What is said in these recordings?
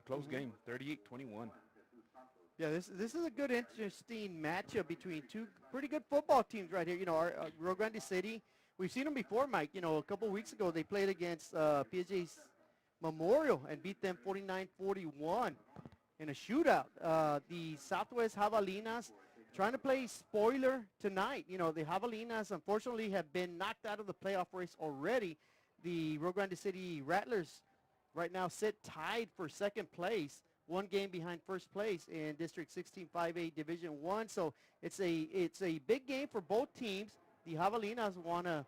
close game, 38-21. Yeah, this is a good, interesting matchup between two pretty good football teams right here. You know, our Rio Grande City, we've seen them before, Mike. You know, a couple weeks ago they played against PSJ's Memorial and beat them 49-41 in a shootout. The Southwest Javelinas trying to play spoiler tonight. You know, the Javelinas unfortunately have been knocked out of the playoff race already. The Rio Grande City Rattlers right now sit tied for second place, one game behind first place in District 16 5A Division 1. So it's a big game for both teams. The Javelinas want to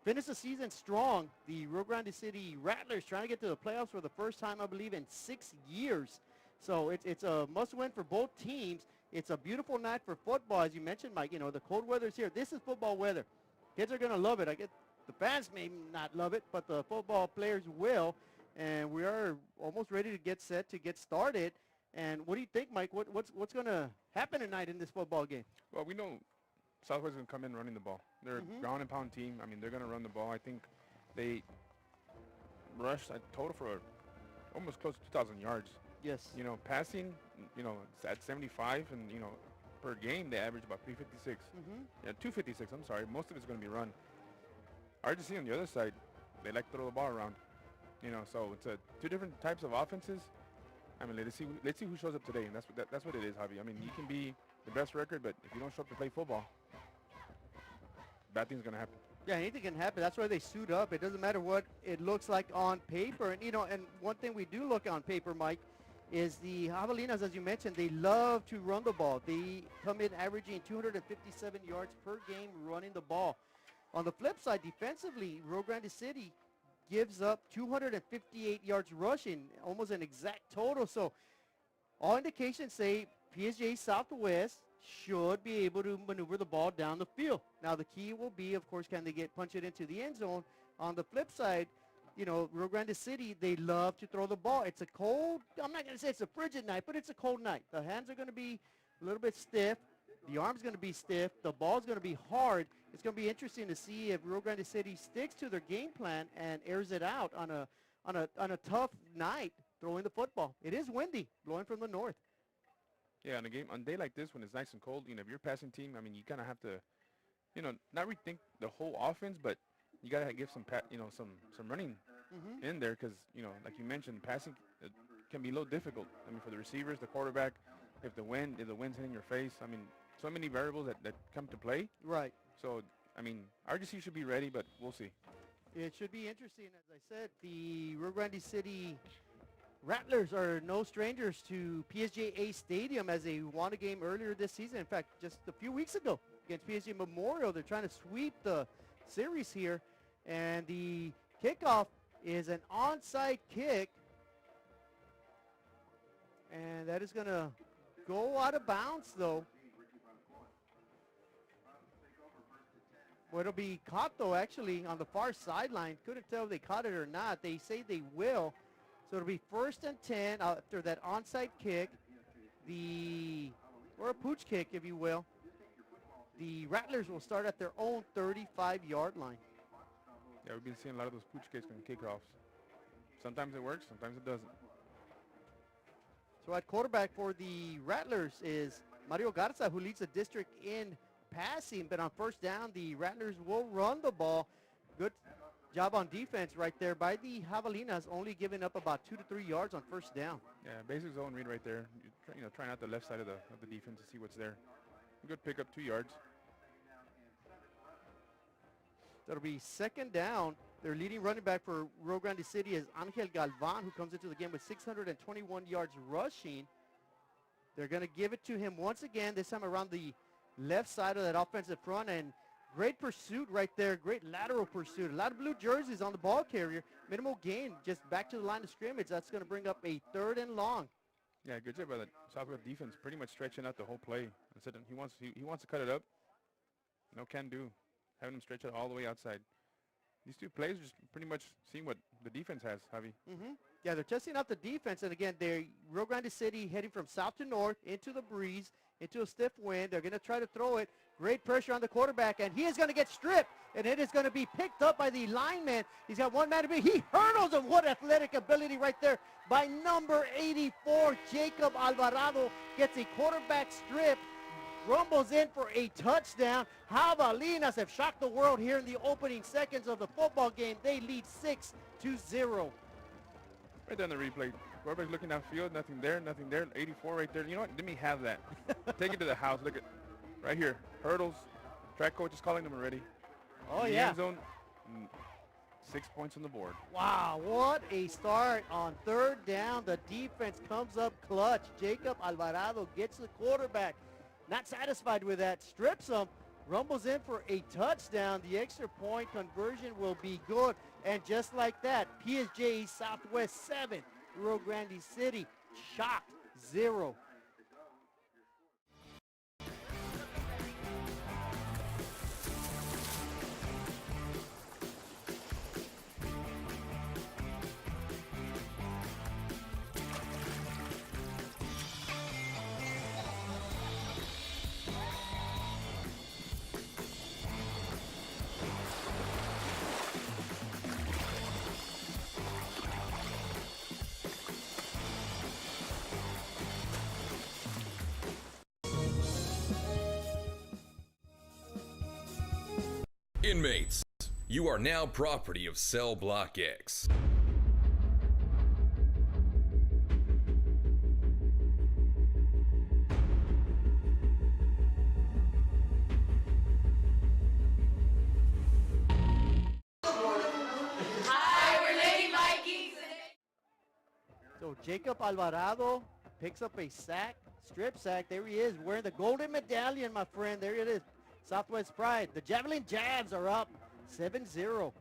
finish the season strong. The Rio Grande City Rattlers trying to get to the playoffs for the first time, I believe, in 6 years. So it's a must-win for both teams. It's a beautiful night for football, as you mentioned, Mike. You know, the cold weather's here. This is football weather. Kids are going to love it. I get the fans may not love it, but the football players will. And we are almost ready to get set to get started. And what do you think, Mike? What's going to happen tonight in this football game? Well, we know Southwest is going to come in running the ball. They're a ground and pound team. I mean, they're going to run the ball. I think they rushed a total for almost close to 2,000 yards. Yes. You know, passing, you know, it's at 75, and, you know, per game they average about 356. Yeah, 256, I'm sorry. Most of it's going to be run. RGC on the other side, they like to throw the ball around. You know, so it's two different types of offenses. I mean, let's see who shows up today, and that's what it is, Javi. I mean, you can be the best record, but if you don't show up to play football, bad things going to happen. Yeah, anything can happen. That's why they suit up. It doesn't matter what it looks like on paper. And, you know, and one thing we do look on paper, Mike, is the Javelinas, as you mentioned, they love to run the ball. They come in averaging 257 yards per game running the ball. On the flip side, defensively, Rio Grande City gives up 258 yards rushing, almost an exact total. So all indications say PSJA Southwest should be able to maneuver the ball down the field. Now, the key will be, of course, can they punch it into the end zone? On the flip side, you know, Rio Grande City, they love to throw the ball. It's a cold, I'm not going to say it's a frigid night, but it's a cold night. The hands are going to be a little bit stiff. The arm's going to be stiff. The ball's going to be hard. It's going to be interesting to see if Rio Grande City sticks to their game plan and airs it out on a tough night throwing the football. It is windy, blowing from the north. Yeah, on a day like this when it's nice and cold, you know, if you're a passing team, I mean, you kind of have to, you know, not rethink the whole offense, but you got to give some running in there because, you know, like you mentioned, passing can be a little difficult. I mean, for the receivers, the quarterback, if the wind's hitting your face, I mean, so many variables that come to play. Right. So, I mean, RGC should be ready, but we'll see. It should be interesting. As I said, the Rio Grande City Rattlers are no strangers to PSJA Stadium as they won a game earlier this season. In fact, just a few weeks ago against PSG Memorial. They're trying to sweep the series here. And the kickoff is an onside kick. And that is going to go out of bounds, though. Well, it'll be caught, though, actually, on the far sideline. Couldn't tell if they caught it or not. They say they will. So it'll be 1st and 10 after that onside kick. Or a pooch kick, if you will. The Rattlers will start at their own 35-yard line. Yeah, we've been seeing a lot of those pooch kicks and kickoffs. Sometimes it works, sometimes it doesn't. So at quarterback for the Rattlers is Mario Garza, who leads the district in passing. But on first down, the Rattlers will run the ball. Good job on defense right there by the Javelinas, only giving up about 2 to 3 yards on first down. Yeah, basic zone read right there. You know, trying out the left side of the defense to see what's there. Good pickup, 2 yards. That'll be 2nd down. Their leading running back for Rio Grande City is Angel Galvan, who comes into the game with 621 yards rushing. They're going to give it to him once again, this time around the left side of that offensive front. And great pursuit right there, great lateral pursuit. A lot of blue jerseys on the ball carrier. Minimal gain, just back to the line of scrimmage. That's going to bring up a 3rd and long. Yeah, good job by the Southwest defense, pretty much stretching out the whole play. He wants to cut it up. No can do. Having him stretch it all the way outside. These two plays just pretty much seeing what the defense has, Javi. Yeah, they're testing out the defense, and again, they're Rio Grande City heading from south to north into the breeze, into a stiff wind. They're going to try to throw it. Great pressure on the quarterback, and he is going to get stripped, and it is going to be picked up by the lineman. He's got one man to beat. He hurdles him. What athletic ability right there by number 84, Jacob Alvarado gets a quarterback strip, rumbles in for a touchdown. Javelinas have shocked the world here in the opening seconds of the football game. They lead 6-0. Right there on the replay. Quarterback's looking downfield, nothing there, nothing there. 84 right there. You know what? Let me have that. Take it to the house. Look at right here. Hurdles. Track coach is calling them already. Oh, in the yeah. end zone, 6 points on the board. Wow, what a start on third down. The defense comes up clutch. Jacob Alvarado gets the quarterback. Not satisfied with that. Strips him. Rumbles in for a touchdown. The extra point conversion will be good. And just like that, PSJA Southwest 7, Rio Grande City shocked 0. Inmates, you are now property of Cell Block X. So Jacob Alvarado picks up a sack, strip sack. There he is, wearing the golden medallion, my friend. There it is. Southwest Pride. The Javelin Jabs are up 7-0.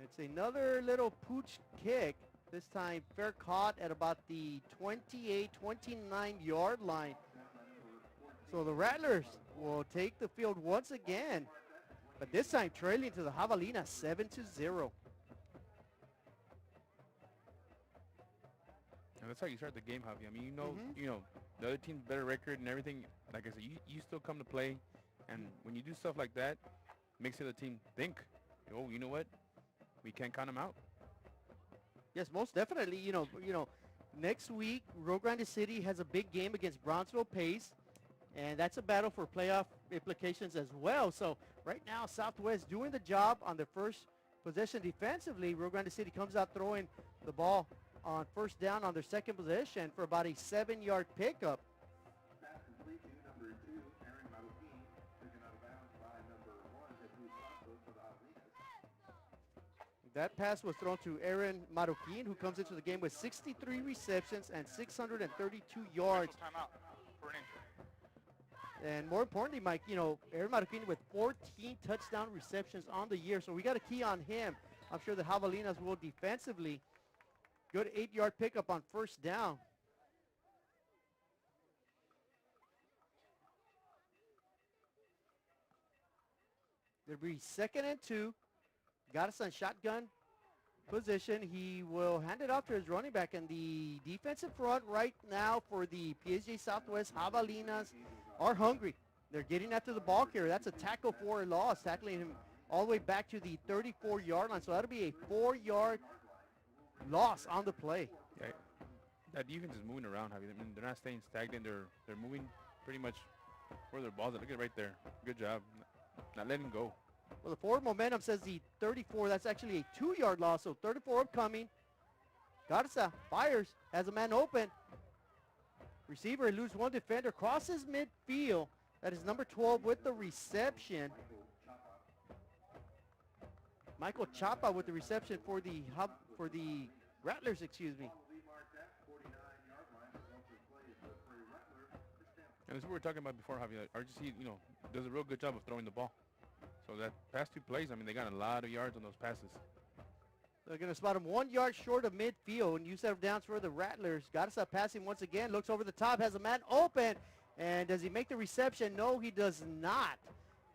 It's another little pooch kick. This time fair caught at about the 28, 29-yard line. So the Rattlers will take the field once again, but this time trailing to the Javelinas 7-0. And that's how you start the game, Javi. I mean, you know, the other team's better record and everything. Like I said, you still come to play, and when you do stuff like that, makes the other team think, oh, you know what, we can't count them out. Yes, most definitely. You know, next week Rio Grande City has a big game against Brownsville Pace, and that's a battle for playoff implications as well. So right now, Southwest doing the job on their first possession defensively. Rio Grande City comes out throwing the ball on first down on their second possession for about a 7-yard pickup. That pass was thrown to Aaron Marroquin, who comes into the game with 63 receptions and 632 yards. And more importantly, Mike, you know, Aaron Marroquin with 14 touchdown receptions on the year. So we got a key on him. I'm sure the Javelinas will defensively. Good 8-yard pickup on first down. There'll be 2nd and 2. Got us on shotgun position. He will hand it off to his running back. And the defensive front right now for the PSJA Southwest Javelinas are hungry. They're getting after the ball carrier. That's a tackle for a loss, tackling him all the way back to the 34-yard line. So that'll be a 4-yard loss on the play. Yeah, that defense is moving around, Javi. I mean, they're not staying stagnant. They're moving pretty much where their balls are. Look at it right there. Good job. Not letting go. Well, the forward momentum says the 34. That's actually a 2-yard loss. So 34 upcoming. Garza fires, has a man open. Receiver loses one defender, crosses midfield. That is number 12 with the reception. Michael Chapa with the reception for the Rattlers, excuse me. And this is what we were talking about before, Javi. RGC, you know, does a real good job of throwing the ball. So that past 2 plays, I mean, they got a lot of yards on those passes. They're going to spot him 1 yard short of midfield. And you set him down for the Rattlers. Got us up passing once again. Looks over the top. Has a man open. And does he make the reception? No, he does not.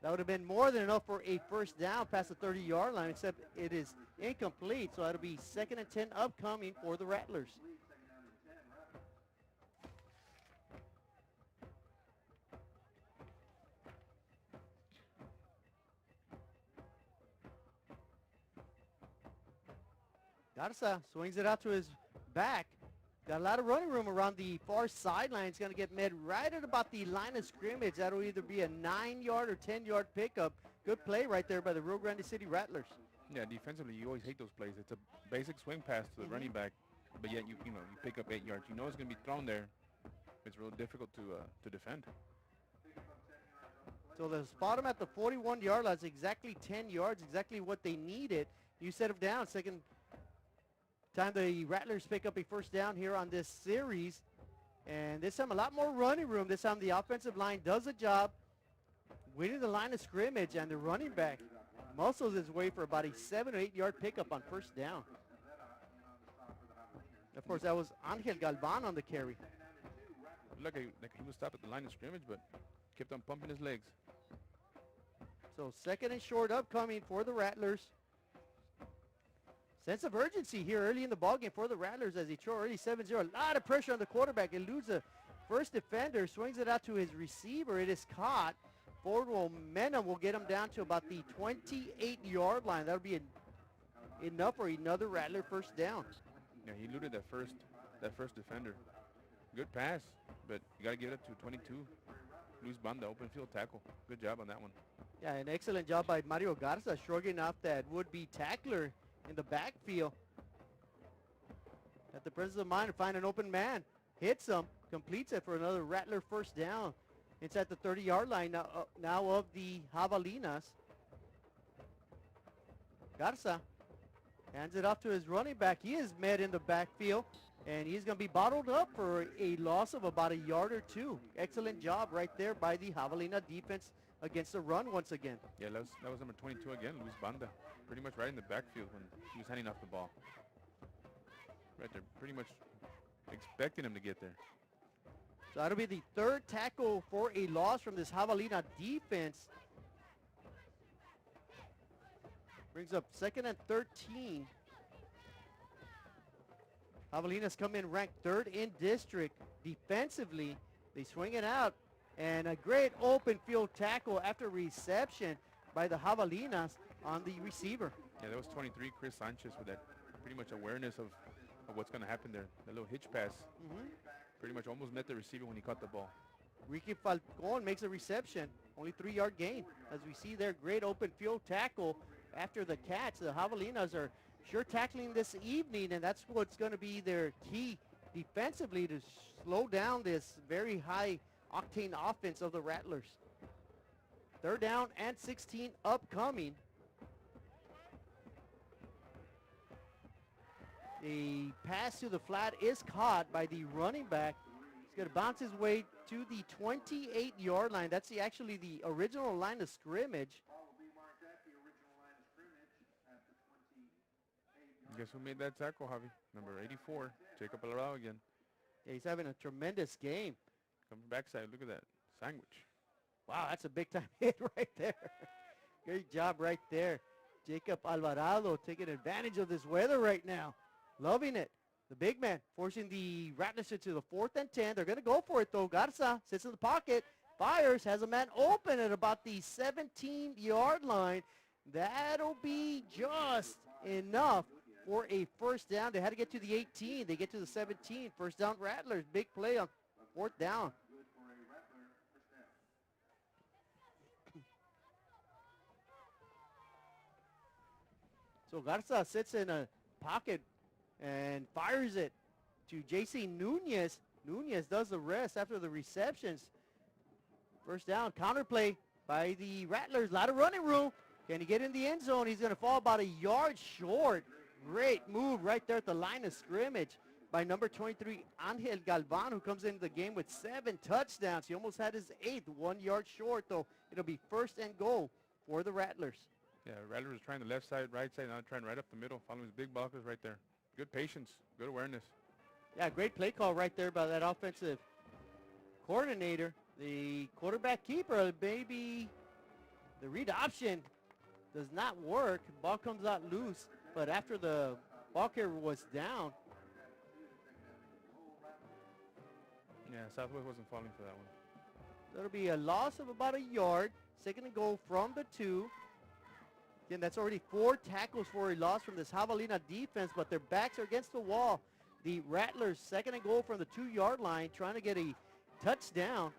That would have been more than enough for a first down past the 30-yard line, except it is incomplete. So that'll be 2nd and 10 upcoming for the Rattlers. Garza swings it out to his back. Got a lot of running room around the far sideline. It's going to get met right at about the line of scrimmage. That'll either be a 9-yard or 10-yard pickup. Good play right there by the Rio Grande City Rattlers. Yeah, defensively, you always hate those plays. It's a basic swing pass to the running back, but yet you pick up 8 yards. You know it's going to be thrown there. It's real difficult to defend. So they spot him at the 41-yard line. That's exactly 10 yards, exactly what they needed. You set him down. Second time the Rattlers pick up a first down here on this series. And this time a lot more running room. This time the offensive line does a job winning the line of scrimmage, and the running back muscles his way for about a 7 or 8 yard pickup on first down. Of course, that was Angel Galvan on the carry. Look, like he was stopped at the line of scrimmage, but kept on pumping his legs. So 2nd and short upcoming for the Rattlers. Sense of urgency here early in the ballgame for the Rattlers as they throw early 7-0. A lot of pressure on the quarterback. Eludes the first defender, swings it out to his receiver. It is caught. Forward momentum will get him down to about the 28-yard line. That'll be enough for another Rattler first down. Yeah, he eluded that first defender. Good pass, but you got to give it up to 22. Luis Banda, open field tackle. Good job on that one. Yeah, an excellent job by Mario Garza shrugging off that would-be tackler in the backfield. At the presence of mind to find an open man. Hits him, completes it for another Rattler first down. Inside the 30-yard line now of the Javelinas. Garza hands it off to his running back. He is met in the backfield, and he's going to be bottled up for a loss of about 1 yard or 2. Excellent job right there by the Javelina defense against the run once again. Yeah, that was number 22 again, Luis Banda. Pretty much right in the backfield when he was handing off the ball. Right there, pretty much expecting him to get there. So that'll be the 3rd tackle for a loss from this Javelina defense. Brings up 2nd and 13. Javelinas come in ranked 3rd in district. Defensively, they swing it out. And a great open field tackle after reception by the Javelinas on the receiver. Yeah, that was 23, Chris Sanchez, with that pretty much awareness of what's going to happen there. That little hitch pass. Pretty much almost met the receiver when he caught the ball. Ricky Falcon makes a reception. Only 3-yard gain. As we see there, great open field tackle after the catch. The Javelinas are sure tackling this evening, and that's what's going to be their key defensively to slow down this very high octane offense of the Rattlers. 3rd down and 16 upcoming. The pass to the flat is caught by the running back. He's going to bounce his way to the 28-yard line. That's actually the original line of scrimmage. Guess who made that tackle, Javi? Number 84, Jacob Alvarado again. Yeah, he's having a tremendous game. Coming backside, look at that. Sandwich. Wow, that's a big-time hit right there. Great job right there. Jacob Alvarado taking advantage of this weather right now. Loving it. The big man forcing the Rattlers into the 4th and 10. They're going to go for it, though. Garza sits in the pocket, fires, has a man open at about the 17-yard line. That'll be just enough for a first down. They had to get to the 18. They get to the 17. First down Rattlers. Big play on 4th down. So Garza sits in a pocket and fires it to J.C. Nunez. Nunez does the rest after the receptions. First down, counterplay by the Rattlers. A lot of running room. Can he get in the end zone? He's going to fall about 1 yard short. Great move right there at the line of scrimmage by number 23, Angel Galvan, who comes into the game with 7 touchdowns. He almost had his 8th, 1 yard short, though. It'll be first and goal for the Rattlers. Yeah, Rattlers is trying the left side, right side, now trying right up the middle, following his big blockers right there. Good patience, good awareness. Yeah, great play call right there by that offensive coordinator. The quarterback keeper, maybe the read option does not work. Ball comes out loose, but after the ball carrier was down. Yeah, Southwest wasn't falling for that one. That'll be a loss of about a yard. Second and goal from the 2. Again, that's already 4 tackles for a loss from this Javelina defense, but their backs are against the wall. The Rattlers, second and goal from the 2-yard line, trying to get a touchdown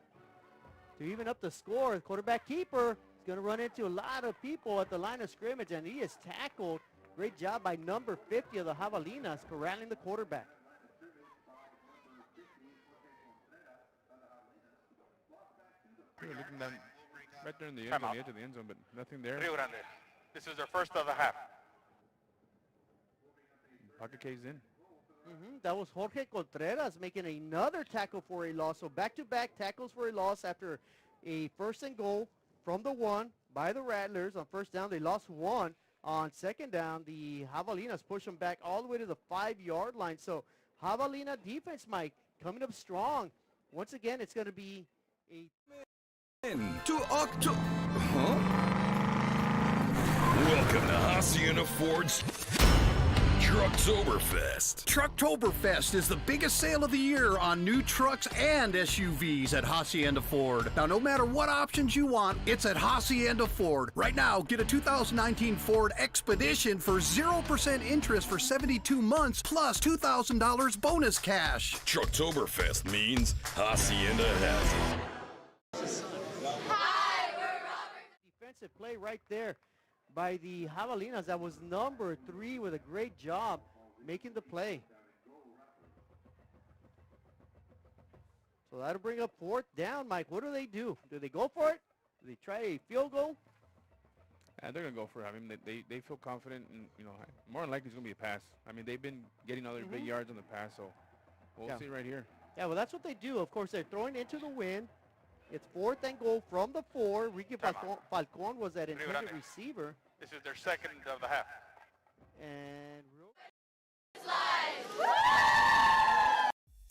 to even up the score. The quarterback keeper is going to run into a lot of people at the line of scrimmage, and he is tackled. Great job by number 50 of the Javelinas corralling the quarterback. They were looking down right there in the end, on the edge of the end zone, but nothing there. Rio Grande. This is their first of the half. Pocket caves in. That was Jorge Contreras making another tackle for a loss. So back-to-back tackles for a loss after a first and goal from the 1 by the Rattlers. On first down, they lost 1. On second down, the Javelinas push them back all the way to the 5-yard line. So Javelina defense, Mike, coming up strong. Once again, it's going to be a... To October. Welcome to Hacienda Ford's Trucktoberfest. Trucktoberfest is the biggest sale of the year on new trucks and SUVs at Hacienda Ford. Now, no matter what options you want, it's at Hacienda Ford. Right now, get a 2019 Ford Expedition for 0% interest for 72 months plus $2,000 bonus cash. Trucktoberfest means Hacienda has it. Defensive play right there by the Javelinas. That was number 3 with a great job making the play. So that'll bring up 4th down, Mike. What do? Do they go for it? Do they try a field goal? Yeah, they're going to go for it. I mean, they feel confident, and, more than likely it's going to be a pass. I mean, they've been getting other big yards on the pass, so we'll see right here. Yeah, well, that's what they do. Of course, they're throwing into the wind. It's 4th and goal from the 4. Ricky Falcon was that intended receiver. This is their second of the half. And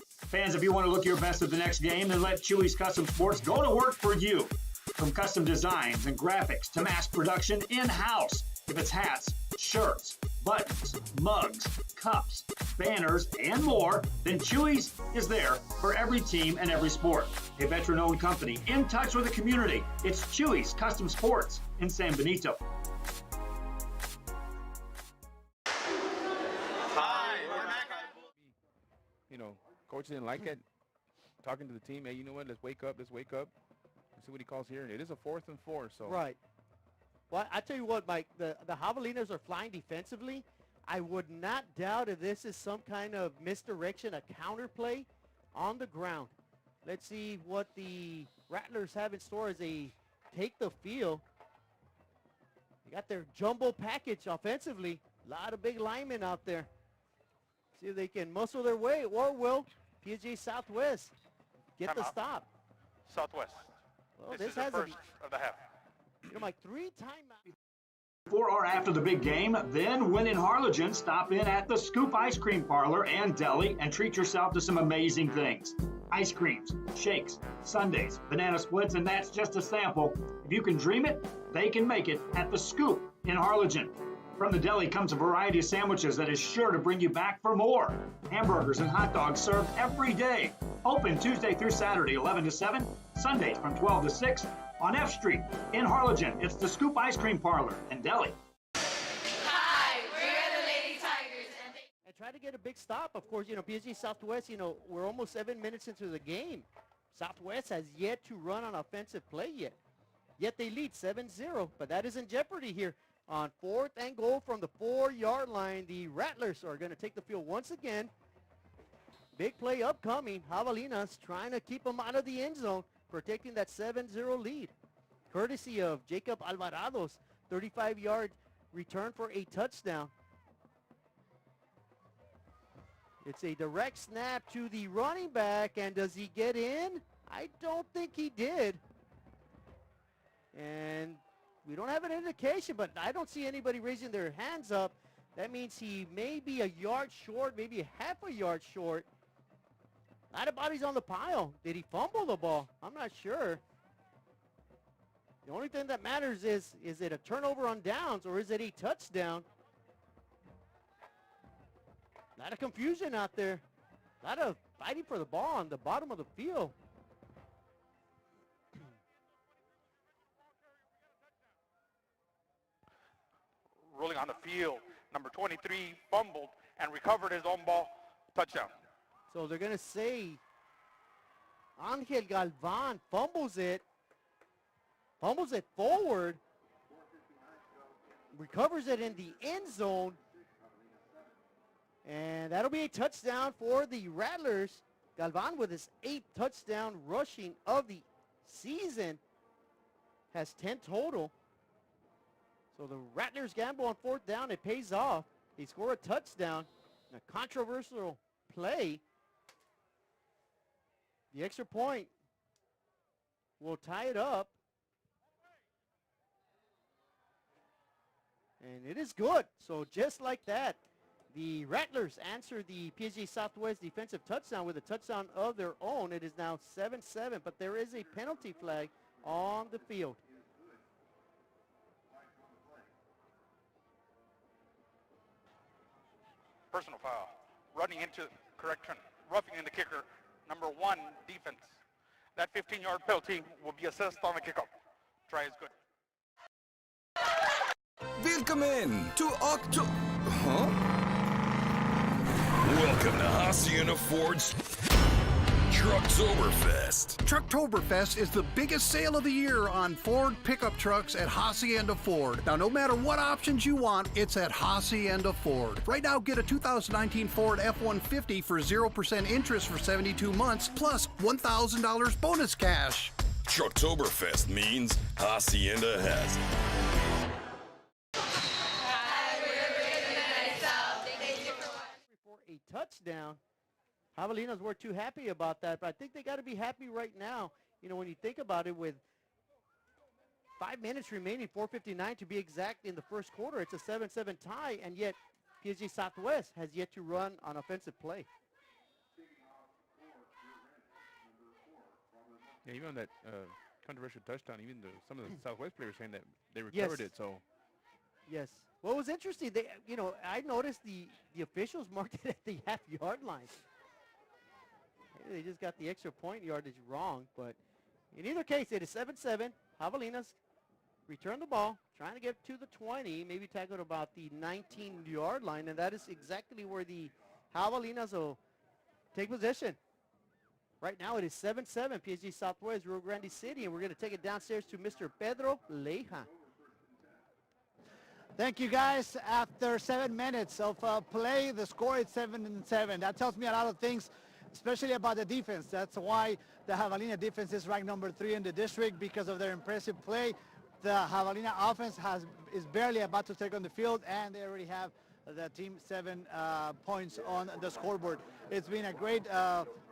fans, if you want to look your best at the next game, then let Chewy's Custom Sports go to work for you. From custom designs and graphics to mass production in-house. If it's hats, shirts, buttons, mugs, cups, banners, and more, then Chewy's is there for every team and every sport. A veteran-owned company in touch with the community. It's Chewy's Custom Sports in San Benito. Coach didn't like it. Talking to the team, hey, you know what? Let's wake up. Let's see what he calls here. It is a 4th and 4, so. Right. Well, I tell you what, Mike, the Javelinas are flying defensively. I would not doubt if this is some kind of misdirection, a counter play on the ground. Let's see what the Rattlers have in store as they take the field. They got their jumbo package offensively. A lot of big linemen out there. See if they can muscle their way, or will PSJA Southwest get the stop. Southwest. Well, this is the first of the half. Mike, 3 timeouts. Before or after the big game, then when in Harlingen, stop in at the Scoop Ice Cream Parlor and Deli and treat yourself to some amazing things. Ice creams, shakes, sundaes, banana splits, and that's just a sample. If you can dream it, they can make it at the Scoop in Harlingen. From the deli comes a variety of sandwiches that is sure to bring you back for more. Hamburgers and hot dogs served every day. Open Tuesday through Saturday, 11 to 7, Sundays from 12 to 6. On F Street in Harlingen, it's the Scoop Ice Cream Parlor and Deli. Hi, we're the Lady Tigers. And try to get a big stop. Of course, PSJA Southwest, we're almost 7 minutes into the game. Southwest has yet to run an offensive play yet. Yet they lead 7-0, but that is in jeopardy here. On 4th and goal from the 4-yard line, the Rattlers are going to take the field once again. Big play upcoming. Javelinas trying to keep them out of the end zone, protecting that 7-0 lead. Courtesy of Jacob Alvarado's 35-yard return for a touchdown. It's a direct snap to the running back, and does he get in? I don't think he did. And we don't have an indication, but I don't see anybody raising their hands up. That means he may be a yard short, maybe half a yard short. A lot of bodies on the pile. Did he fumble the ball? I'm not sure. The only thing that matters is it a turnover on downs or is it a touchdown? A lot of confusion out there. A lot of fighting for the ball on the bottom of the field. Rolling on the field. Number 23 fumbled and recovered his own ball. Touchdown. So they're going to say Angel Galvan fumbles it forward, recovers it in the end zone, and that'll be a touchdown for the Rattlers. Galvan with his 8th touchdown rushing of the season, has 10 total. So the Rattlers gamble on 4th down. It pays off. They score a touchdown. A controversial play. The extra point will tie it up. And it is good. So just like that, the Rattlers answer the PSJA Southwest defensive touchdown with a touchdown of their own. It is now 7-7, but there is a penalty flag on the field. Personal foul. Running into, correction, roughing in the kicker. Number 1 defense. That 15-yard penalty will be assessed on the kickoff. Try is good. Willkommen to Welcome to Hacienda Ford's Trucktoberfest. Trucktoberfest is the biggest sale of the year on Ford pickup trucks at Hacienda Ford. Now, no matter what options you want, it's at Hacienda Ford. Right now, get a 2019 Ford F-150 for 0% interest for 72 months, plus $1,000 bonus cash. Trucktoberfest means Hacienda has it. For a touchdown. Javelinas weren't too happy about that, but I think they got to be happy right now. You know, when you think about it, with 5 minutes remaining, 4:59 to be exact in the first quarter, it's a 7-7 tie, and yet PSJA Southwest has yet to run an offensive play. Yeah, even on that controversial touchdown, even some of the Southwest players saying that they recovered it. So Yes. Well, it was interesting. They, you know, I noticed the officials marked it at the half-yard line. They just got the extra point yardage wrong, but in either case, it is 7-7. Javelinas return the ball, trying to get to the 20, maybe tackle about the 19-yard line, and that is exactly where the Javelinas will take possession. Right now, it is 7-7, PSJA Southwest, Rio Grande City, and we're going to take it downstairs to Mr. Pedro Leija. Thank you, guys. After 7 minutes of play, the score is 7-7. That tells me a lot of things, especially about the defense. That's why the Javelina defense is ranked number 3 in the district, because of their impressive play. The Javelina offense is barely about to take on the field, and they already have the team 7 points on the scoreboard. It's been a great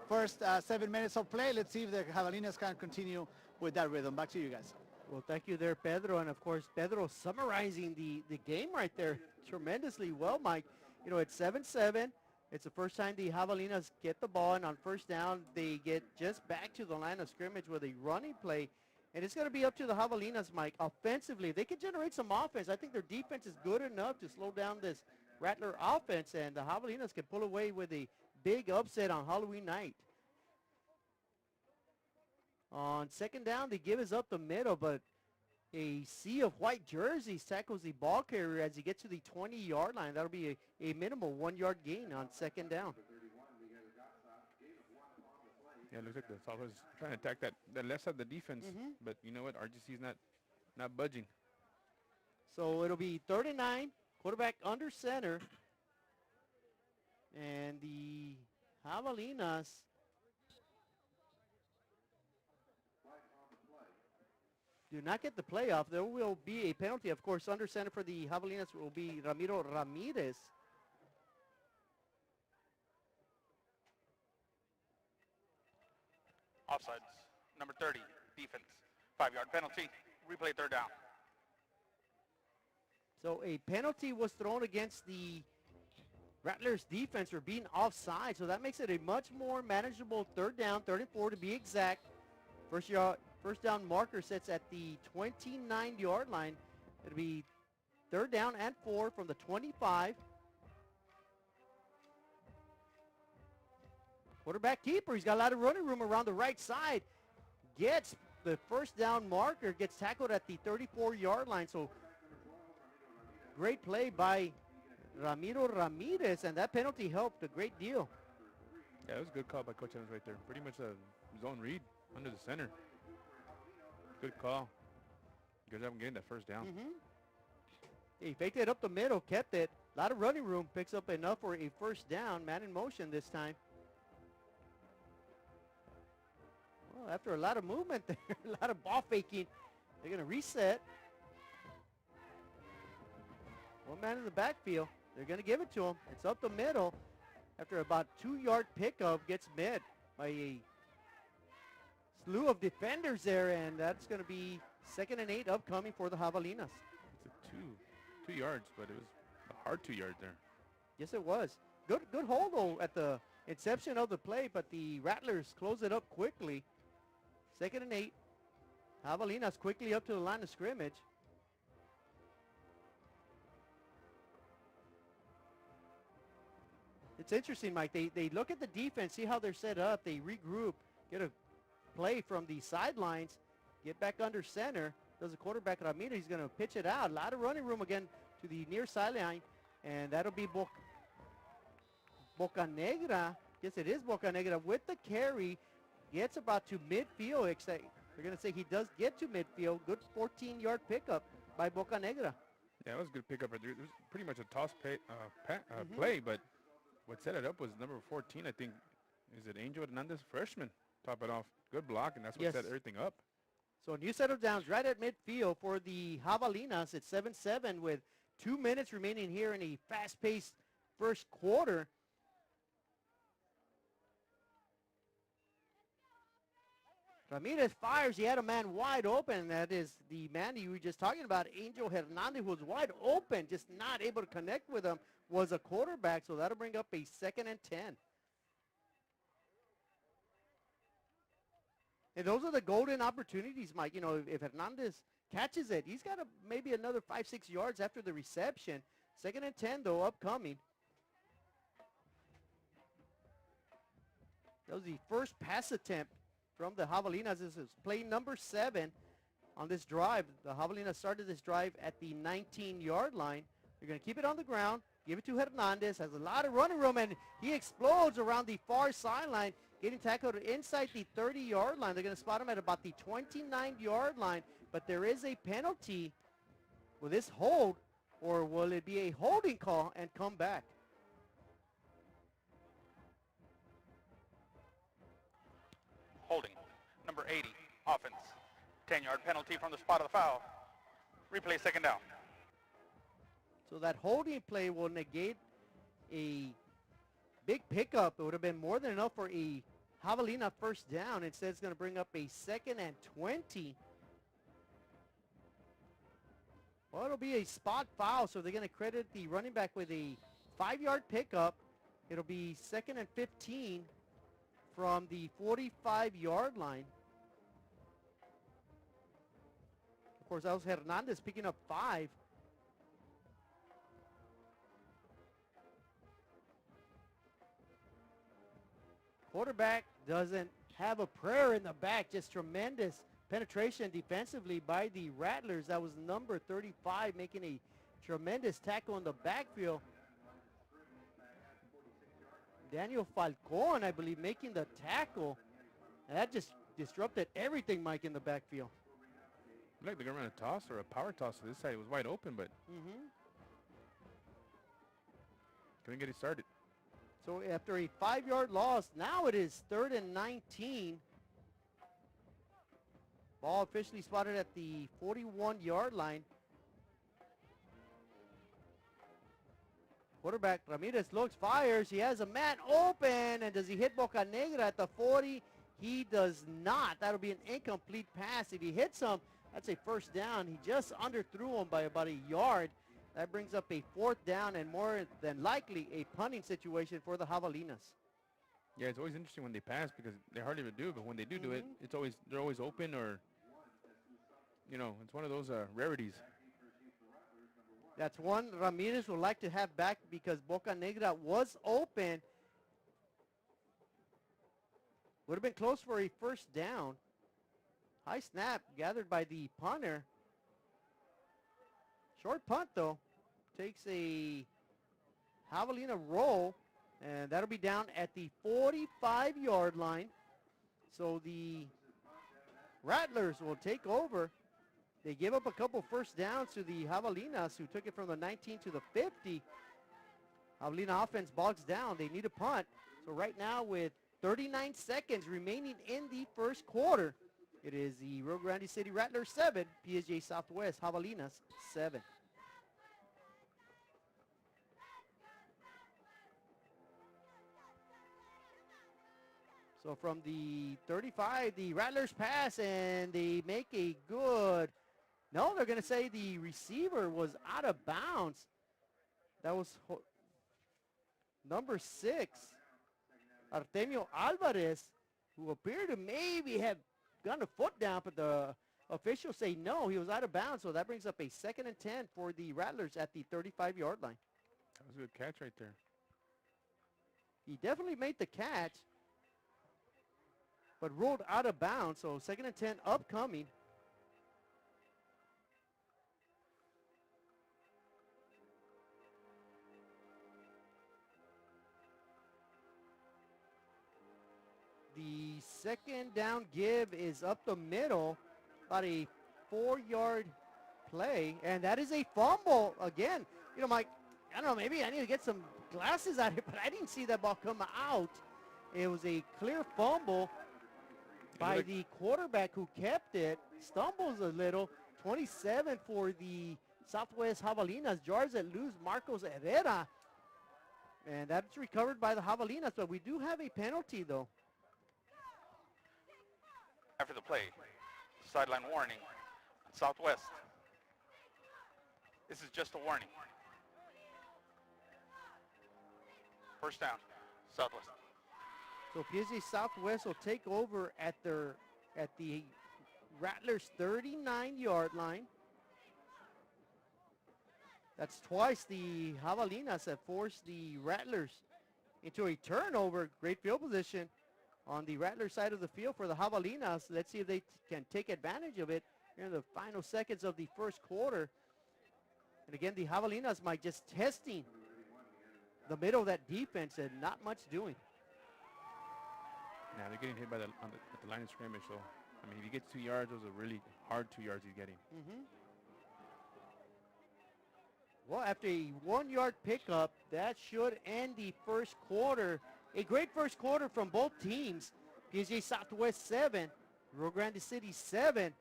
first 7 minutes of play. Let's see if the Javelinas can continue with that rhythm. Back to you guys. Well, thank you there, Pedro. And, of course, Pedro summarizing the game right there tremendously well, Mike. You know, it's 7-7. It's the first time the Javelinas get the ball, and on first down, they get just back to the line of scrimmage with a running play. And it's going to be up to the Javelinas, Mike, offensively. They can generate some offense. I think their defense is good enough to slow down this Rattler offense, and the Javelinas can pull away with a big upset on Halloween night. On second down, they give us up the middle, but a sea of white jerseys tackles the ball carrier as he gets to the 20-yard line. That'll be a minimal 1-yard gain on second down. yeah, it looks like the Southwest is trying to attack that left side of the defense. But you know what? RGC's not budging. So it'll be 39, quarterback under center. And the Javelinas do not get the playoff. There will be a penalty. Of course, under center for the Javelinas will be Ramiro Ramirez. Offsides. Number 30, defense. 5-yard penalty. Replay third down. So a penalty was thrown against the Rattlers defense for being offside, so that makes it a much more manageable third down, 3rd and 4 to be exact. First down marker sets at the 29-yard line. It'll be 3rd down and 4 from the 25. Quarterback keeper, he's got a lot of running room around the right side. Gets the first down marker, gets tackled at the 34-yard line. So great play by Ramiro Ramirez, and that penalty helped a great deal. Yeah, it was a good call by Coach Evans right there. Pretty much a zone read under the center. Good call. Good job getting that first down. He faked it up the middle, kept it. A lot of running room, picks up enough for a first down. Man in motion this time. Well, after a lot of movement there, a lot of ball faking, they're going to reset. One man in the backfield. They're going to give it to him. It's up the middle. After about 2-yard pickup, gets met by a slew of defenders there, and that's going to be 2nd and 8 upcoming for the Javelinas. It's a 2 yards, but it was a hard 2 yards there. Yes, it was. Good hold, though, at the inception of the play, but the Rattlers close it up quickly. 2nd and 8. Javelinas quickly up to the line of scrimmage. It's interesting, Mike. They look at the defense, see how they're set up. They regroup, get a play from the sidelines, get back under center. Does the quarterback Ramirez? He's going to pitch it out. A lot of running room again to the near sideline, and that'll be Bocanegra. Yes, it is Bocanegra with the carry. Gets about to midfield. We're going to say he does get to midfield. Good 14-yard pickup by Bocanegra. Yeah, it was a good pickup. It was pretty much a toss play, but what set it up was number 14, I think. Is it Angel Hernandez, freshman? Top it off. Good block, and that's what set everything up. So a new set of downs right at midfield for the Javelinas. It's 7-7 with 2 minutes remaining here in a fast-paced first quarter. Ramirez fires. He had a man wide open. That is the man you were just talking about, Angel Hernandez, who was wide open, just not able to connect with him, was a quarterback. So that'll bring up a 2nd and 10. And those are the golden opportunities, Mike. You know, if Hernandez catches it, he's got maybe another 5-6 yards after the reception. 2nd and 10, though, upcoming. That was the first pass attempt from the Javelinas. This is play number 7 on this drive. The Javelinas started this drive at the 19-yard line. They're going to keep it on the ground, give it to Hernandez, has a lot of running room, and he explodes around the far sideline, getting tackled inside the 30-yard line. They're going to spot him at about the 29-yard line, but there is a penalty. Will this hold, or will it be a holding call and come back? Holding. Number 80, offense. 10-yard penalty from the spot of the foul. Replay 2nd down. So that holding play will negate a big pickup. It would have been more than enough for a Javelina first down. Instead, it's going to bring up a 2nd and 20. Well, it'll be a spot foul, so they're going to credit the running back with a 5-yard pickup. It'll be 2nd and 15 from the 45-yard line. Of course, that was Hernandez picking up 5. Quarterback doesn't have a prayer in the back. Just tremendous penetration defensively by the Rattlers. That was number 35 making a tremendous tackle in the backfield. Daniel Falcon, I believe, making the tackle. And that just disrupted everything, Mike, in the backfield. Like they're going to run a toss or a power toss to this side. It was wide open, but couldn't get it started. So after a 5-yard loss, now it is 3rd and 19. Ball officially spotted at the 41-yard line. Quarterback Ramirez looks, fires. He has a man open, and does he hit Bocanegra at the 40? He does not. That'll be an incomplete pass. If he hits him, that's a first down. He just underthrew him by about a yard. That brings up a 4th down and more than likely a punting situation for the Javelinas. Yeah, it's always interesting when they pass because they hardly ever do, but when they do it, they're always open, or it's one of those rarities. That's one Ramirez would like to have back because Boca Negra was open. Would have been close for a 1st down. High snap gathered by the punter. Short punt, though. Takes a Javelina roll, and that'll be down at the 45-yard line. So the Rattlers will take over. They give up a couple 1st downs to the Javelinas, who took it from the 19 to the 50. Javelina offense bogs down. They need a punt. So right now with 39 seconds remaining in the 1st quarter, it is the Rio Grande City Rattlers 7, PSJA Southwest Javelinas 7. So from the 35, the Rattlers pass, and they make a good, no, they're going to say the receiver was out of bounds. That was number 6, Artemio Alvarez, who appeared to maybe have gotten a foot down, but the officials say no, he was out of bounds. So that brings up a 2nd and 10 for the Rattlers at the 35-yard line. That was a good catch right there. He definitely made the catch, but rolled out of bounds. So 2nd and 10 upcoming. The 2nd down give is up the middle, about a 4-yard play, and that is a fumble again. Mike, I don't know, maybe I need to get some glasses out here, but I didn't see that ball come out. It was a clear fumble by the quarterback who kept it. Stumbles a little. 27 for the Southwest Javelinas. Jars that lose Marcos Herrera. And that's recovered by the Javelinas, but we do have a penalty, though. After the play, sideline warning, Southwest. This is just a warning. 1st down, Southwest. So PSJA Southwest will take over at the Rattlers 39-yard line. That's twice the Javelinas have forced the Rattlers into a turnover. Great field position on the Rattler side of the field for the Javelinas. Let's see if they can take advantage of it in the final seconds of the 1st quarter. And again, the Javelinas might just testing the middle of that defense and not much doing. Yeah, they're getting hit by at the line of scrimmage, so I mean, if he gets 2 yards, those are really hard 2 yards he's getting. Well, after a 1-yard pickup, that should end the 1st quarter. A great 1st quarter from both teams. PSJA Southwest 7, Rio Grande City 7.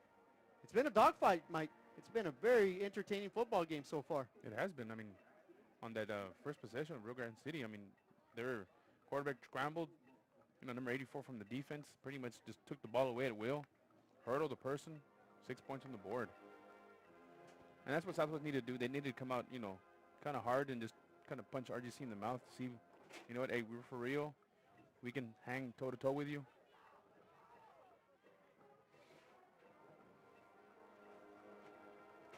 It's been a dogfight, Mike. It's been a very entertaining football game so far. It has been. I mean, on that first possession of Rio Grande City, I mean, their quarterback scrambled. Number 84 from the defense pretty much just took the ball away at will, hurdled the person, 6 points on the board. And that's what Southwest needed to do. They needed to come out, kind of hard and just kind of punch RGC in the mouth to see, what, hey, we're for real. We can hang toe-to-toe with you.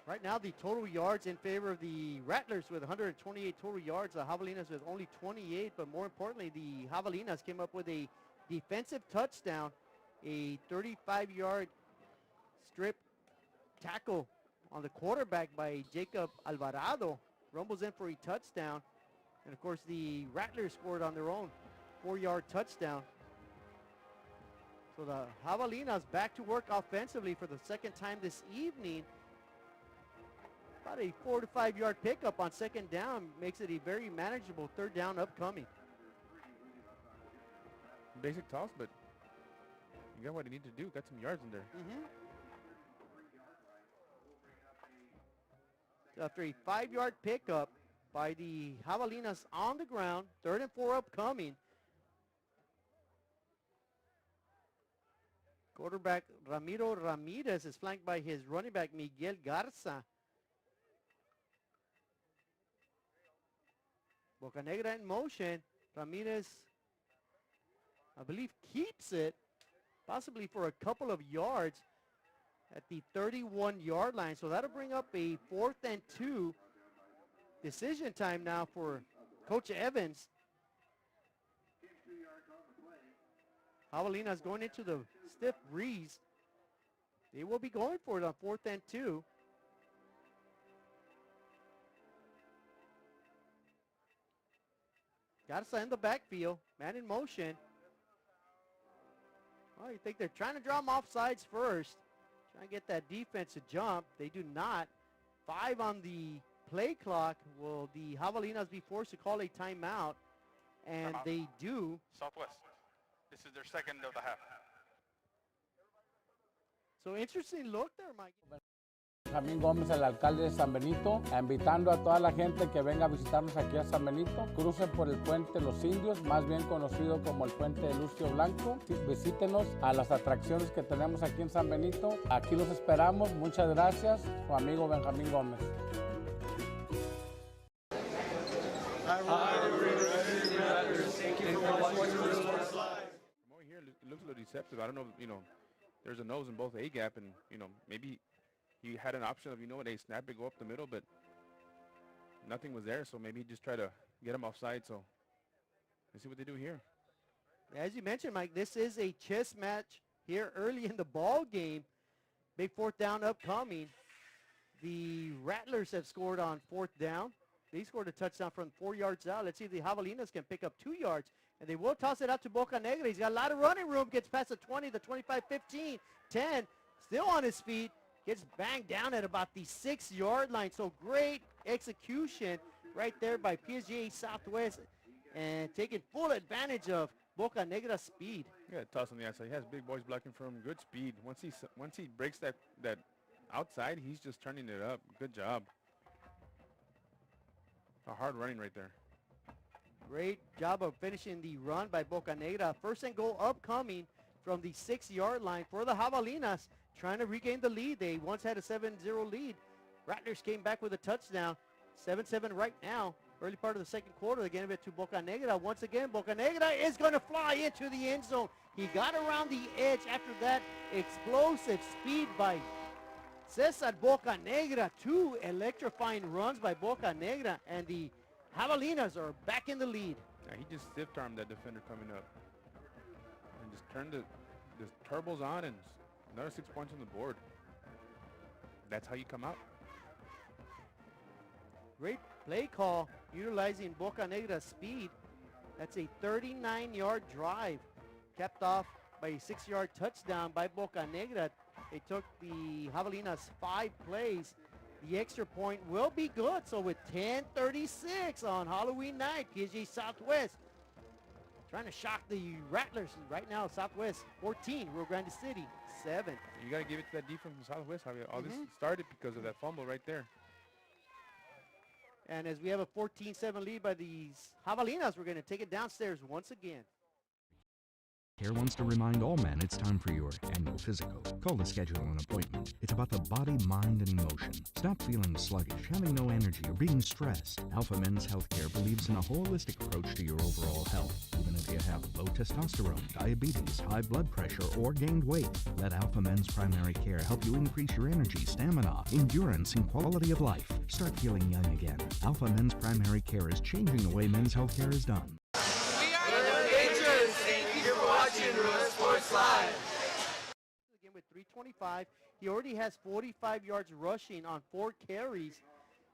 Right now, the total yards in favor of the Rattlers with 128 total yards. The Javelinas with only 28, but more importantly, the Javelinas came up with a defensive touchdown, a 35-yard strip tackle on the quarterback by Jacob Alvarado. Rumbles in for a touchdown. And, of course, the Rattlers scored on their own 4-yard touchdown. So the Javelinas back to work offensively for the 2nd time this evening. About a 4 to 5 yard pickup on 2nd down makes it a very manageable 3rd down upcoming. Basic toss, but you got what you need to do. Got some yards in there. So after a 5-yard pickup by the Javelinas on the ground, 3rd and 4 upcoming. Quarterback Ramiro Ramirez is flanked by his running back Miguel Garza. Bocanegra in motion. Ramirez, I believe, keeps it, possibly for a couple of yards at the 31-yard line. So that'll bring up a 4th and 2 decision time now for Coach Evans. Javelinas going into the stiff breeze. They will be going for it on 4th and 2. Garza in the backfield, man in motion. Well, you think they're trying to draw them off sides first. Trying to get that defense to jump. They do not. 5 on the play clock. Will the Javelinas be forced to call a timeout? And Timeout. they do. Southwest. This is their second of the half. So interesting look there, Mike. Benjamín Gómez, el alcalde de San Benito, invitando a toda la gente que venga a visitarnos aquí a San Benito. Crucen por el puente Los Indios, más bien conocido como el puente de Lucio Blanco. Visítenos a las atracciones que tenemos aquí en San Benito. Aquí los esperamos. Muchas gracias. Su amigo Benjamín Gómez. From over here, it looks a little deceptive. I don't know, there's a nose in both A-gap, and, maybe he had an option of, they snap it, go up the middle, but nothing was there, so maybe he just try to get him offside. So let's see what they do here. As you mentioned, Mike, this is a chess match here early in the ball game. Big 4th down upcoming. The Rattlers have scored on 4th down. They scored a touchdown from 4 yards out. Let's see if the Javelinas can pick up 2 yards. And they will toss it out to Bocanegra. He's got a lot of running room. Gets past the 20, the 25, 15, 10. Still on his feet. Gets banged down at about the 6-yard line. So great execution right there by PSJA Southwest. And taking full advantage of Bocanegra's speed. Yeah, toss on the outside. He has big boys blocking for him. Good speed. Once he breaks that outside, he's just turning it up. Good job. A hard running right there. Great job of finishing the run by Bocanegra. 1st and goal upcoming from the 6-yard line for the Javelinas, trying to regain the lead. They once had a 7-0 lead. Rattlers came back with a touchdown. 7-7 right now. Early part of the second quarter, they gave it to Bocanegra. Once again, Bocanegra is going to fly into the end zone. He got around the edge after that explosive speed by Cesar Bocanegra. 2 electrifying runs by Bocanegra, and the Javelinas are back in the lead. Yeah, he just stiff-armed that defender coming up. And just turned the turbos on, and another 6 points on the board. That's how you come out. Great play call utilizing Bocanegra's speed. That's a 39-yard drive capped off by a 6-yard touchdown by Bocanegra. They took the Javelinas 5 plays. The extra point will be good. So with 10:36 on Halloween night, PSJA Southwest trying to shock the Rattlers. Right now, Southwest 14, Rio Grande City 7. You got to give it to that defense from Southwest. All this started because of that fumble right there. And as we have a 14-7 lead by these Javelinas, we're going to take it downstairs once again. Care wants to remind all men it's time for your annual physical. Call to schedule an appointment. It's about the body, mind, and emotion. Stop feeling sluggish, having no energy, or being stressed. Alpha Men's Healthcare believes in a holistic approach to your overall health. Even if you have low testosterone, diabetes, high blood pressure, or gained weight, let Alpha Men's Primary Care help you increase your energy, stamina, endurance, and quality of life. Start feeling young again. Alpha Men's Primary Care is changing the way men's healthcare is done. Again with 3:25, he already has 45 yards rushing on 4 carries,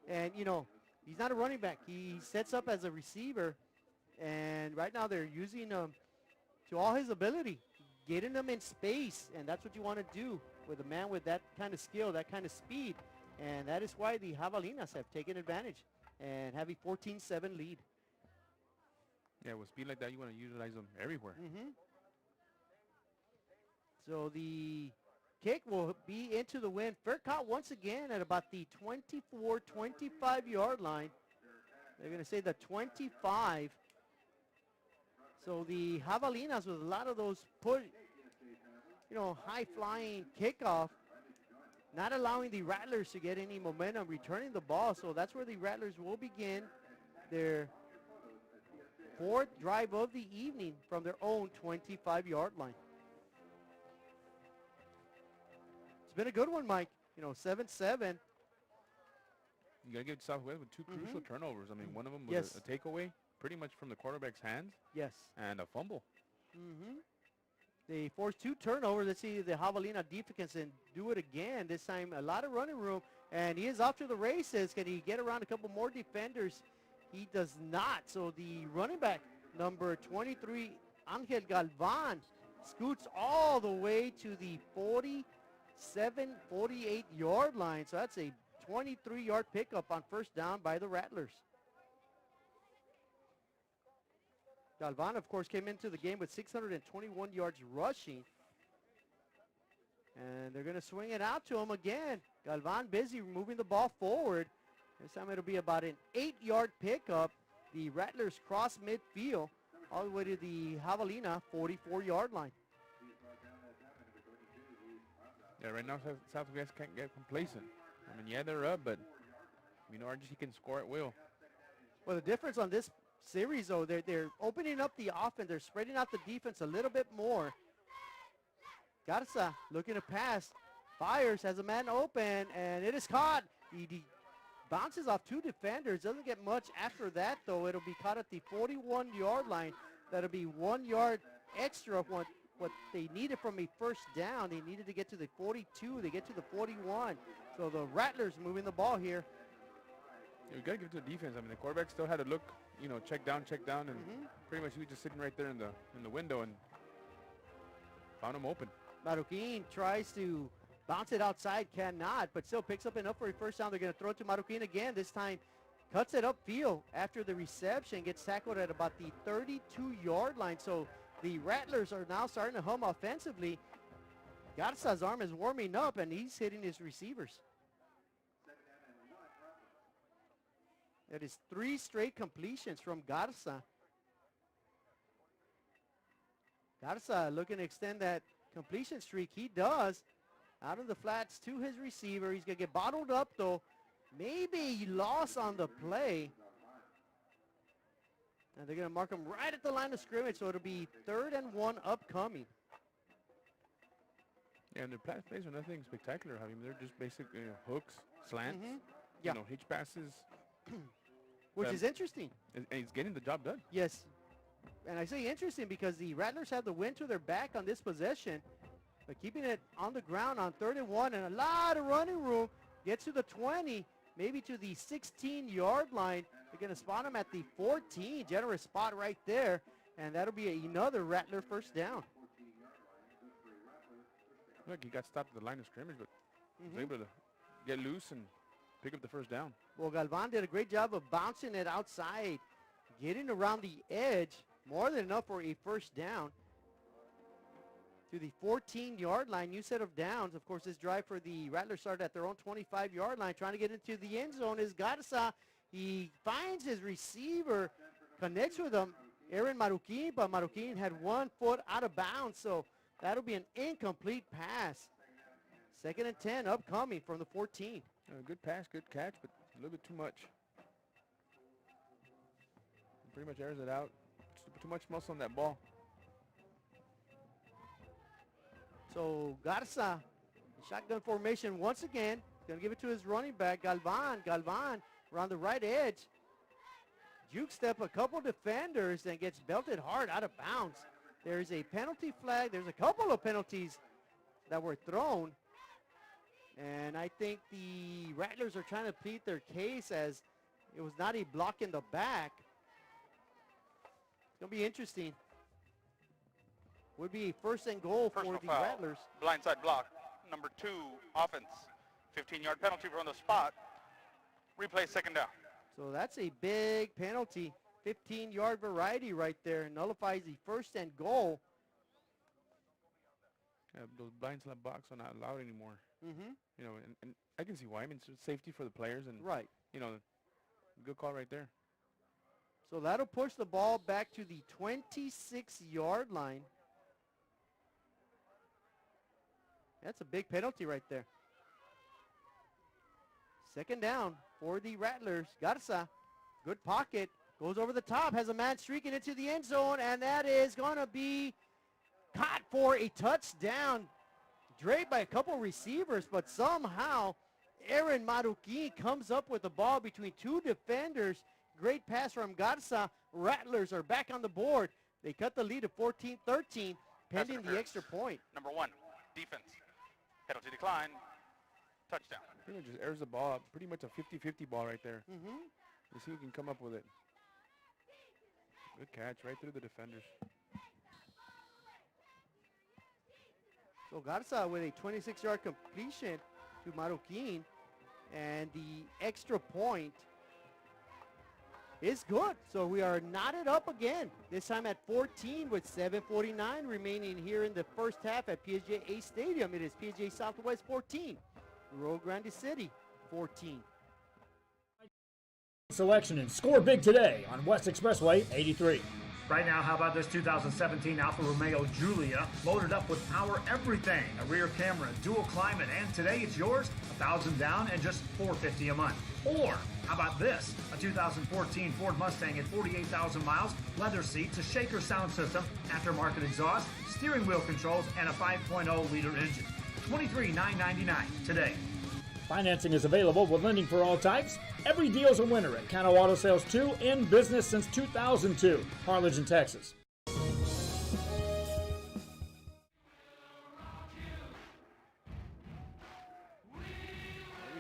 and he's not a running back. He sets up as a receiver, and right now they're using him to all his ability, getting him in space, and that's what you want to do with a man with that kind of skill, that kind of speed, and that is why the Javelinas have taken advantage and have a 14-7 lead. Yeah, with speed like that, you want to utilize them everywhere. So the kick will be into the wind. Fair caught once again at about the 24, 25-yard line. They're going to say the 25. So the Javelinas with a lot of those high-flying kickoff, not allowing the Rattlers to get any momentum returning the ball. So that's where the Rattlers will begin their 4th drive of the evening from their own 25-yard line. It's been a good one, Mike. 7-7. You got to give Southwest with two crucial turnovers. I mean, one of them was Yes. a takeaway pretty much from the quarterback's hands. Yes. And a fumble. They forced 2 turnovers. Let's see the Javelina defense and do it again. This time a lot of running room. And he is off to the races. Can he get around a couple more defenders? He does not. So the running back, number 23, Angel Galvan, scoots all the way to the 48-yard line. So that's a 23-yard pickup on first down by the Rattlers. Galvan, of course, came into the game with 621 yards rushing. And they're going to swing it out to him again. Galvan busy moving the ball forward. This time it'll be about an 8-yard pickup. The Rattlers cross midfield all the way to the Javelina 44-yard line. Yeah, right now Southwest can't get complacent. I mean, yeah, they're up, but RGC can score at will. Well, the difference on this series, though, they're opening up the offense. They're spreading out the defense a little bit more. Garza looking to pass. Fires, has a man open, and it is caught. He bounces off 2 defenders. Doesn't get much after that, though. It'll be caught at the 41-yard line. That'll be 1 yard extra of what they needed from a first down. They needed to get to the 42. They get to the 41. So the Rattlers moving the ball here. Yeah, we got to give it to the defense. I mean, the quarterback still had to look, check down, and pretty much he was just sitting right there in the window and found him open. Marroquin tries to bounce it outside, cannot, but still picks up enough for a first down. They're going to throw it to Marroquin again. This time cuts it upfield after the reception, gets tackled at about the 32-yard line. So the Rattlers are now starting to hum offensively. Garza's arm is warming up, and he's hitting his receivers. That is 3 straight completions from Garza. Garza looking to extend that completion streak. He does. Out of the flats to his receiver. He's going to get bottled up, though. Maybe loss on the play. And they're going to mark him right at the line of scrimmage, so it'll be 3rd and 1 upcoming. Yeah, and their plays are nothing spectacular. I mean, they're just basic hooks, slants, Yeah. hitch passes. Which is interesting. And he's getting the job done. Yes. And I say interesting because the Rattlers have the wind to their back on this possession. But keeping it on the ground on 3rd and 1 and a lot of running room. Gets to the 20, maybe to the 16-yard line. They're going to spot him at the 14. Generous spot right there. And that'll be another Rattler first down. Look, he got stopped at the line of scrimmage, but was able to get loose and pick up the first down. Well, Galvan did a great job of bouncing it outside, getting around the edge, more than enough for a first down. To the 14-yard line, new set of downs. Of course, this drive for the Rattlers started at their own 25-yard line. Trying to get into the end zone is Garza. He finds his receiver, connects with him, Aaron Marroquin, but Marroquin had 1 foot out of bounds, so that'll be an incomplete pass. 2nd and 10 upcoming from the 14. Good pass, good catch, but a little bit too much. Pretty much airs it out. Too much muscle on that ball. So Garza, shotgun formation once again. Going to give it to his running back, Galvan. Galvan around the right edge. Juke step a couple defenders and gets belted hard out of bounds. There's a penalty flag. There's a couple of penalties that were thrown. And I think the Rattlers are trying to plead their case as it was not a block in the back. It's going to be interesting. Would be a 1st and goal Personal for the foul. Rattlers. Blindside block. Number 2, offense. 15-yard penalty from the spot. Replay 2nd down. So that's a big penalty. 15-yard variety right there. Nullifies the 1st and goal. Yeah, those blindside blocks are not allowed anymore. And I can see why. I mean, it's safety for the players. And, right. Good call right there. So that'll push the ball back to the 26-yard line. That's a big penalty right there. 2nd down for the Rattlers. Garza, good pocket, Goes over the top, has a man streaking into the end zone, and that is going to be caught for a touchdown. Draped by a couple receivers, but somehow Aaron Maruquin comes up with the ball between two defenders. Great pass from Garza. Rattlers are back on the board. They cut the lead to 14-13, pending the extra point. Number 1, defense. Penalty decline. Touchdown. Pretty much just airs the ball. Pretty much a 50-50 ball right there. Let's see who can come up with it. Good catch right through the defenders. So Garza with a 26-yard completion to Maruquin, and the extra point is good. So we are knotted up again, this time at 14 with 7:49 remaining here in the first half at PSJA Stadium. It is PSJA Southwest 14, Rio Grande City 14. Selection and score big today on West Expressway 83. Right now, how about this 2017 Alfa Romeo Giulia, loaded up with power everything, a rear camera, dual climate, and today it's yours, $1,000 down and just $450 a month. Or how about this, a 2014 Ford Mustang at 48,000 miles, leather seats, a shaker sound system, aftermarket exhaust, steering wheel controls, and a 5.0-liter engine. $23,999 today. Financing is available with lending for all types. Every deal's a winner at Cano Auto Sales 2, in business since 2002, Harlingen, Texas. We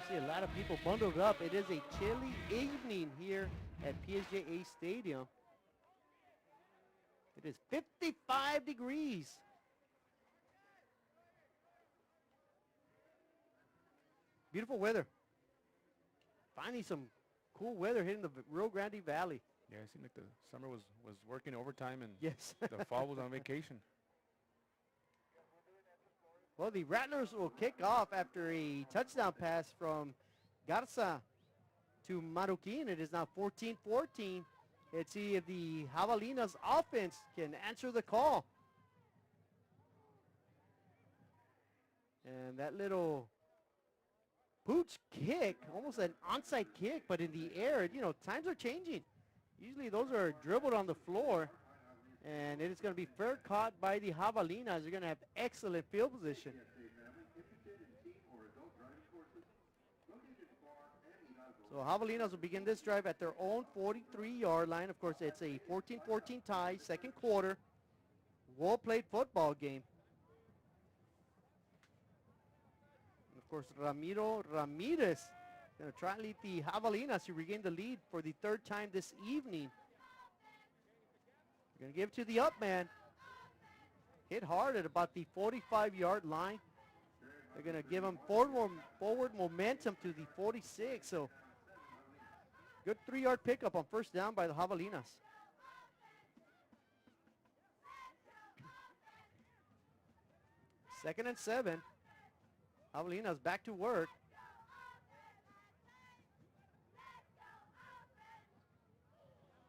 see a lot of people bundled up. It is a chilly evening here at PSJA Stadium. It is 55 degrees. Beautiful weather. Finally some cool weather hitting the Rio Grande Valley. Yeah, it seemed like the summer was working overtime and yes, the fall was on vacation. Well, the Rattlers will kick off after a touchdown pass from Garza to Maruquin. It is now 14-14. Let's see if the Javelinas offense can answer the call. And that little pooch kick, almost an onside kick, but in the air, you know, times are changing. Usually those are dribbled on the floor, and it is going to be fair caught by the Javelinas. They're going to have excellent field position. So Javelinas will begin this drive at their own 43-yard line. Of course, it's a 14-14 tie, second quarter. Well-played football game. Of course, Ramiro Ramirez going to try and lead the Javelinas to regain the lead for the third time this evening. Going to give it to the up man. Hit hard at about the 45-yard line. They're going to give him forward momentum to the 46. So good 3-yard pickup on first down by the Javelinas. Second and 7. Javelinas back to work.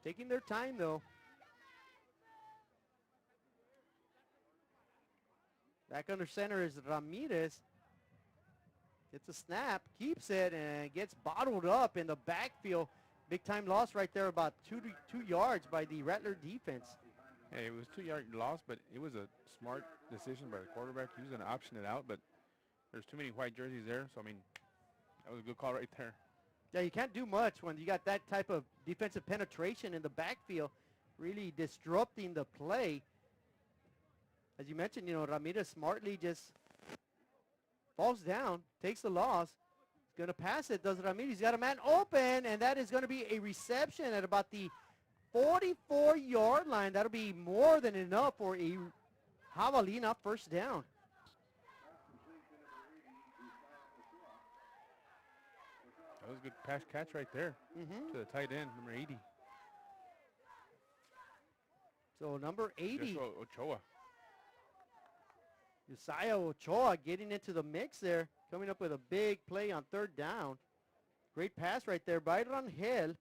Taking their time though. Back under center is Ramirez. Gets a snap, keeps it, and gets bottled up in the backfield. Big time loss right there, about 2 yards by the Rattler defense. Hey, it was 2-yard loss, but it was a smart decision by the quarterback. He was going to option it out, but there's too many white jerseys there. So, I mean, that was a good call right there. Yeah, you can't do much when you got that type of defensive penetration in the backfield, really disrupting the play. As you mentioned, you know, Ramirez smartly just falls down, takes the loss. He's going to pass it. Does Ramirez? He's got a man open, and that is going to be a reception at about the 44-yard line. That'll be more than enough for a Javelina first down. That was a good pass catch right there to the tight end, number 80. So number 80. Ochoa. Josiah Ochoa getting into the mix there, coming up with a big play on third down. Great pass right there by Rangel.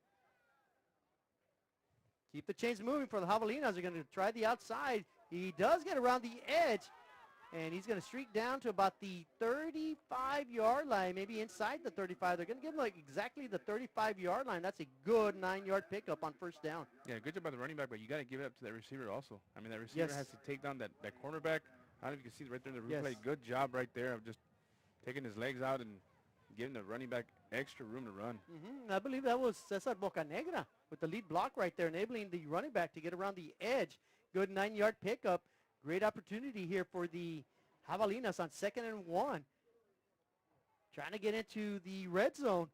Keep the chains moving for the Javelinas. They're going to try the outside. He does get around the edge, And he's going to streak down to about the 35-yard line, maybe inside the 35. They're going to give him like exactly the 35-yard line. That's a good 9-yard pickup on first down. Yeah, good job by the running back, but you got to give it up to that receiver also. I mean, that receiver has to take down that cornerback. I don't know if you can see it right there in the replay. Yes. Good job right there of just taking his legs out and giving the running back extra room to run. I believe that was Cesar Bocanegra with the lead block right there, enabling the running back to get around the edge. Good 9-yard pickup. Great opportunity here for the Javelinas on 2nd and 1. Trying to get into the red zone.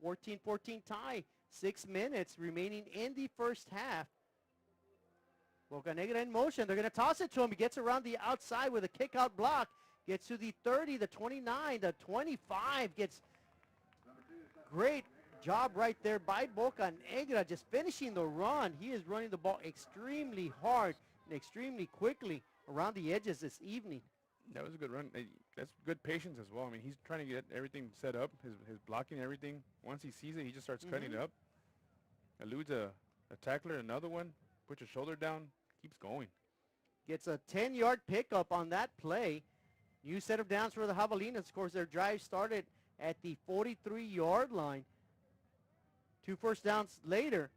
14-14 tie. 6 minutes remaining in the first half. Bocanegra in motion. They're going to toss it to him. He gets around the outside with a kick-out block. Gets to the 30, the 29, the 25. Gets great job right there by Bocanegra, just finishing the run. He is running the ball extremely hard and extremely quickly around the edges this evening. That was a good run. That's good patience as well. I mean, he's trying to get everything set up, his blocking, everything. Once he sees it, he just starts cutting it up. Eludes a tackler, another one, puts your shoulder down, keeps going. Gets a 10-yard pickup on that play. New set of downs for the Javelinas. Of course, their drive started at the 43-yard line. 2 first downs later.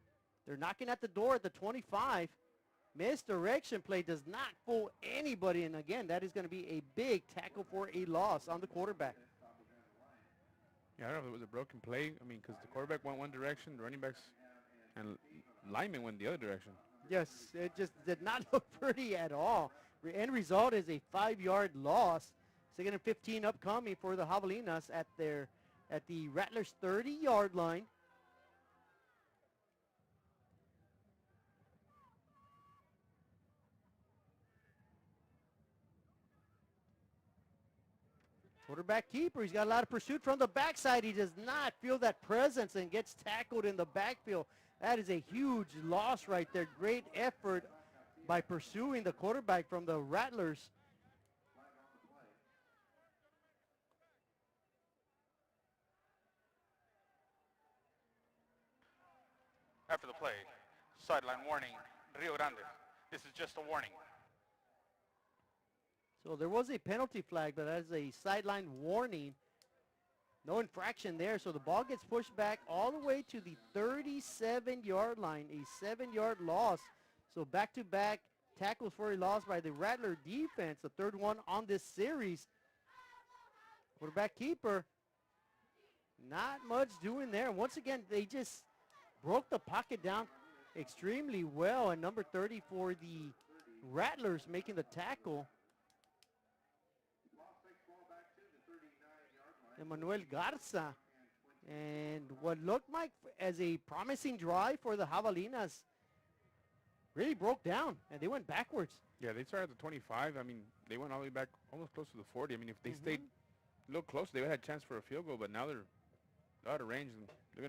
They're knocking at the door at the 25. Misdirection play does not fool anybody. And again, that is going to be a big tackle for a loss on the quarterback. Yeah, I don't know if it was a broken play. I mean, because the quarterback went one direction, the running backs and linemen went the other direction. Yes, it just did not look pretty at all. End result is a 5-yard loss. 2nd and 15 upcoming for the Javelinas at the Rattlers 30-yard line. Quarterback keeper, he's got a lot of pursuit from the backside. He does not feel that presence and gets tackled in the backfield. That is a huge loss right there. Great effort by pursuing the quarterback from the Rattlers. After the play, sideline warning, Rio Grande. This is just a warning. So there was a penalty flag, but that is a sideline warning. No infraction there, so the ball gets pushed back all the way to the 37-yard line, a 7-yard loss. So back-to-back tackles for a loss by the Rattler defense, the third one on this series. Quarterback keeper, not much doing there. Once again, they just broke the pocket down extremely well, and number 30 for the Rattlers making the tackle. Emmanuel Garza. And what looked like as a promising drive for the Javelinas really broke down, and they went backwards. Yeah, they started at the 25. I mean, they went all the way back almost close to the 40. I mean, if they stayed a little closer, they would have had a chance for a field goal, but now they're out of range, and they're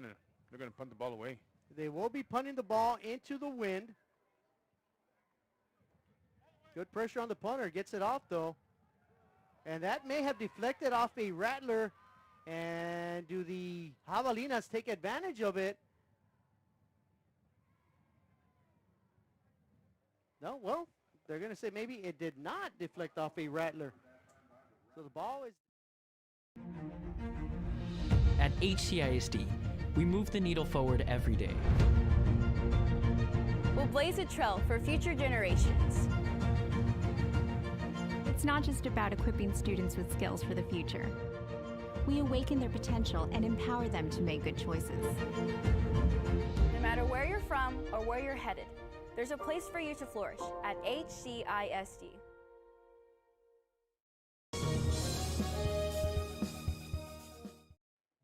gonna punt the ball away. They will be punting the ball into the wind. Good pressure on the punter. Gets it off, though. And that may have deflected off a Rattler. And do the Javelinas take advantage of it? No, well, they're going to say maybe it did not deflect off a Rattler. So the ball is... At HCISD, we move the needle forward every day. We'll blaze a trail for future generations. It's not just about equipping students with skills for the future. We awaken their potential and empower them to make good choices. No matter where you're from or where you're headed, there's a place for you to flourish at HCISD.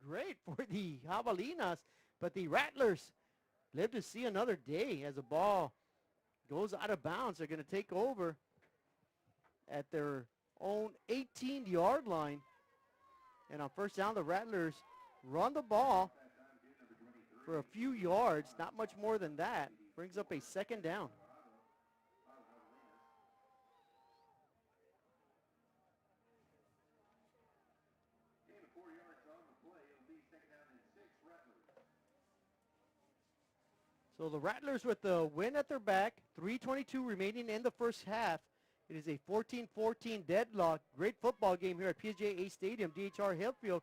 Great for the Javelinas, but the Rattlers live to see another day as the ball goes out of bounds. They're going to take over at their own 18-yard line. And on first down, the Rattlers run the ball for a few yards, not much more than that. Brings up a second down. So the Rattlers with the win at their back, 3:22 remaining in the first half. It is a 14-14 deadlock. Great football game here at PSJA Stadium, DHR Hillfield.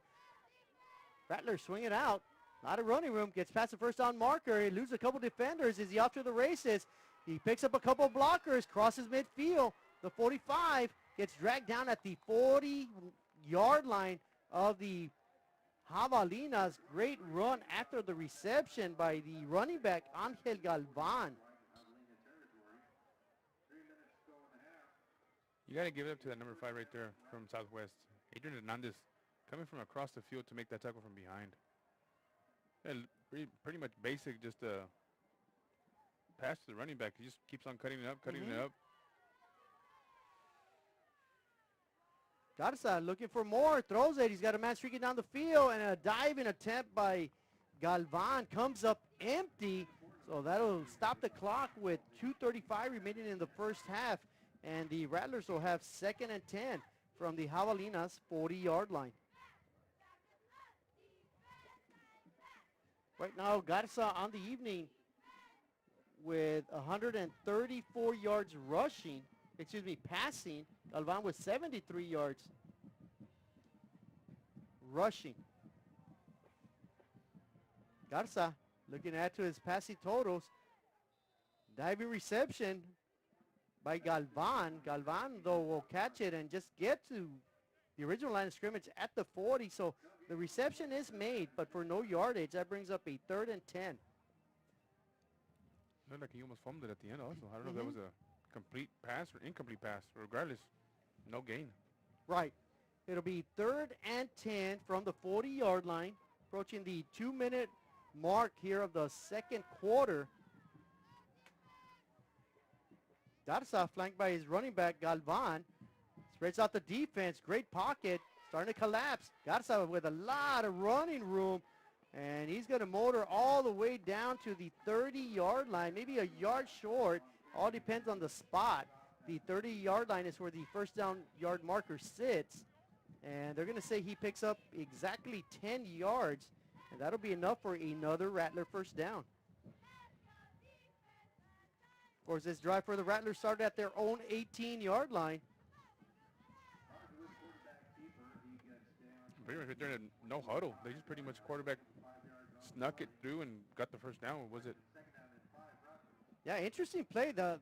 Rattlers swing it out. A lot of running room. Gets past the first down marker. He loses a couple defenders. Is he off to the races? He picks up a couple blockers, crosses midfield. The 45 gets dragged down at the 40-yard line of the Javalinas. Great run after the reception by the running back, Angel Galvan. You got to give it up to that number 5 right there from Southwest. Adrian Hernandez coming from across the field to make that tackle from behind. And pretty much basic, just a pass to the running back. He just keeps on cutting it up, cutting it up. Garza looking for more, throws it. He's got a man streaking down the field, and a diving attempt by Galvan comes up empty. So that'll stop the clock with 2:35 remaining in the first half. And the Rattlers will have 2nd and 10 from the Javalinas 40-yard line. Right now, Garza on the evening with 134 yards passing. Galvan with 73 yards rushing. Garza looking at to his passing totals. Diving reception by Galvan. Galvan, though, will catch it and just get to the original line of scrimmage at the 40. So the reception is made, but for no yardage. That brings up a 3rd and 10. Looked like he almost fumbled it at the end also. I don't know if that was a complete pass or incomplete pass. Regardless, no gain. Right. It'll be 3rd and 10 from the 40-yard line, approaching the 2-minute mark here of the second quarter. Garza flanked by his running back, Galvan. Spreads out the defense. Great pocket. Starting to collapse. Garza with a lot of running room. And he's going to motor all the way down to the 30-yard line, maybe a yard short. All depends on the spot. The 30-yard line is where the first down yard marker sits. And they're going to say he picks up exactly 10 yards. And that'll be enough for another Rattler first down. Of course, this drive for the Rattlers started at their own 18-yard line. Pretty much right there, no huddle. They just pretty much quarterback snuck it through and got the first down. What was it? Yeah, interesting play. The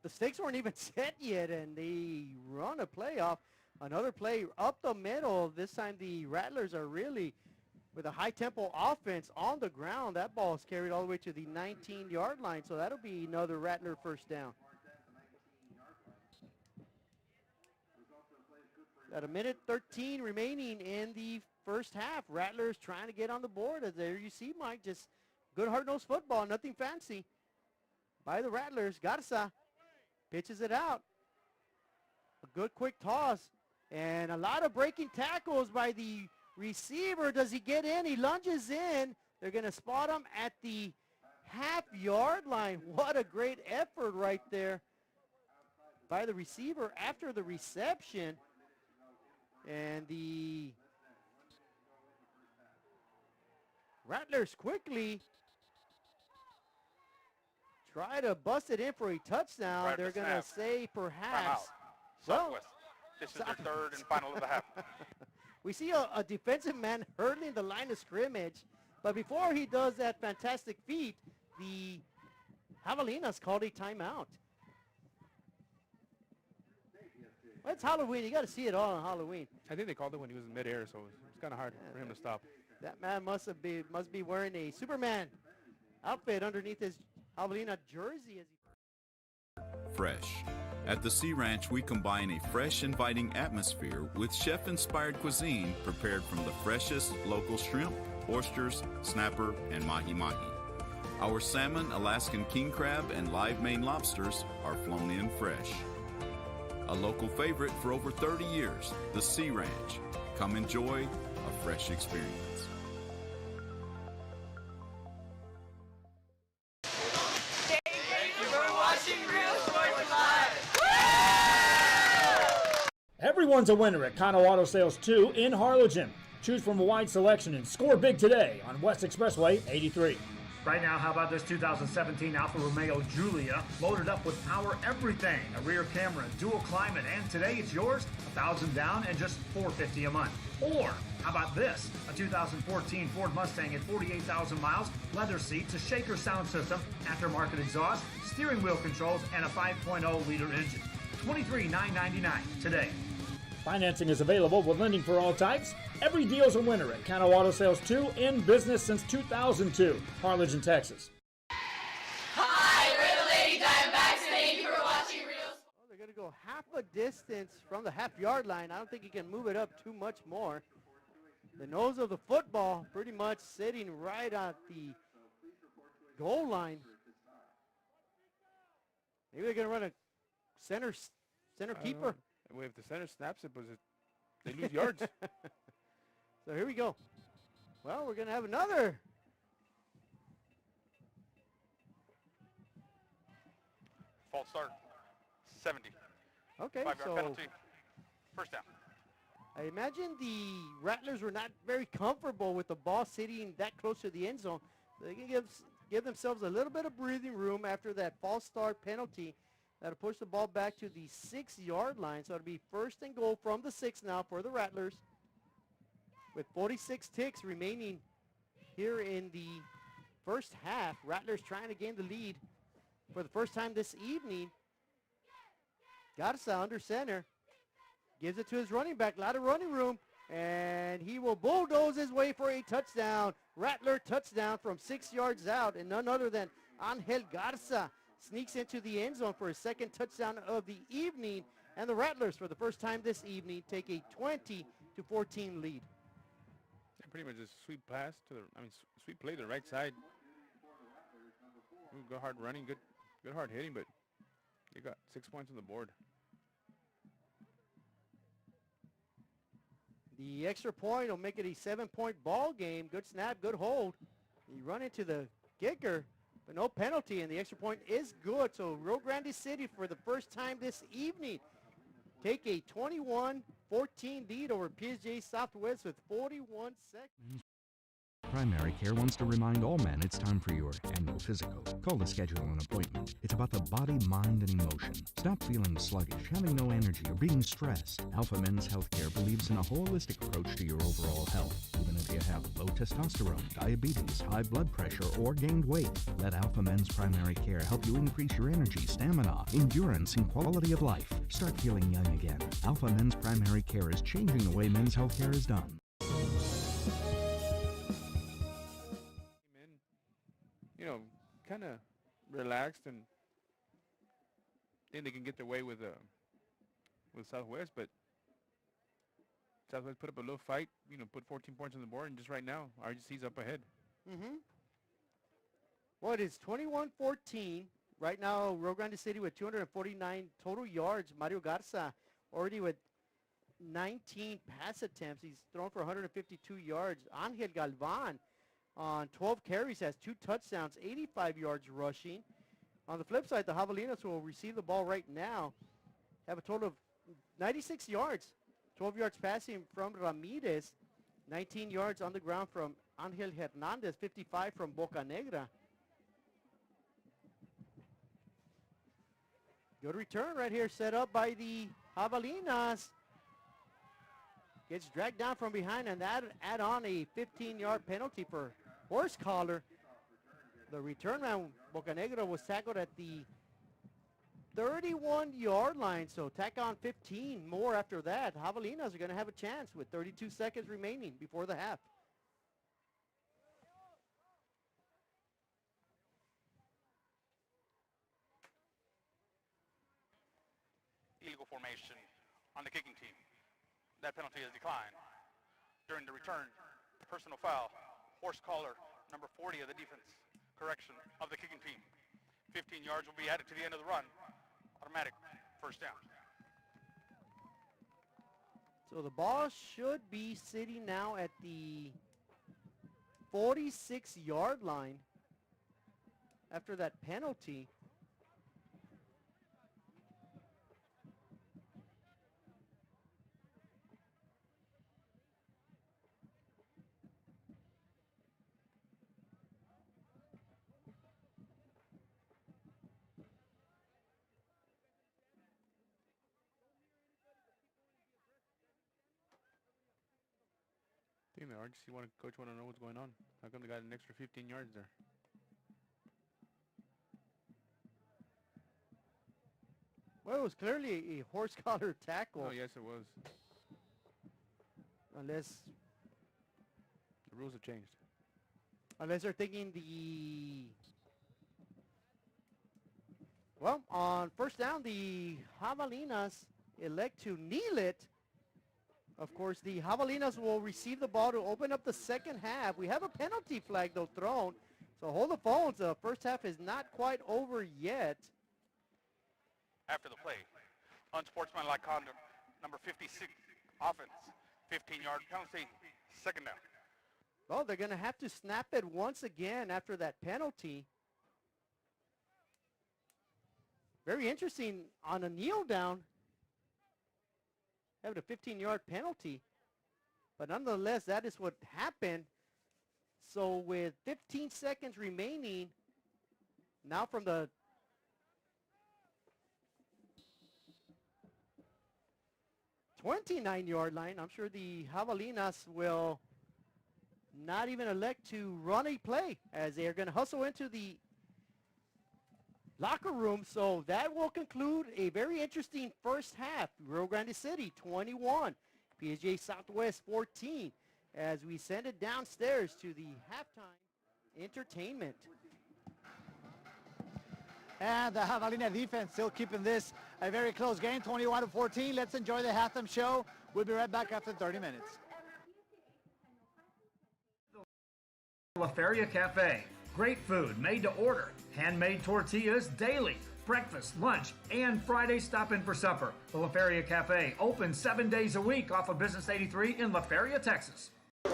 stakes weren't even set yet, and they run a play off. Another play up the middle. This time the Rattlers are really with a high-tempo offense on the ground. That ball is carried all the way to the 19-yard line, so that'll be another Rattler first down. Got a minute 13 remaining in the first half. Rattlers trying to get on the board. As there you see, Mike, just good hard-nosed football, nothing fancy by the Rattlers. Garza pitches it out. A good quick toss. And a lot of breaking tackles by the receiver. Does he get in? He lunges in. They're going to spot him at the half-yard line. What a great effort right there by the receiver after the reception. And the Rattlers quickly try to bust it in for a touchdown. They're going to say perhaps. Southwest. This is their 3rd and final of the half. We see a defensive man hurdling the line of scrimmage. But before he does that fantastic feat, the Javalinas called a timeout. Well, it's Halloween. You got to see it all on Halloween. I think they called it when he was in midair, so it's kind of hard for him to stop. That man must be wearing a Superman outfit underneath his Javelina jersey. Fresh. At the Sea Ranch, we combine a fresh, inviting atmosphere with chef-inspired cuisine prepared from the freshest local shrimp, oysters, snapper, and mahi-mahi. Our salmon, Alaskan king crab, and live Maine lobsters are flown in fresh. A local favorite for over 30 years, the Sea Ranch. Come enjoy a fresh experience. Thank you for watching Real Sports Live. Everyone's a winner at Kano Auto Sales 2 in Harlingen. Choose from a wide selection and score big today on West Expressway 83. Right now, how about this 2017 Alfa Romeo Giulia, loaded up with power everything, a rear camera, dual climate, and today it's yours, $1,000 down and just $450 a month. Or how about this, a 2014 Ford Mustang at 48,000 miles, leather seats, a shaker sound system, aftermarket exhaust, steering wheel controls, and a 5.0-liter engine. $23,999 today. Financing is available with lending for all types. Every deal's a winner at Cano Auto Sales 2, in business since 2002. Harlingen, Texas. Hi, we're the Lady Diamondbacks. Thank you for watching Reels. Oh, they're going to go half a distance from the half-yard line. I don't think he can move it up too much more. The nose of the football pretty much sitting right at the goal line. Maybe they're going to run a center keeper. Well, if the center snaps it, they lose yards. So here we go. Well, we're going to have another. False start, 70. Okay, 5-yard so penalty, first down. I imagine the Rattlers were not very comfortable with the ball sitting that close to the end zone. They can give themselves a little bit of breathing room after that false start penalty. That'll push the ball back to the 6-yard line. So it'll be first and goal from the 6 now for the Rattlers. With 46 ticks remaining here in the first half. Rattlers trying to gain the lead for the first time this evening. Garza under center. Gives it to his running back. A lot of running room. And he will bulldoze his way for a touchdown. Rattler touchdown from 6 yards out. And none other than Angel Garza sneaks into the end zone for his second touchdown of the evening. And the Rattlers, for the first time this evening, take a 20-14 lead. Pretty much just sweep pass to sweep play to the right side. Ooh, good hard running, good hard hitting, but they got 6 points on the board. The extra point will make it a 7-point ball game. Good snap, good hold. You run into the kicker, but no penalty, and the extra point is good. So Rio Grande City, for the first time this evening, take a 21-14 lead over PSJA Southwest with 41 seconds. Primary Care wants to remind all men it's time for your annual physical. Call to schedule an appointment. It's about the body, mind, and emotion. Stop feeling sluggish, having no energy, or being stressed. Alpha Men's Healthcare believes in a holistic approach to your overall health. Even if you have low testosterone, diabetes, high blood pressure, or gained weight, let Alpha Men's Primary Care help you increase your energy, stamina, endurance, and quality of life. Start feeling young again. Alpha Men's Primary Care is changing the way men's healthcare is done. Kind of relaxed and think they can get their way with Southwest, but Southwest put up a little fight, put 14 points on the board, and just right now, RGC's up ahead. Well, it is 21-14. Right now, Rio Grande City with 249 total yards. Mario Garza already with 19 pass attempts. He's thrown for 152 yards. Angel Galvan on 12 carries has 2 touchdowns, 85 yards rushing. On the flip side, the Javelinas, who will receive the ball right now, have a total of 96 yards. 12 yards passing from Ramirez, 19 yards on the ground from Angel Hernandez, 55 from Boca Negra. Good return right here set up by the Javelinas. Gets dragged down from behind, and that add on a 15-yard penalty for horse collar. The return man, Boca Negra, was tackled at the 31-yard line, so tack on 15 more after that. Javelinas are going to have a chance with 32 seconds remaining before the half. Illegal formation on the kicking team. That penalty is declined. During the return, personal foul, horse collar, number 40 of the defense. Correction of the kicking team. 15 yards will be added to the end of the run. Automatic first down. So the ball should be sitting now at the 46-yard line after that penalty. I think the RGC coach want to know what's going on. How come they got an extra 15 yards there? Well, it was clearly a horse collar tackle. Oh, yes, it was. Unless the rules have changed. Unless they're thinking the... Well, on first down, the Javelinas elect to kneel it. Of course, the Javelinas will receive the ball to open up the second half. We have a penalty flag, though, thrown. So hold the phones. The first half is not quite over yet. After the play, unsportsmanlike conduct, number 56, offense, 15-yard penalty, second down. Well, they're going to have to snap it once again after that penalty. Very interesting on a kneel down, having a 15-yard penalty. But nonetheless, that is what happened. So with 15 seconds remaining, now from the '29-yard line, I'm sure the Javelinas will not even elect to run a play as they are going to hustle into the locker room. So that will conclude a very interesting first half. Rio Grande City 21, PSJA Southwest 14, as we send it downstairs to the halftime entertainment. And the Javelina defense still keeping this a very close game, 21-14. Let's enjoy the halftime show. We'll be right back after 30 minutes. La Feria Cafe. Great food made to order. Handmade tortillas daily. Breakfast, lunch, and Friday stop in for supper. The La Feria Cafe, open 7 days a week off of Business 83 in La Feria, Texas. Hi,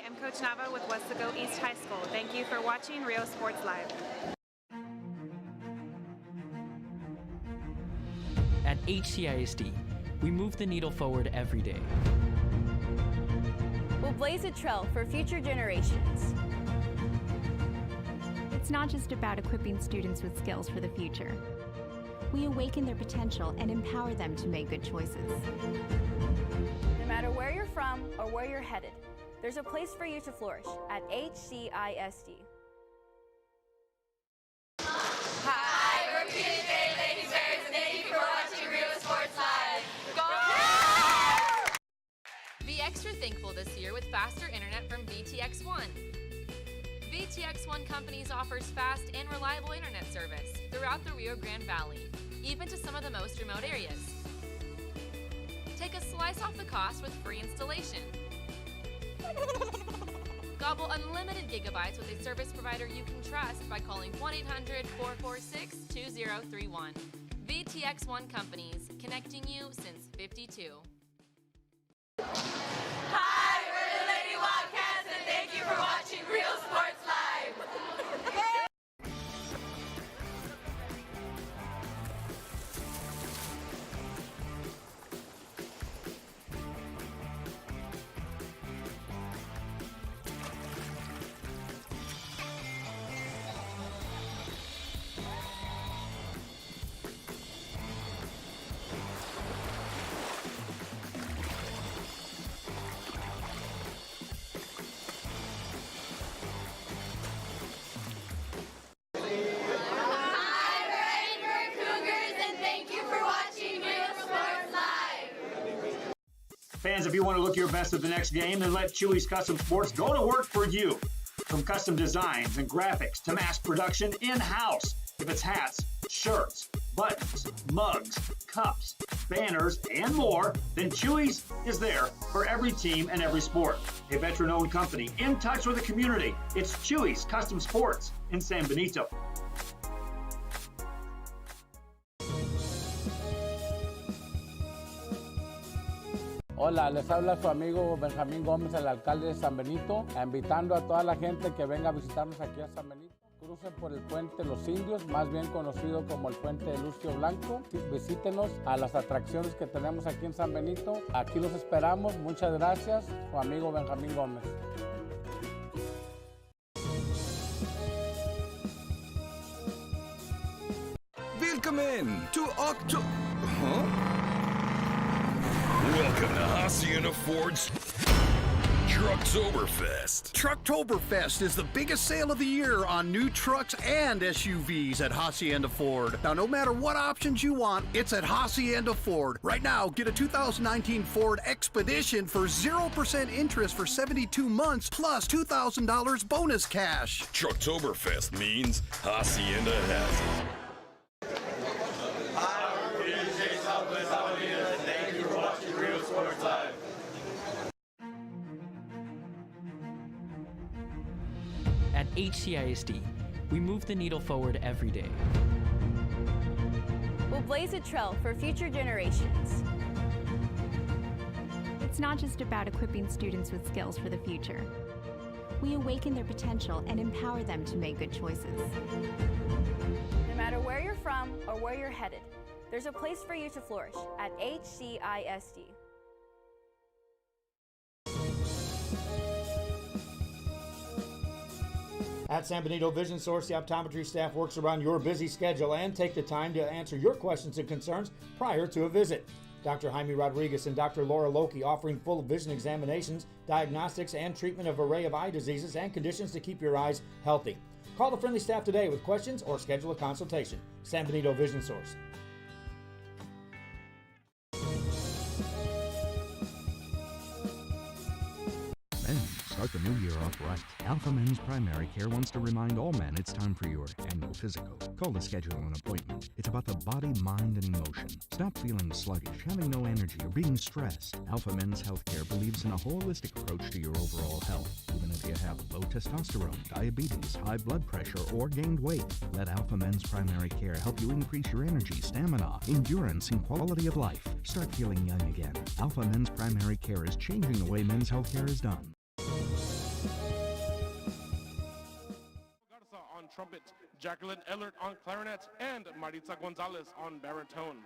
I'm Coach Nava with Westaco East High School. Thank you for watching Rio Sports Live. At HCISD, we move the needle forward every day. We'll blaze a trail for future generations. It's not just about equipping students with skills for the future. We awaken their potential and empower them to make good choices. No matter where you're from or where you're headed, there's a place for you to flourish at HCISD. Hi, we're PSJA Lady Bears, and thank you for watching Rio Sports Live. Go! Be extra thankful this year with faster internet from VTX1. VTX1 Companies offers fast and reliable internet service throughout the Rio Grande Valley, even to some of the most remote areas. Take a slice off the cost with free installation. Gobble unlimited gigabytes with a service provider you can trust by calling 1-800-446-2031. VTX1 Companies, connecting you since '52. Hi, we're the Lady Wildcats, and thank you for watching Rio Sports Live. Fans, if you want to look your best at the next game, then let Chewy's Custom Sports go to work for you. From custom designs and graphics to mass production in-house. If it's hats, shirts, buttons, mugs, cups, banners, and more, then Chewy's is there for every team and every sport. A veteran-owned company in touch with the community. It's Chewy's Custom Sports in San Benito. Hola, les habla su amigo Benjamín Gómez, el alcalde de San Benito, invitando a toda la gente que venga a visitarnos aquí a San Benito. Crucen por el puente Los Indios, más bien conocido como el puente de Lucio Blanco. Visítenos a las atracciones que tenemos aquí en San Benito. Aquí los esperamos. Muchas gracias. Su amigo Benjamín Gómez. Willkommen! to October. Huh? Welcome to Hacienda Ford's Trucktoberfest. Trucktoberfest is the biggest sale of the year on new trucks and SUVs at Hacienda Ford. Now, no matter what options you want, it's at Hacienda Ford. Right now, get a 2019 Ford Expedition for 0% interest for 72 months plus $2,000 bonus cash. Trucktoberfest means Hacienda has it. Thank you for watching Real Sports Live. At HCISD, we move the needle forward every day. We'll blaze a trail for future generations. It's not just about equipping students with skills for the future. We awaken their potential and empower them to make good choices. No matter where you're from or where you're headed, there's a place for you to flourish at HCISD. At San Benito Vision Source, the optometry staff works around your busy schedule and take the time to answer your questions and concerns prior to a visit. Dr. Jaime Rodriguez and Dr. Laura Loki offering full vision examinations, diagnostics, and treatment of an array of eye diseases and conditions to keep your eyes healthy. Call the friendly staff today with questions or schedule a consultation. San Benito Vision Source. Men, start the new year off right. Alpha Men's Primary Care wants to remind all men it's time for your annual physical. Call to schedule an appointment. It's about the body, mind, and emotion. Stop feeling sluggish, having no energy, or being stressed. Alpha Men's Healthcare believes in a holistic approach to your overall health. Even if you have low testosterone, diabetes, high blood pressure, or gained weight, let Alpha Men's Primary Care help you increase your energy, stamina, endurance, and quality of life. Start feeling young again. Alpha Men's Primary Care is changing the way men's healthcare is done. On trumpet, Jacqueline Ellert on clarinet, and Maritza Gonzalez on baritone.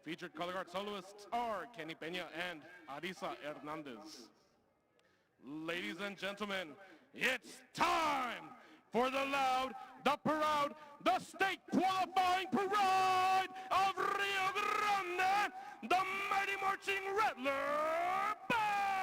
Featured color guard soloists are Kenny Peña and Arisa Hernandez. Ladies and gentlemen, it's time for the loud, the proud, the state qualifying parade of Rio Grande, the mighty marching Rattler Band!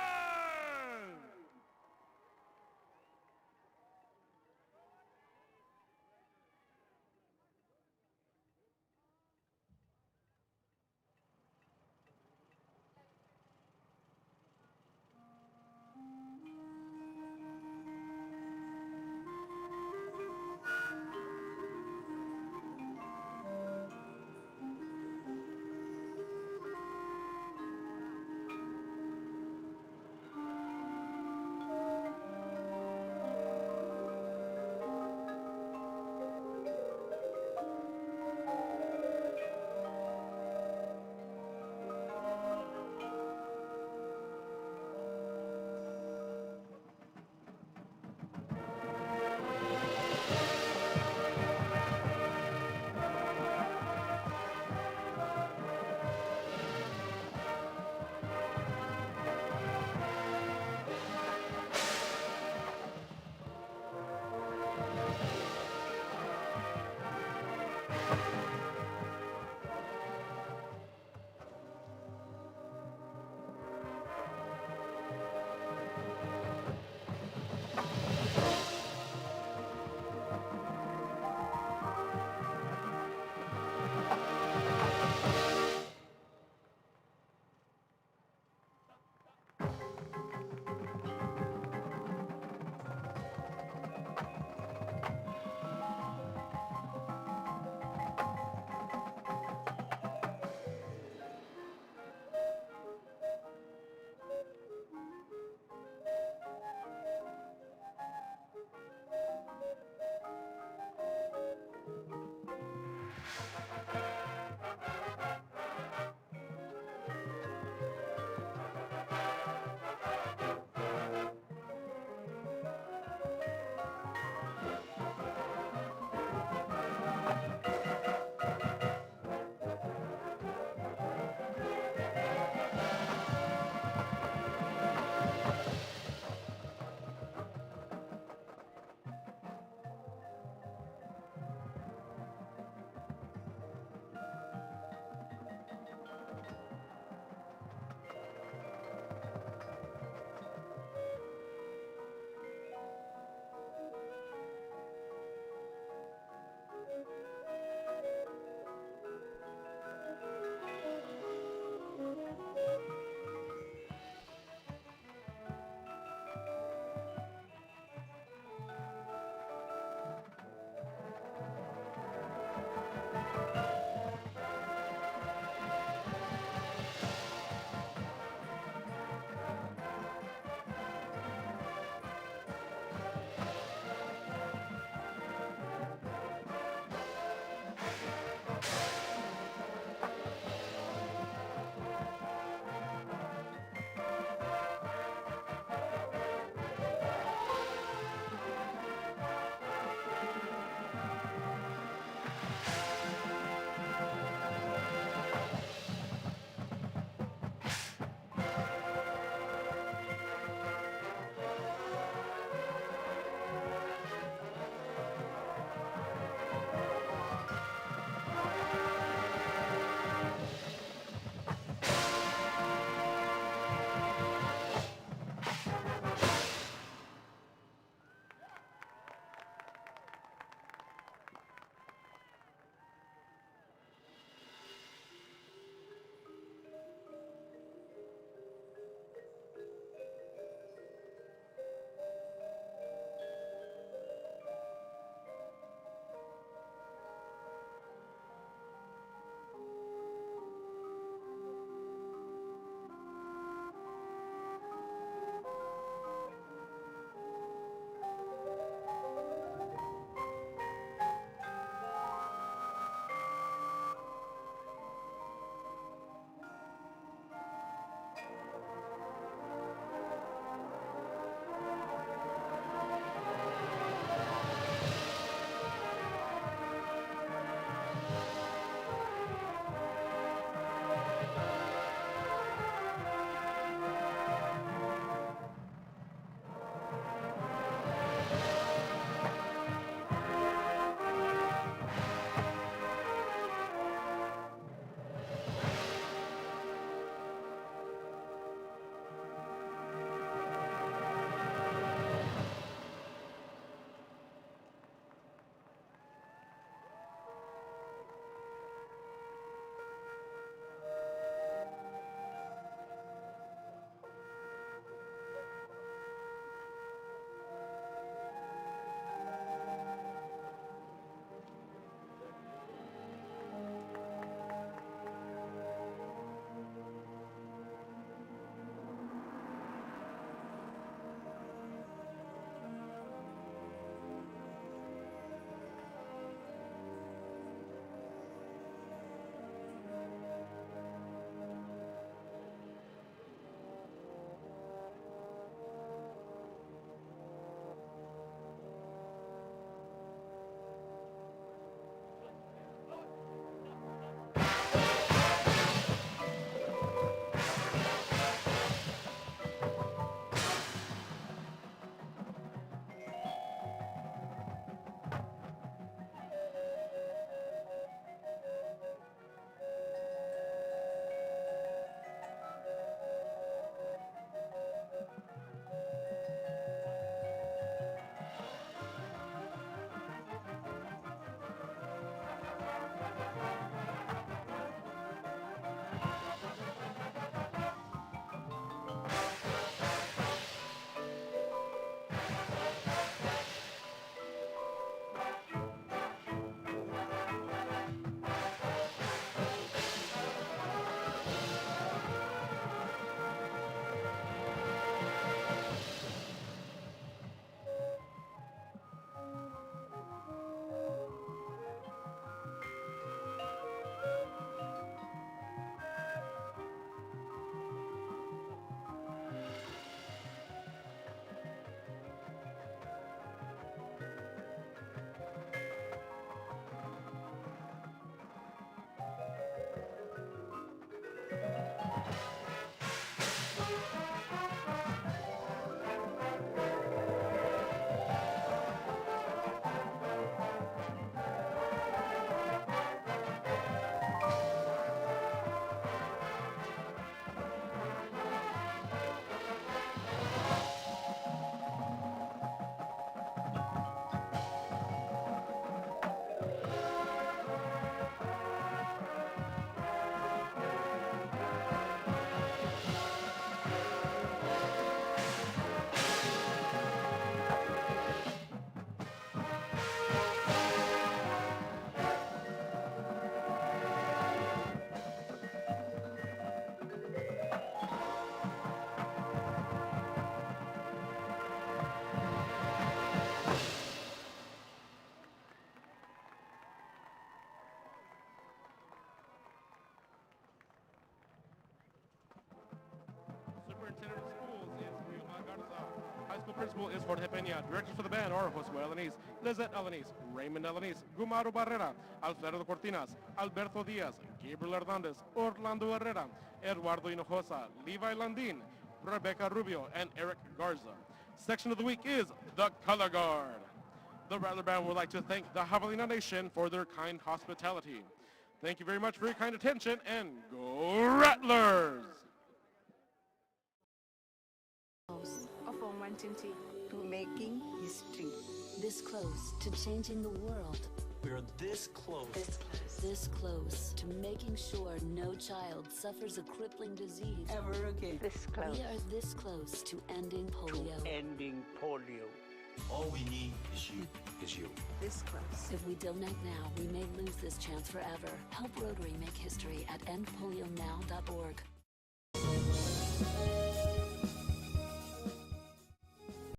The principal is Jorge Peña. Directors for the band are Josué Alanis, Lizette Alanis, Raymond Alanis, Gumaro Barrera, Alfredo Cortinas, Alberto Diaz, Gabriel Hernandez, Orlando Herrera, Eduardo Hinojosa, Levi Landin, Rebecca Rubio, and Eric Garza. Section of the week is the Color Guard. The Rattler Band would like to thank the Javelina Nation for their kind hospitality. Thank you very much for your kind attention, and go Rattlers! Of uncertainty. To making history. This close to changing the world. We're this close. This close to making sure no child suffers a crippling disease ever again. This close. We are this close to ending polio. Ending polio. All we need is you. This close. If we don't act now, we may lose this chance forever. Help Rotary make history at endpolionow.org.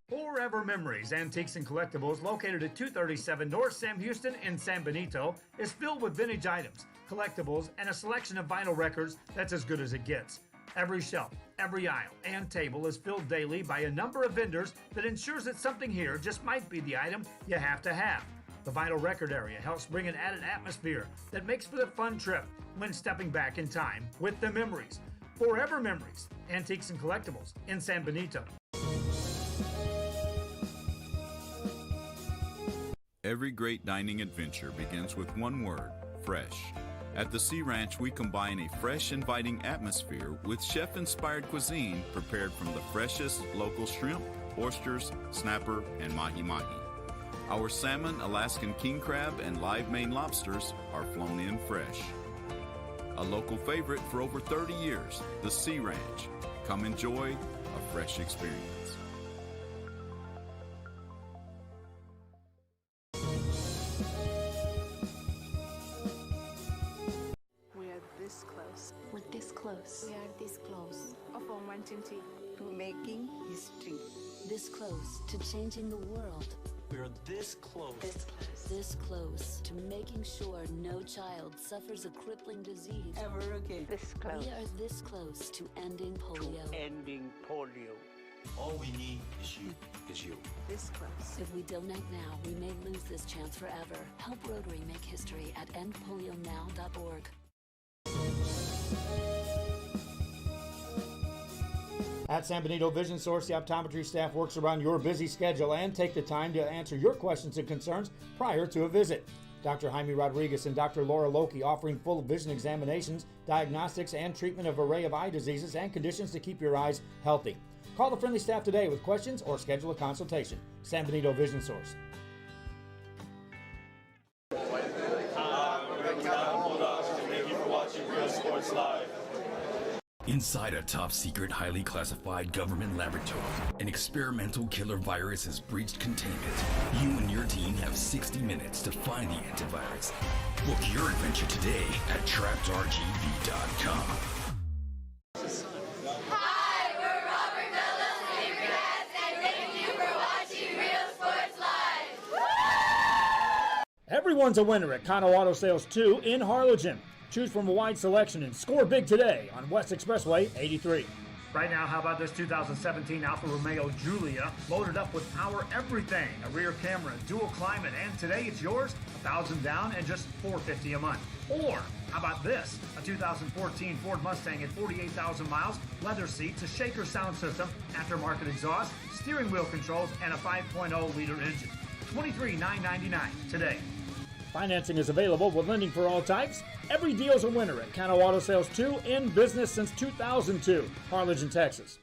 Forever Memories, Antiques and Collectibles, located at 237 North Sam Houston in San Benito, is filled with vintage items, collectibles, and a selection of vinyl records that's as good as it gets. Every shelf, every aisle, and table is filled daily by a number of vendors that ensures that something here just might be the item you have to have. The vinyl record area helps bring an added atmosphere that makes for the fun trip when stepping back in time with the memories. Forever Memories, Antiques and Collectibles in San Benito. Every great dining adventure begins with one word: fresh. At the Sea Ranch, we combine a fresh, inviting atmosphere with chef-inspired cuisine prepared from the freshest local shrimp, oysters, snapper, and mahi-mahi. Our salmon, Alaskan king crab, and live Maine lobsters are flown in fresh. A local favorite for over 30 years, the Sea Ranch. Come enjoy a fresh experience. We're this close. We are this close. Of uncertainty. To making history. This close to changing the world. We're this close. This close to making sure no child suffers a crippling disease Ever again. This close. We are this close to ending polio. Ending polio. All we need is you. This close. If we don't act now, we may lose this chance forever. Help Rotary make history at endpolionow.org. At San Benito Vision Source, the optometry staff works around your busy schedule and take the time to answer your questions and concerns prior to a visit. Dr. Jaime Rodriguez and Dr. Laura Loki offering full vision examinations, diagnostics, and treatment of an array of eye diseases and conditions to keep your eyes healthy. Call the friendly staff today with questions or schedule a consultation. San Benito Vision Source. Thank you for watching Real Sports Live. Inside a top-secret, highly classified government laboratory, an experimental killer virus has breached containment. You and your team have 60 minutes to find the antivirus. Book your adventure today at trappedrgv.com. Hi, we're Robert Bellows, Avery Hats, and thank you for watching Real Sports Live. Everyone's a winner at Kano Auto Sales 2 in Harlingen. Choose from a wide selection and score big today on West Expressway 83. Right now, how about this 2017 Alfa Romeo Giulia, loaded up with power everything, a rear camera, dual climate, and today it's yours, $1,000 down and just $450 a month. Or how about this, a 2014 Ford Mustang at 48,000 miles, leather seats, a shaker sound system, aftermarket exhaust, steering wheel controls, and a 5.0-liter engine. $23,999 today. Financing is available with lending for all types. Every deal's a winner at Kano Auto Sales 2, in business since 2002, Harlingen, Texas.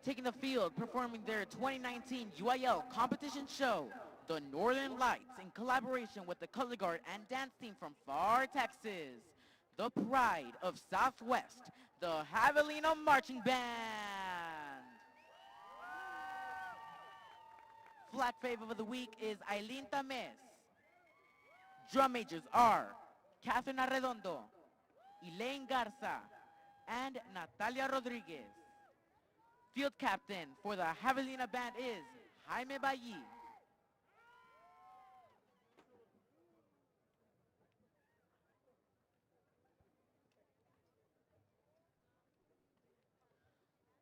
Taking the field, performing their 2019 UIL competition show, the Northern Lights, in collaboration with the color guard and dance team from Far, Texas, the pride of Southwest, the Javelina Marching Band. Flag favorite of the week is Aileen Tamez. Drum majors are Catherine Arredondo, Elaine Garza, and Natalia Rodriguez. Field captain for the Javelina Band is Jaime Bailly.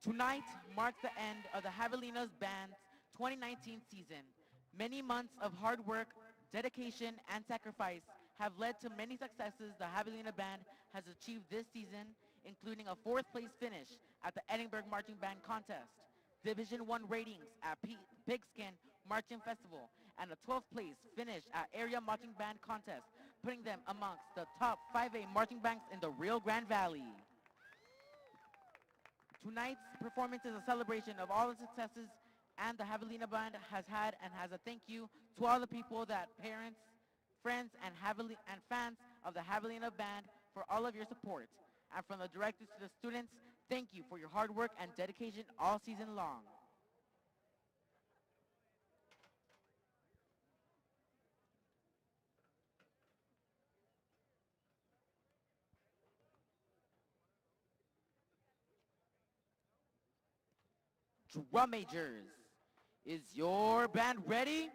Tonight marks the end of the Javelinas Band's 2019 season. Many months of hard work, dedication, and sacrifice have led to many successes the Javelina Band has achieved this season, including a 4th place finish at the Edinburgh Marching Band Contest, Division I ratings at Pigskin Marching Festival, and a 12th place finish at Area Marching Band Contest, putting them amongst the top 5A marching bands in the Rio Grande Valley. Tonight's performance is a celebration of all the successes and the Javelina Band has had, and has a thank you to all the people, that parents, friends, and fans of the Javelina Band for all of your support. And from the directors to the students, thank you for your hard work and dedication all season long. Drum majors, is your band ready?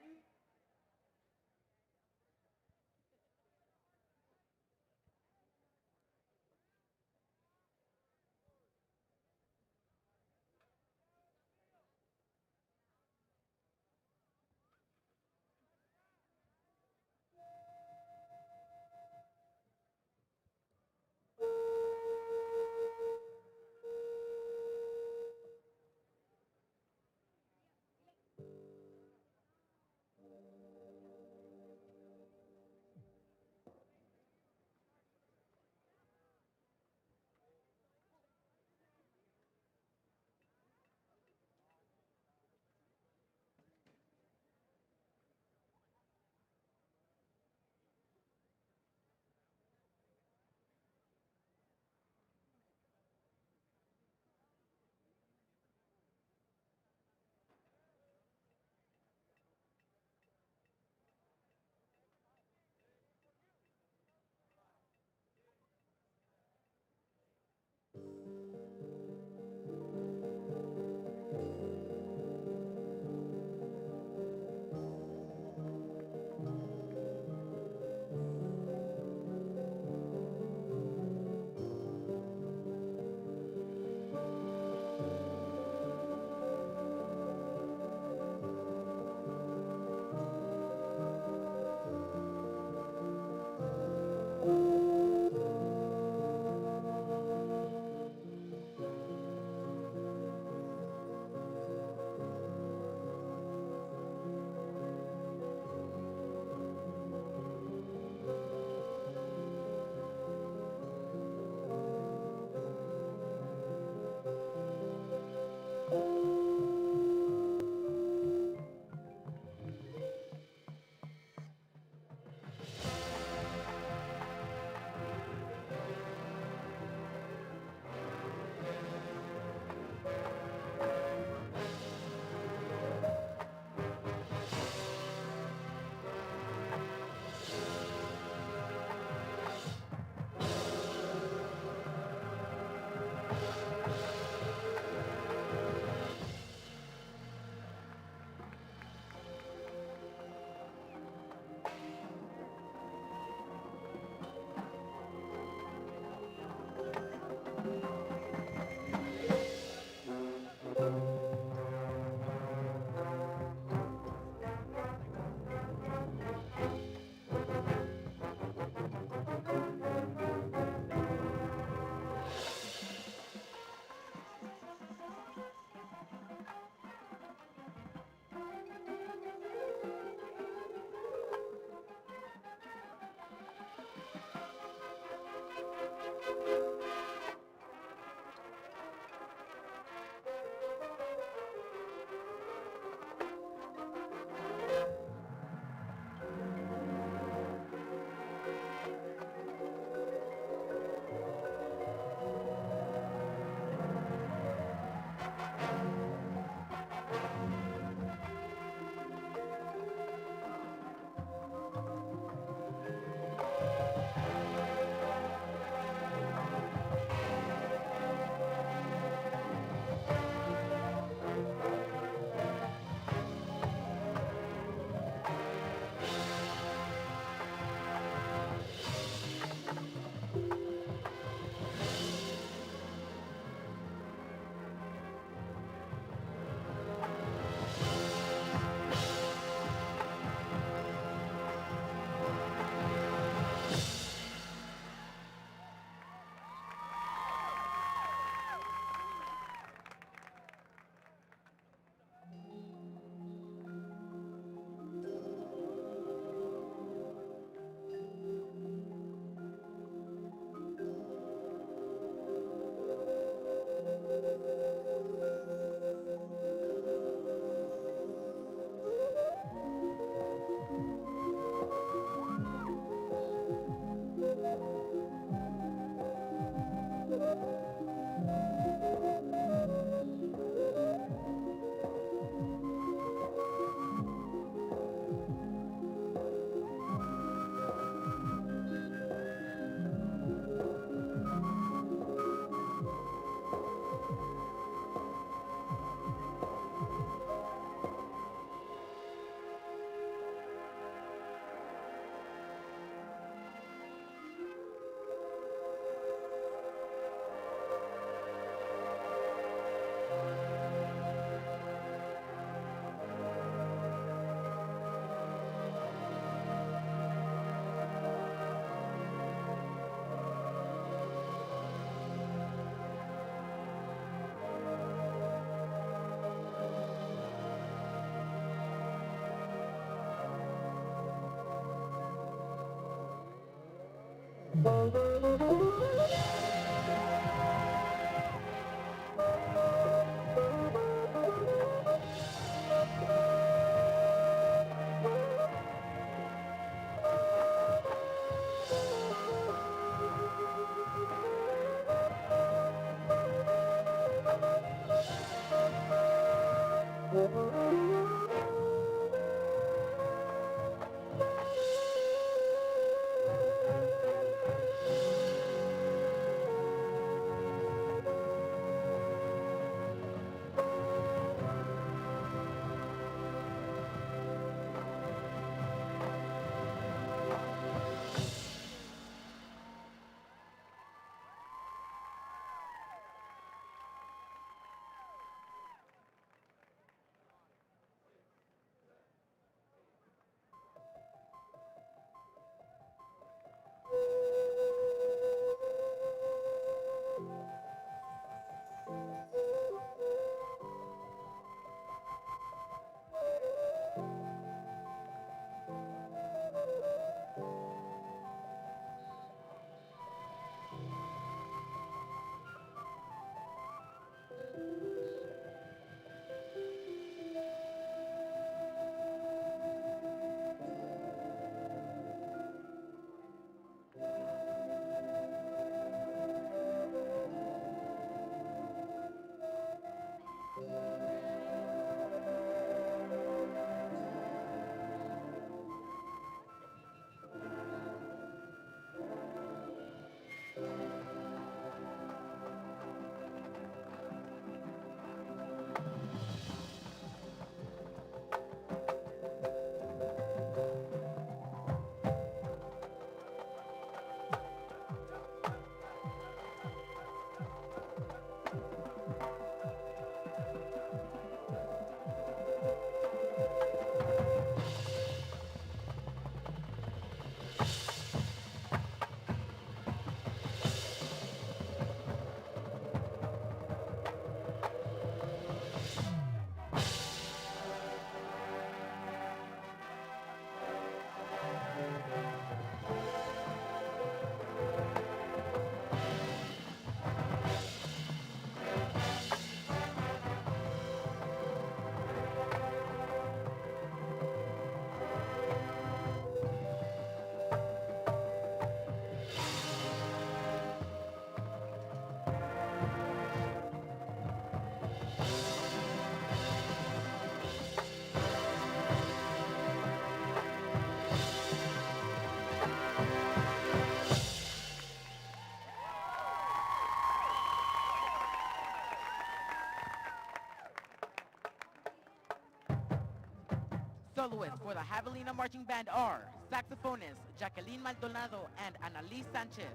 Soloists for the Javelina Marching Band are saxophonist Jacqueline Maldonado and Annalise Sanchez,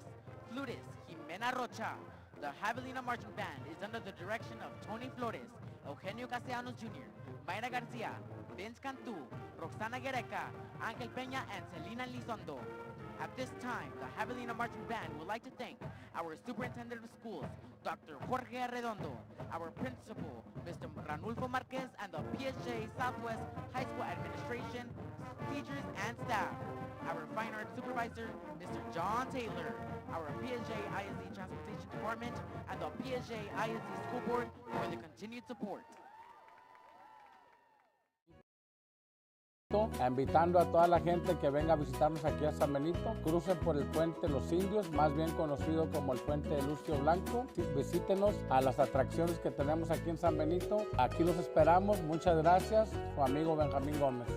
flutist Jimena Rocha. The Javelina Marching Band is under the direction of Tony Flores, Eugenio Castellanos Jr., Mayra Garcia, Vince Cantu, Roxana Guereca, Angel Peña, and Celina Lizondo. At this time, the Javelina Marching Band would like to thank our Superintendent of Schools, Dr. Jorge Arredondo, our Principal, Mr. Ranulfo Marquez, and the PSJA Southwest High School Administration, teachers, and staff. Our Fine Arts Supervisor, Mr. John Taylor, our PSJA ISD Transportation Department, and the PSJA ISD School Board for the continued support. Invitando a toda la gente que venga a visitarnos aquí a San Benito, crucen por el puente Los Indios, más bien conocido como el puente de Lucio Blanco. Visítenos a las atracciones que tenemos aquí en San Benito. Aquí los esperamos. Muchas gracias. Su amigo Benjamín Gómez.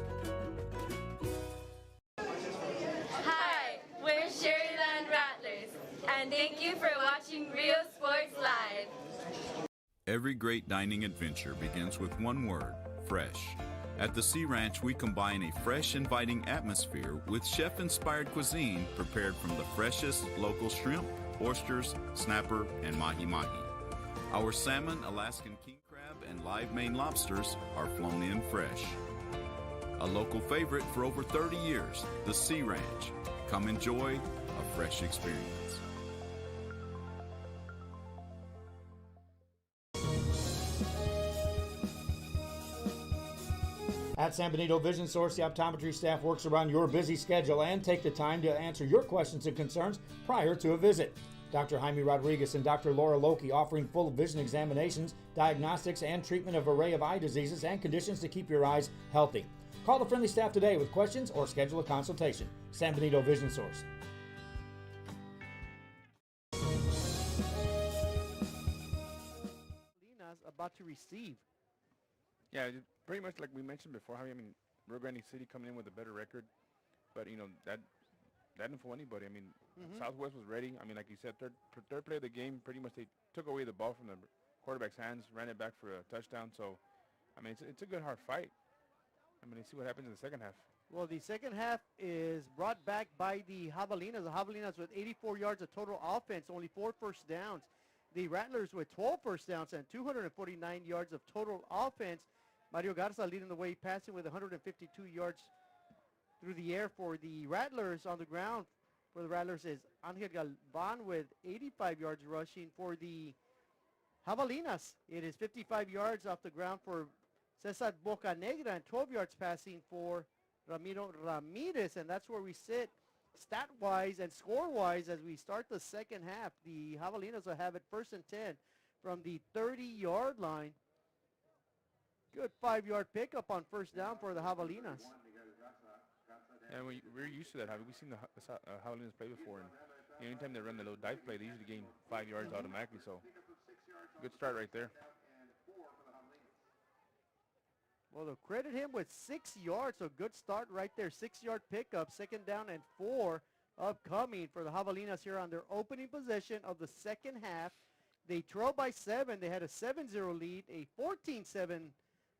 Hi, we're Sherryland Rattlers, and thank you for watching Rio Sports Live. Every great dining adventure begins with one word: fresh. At the Sea Ranch, we combine a fresh, inviting atmosphere with chef-inspired cuisine prepared from the freshest local shrimp, oysters, snapper, and mahi-mahi. Our salmon, Alaskan king crab, and live Maine lobsters are flown in fresh. A local favorite for over 30 years, the Sea Ranch. Come enjoy a fresh experience. At San Benito Vision Source, the optometry staff works around your busy schedule and take the time to answer your questions and concerns prior to a visit. Dr. Jaime Rodriguez and Dr. Laura Loki offering full vision examinations, diagnostics, and treatment of an array of eye diseases and conditions to keep your eyes healthy. Call the friendly staff today with questions or schedule a consultation. San Benito Vision Source. About to receive. Yeah, pretty much like we mentioned before. I mean, Rio Grande City coming in with a better record, but you know that didn't fool anybody. I mean, Southwest was ready. I mean, like you said, third play of the game, pretty much they took away the ball from the quarterback's hands, ran it back for a touchdown. So, I mean, it's a good hard fight. I mean, let's see what happens in the second half. Well, the second half is brought back by the Javelinas. The Javelinas with 84 yards of total offense, only 4 first downs. The Rattlers with 12 first downs and 249 yards of total offense. Mario Garza leading the way, passing with 152 yards through the air for the Rattlers. On the ground for the Rattlers is Angel Galvan with 85 yards rushing. For the Javelinas, it is 55 yards off the ground for Cesar Bocanegra and 12 yards passing for Ramiro Ramirez. And that's where we sit stat-wise and score-wise as we start the second half. The Javelinas will have it 1st and 10 from the 30-yard line. Good 5-yard pickup on first down for the Javelinas. And we're used to that. We've seen the Javelinas play before, and anytime they run the low dive play, they usually gain 5 yards automatically. So good start right there. Well, they'll credit him with 6 yards, so good start right there. 6-yard pickup, 2nd down and 4 upcoming for the Javelinas here on their opening possession of the second half. They trail by 7. They had a 7-0 lead, a 14-7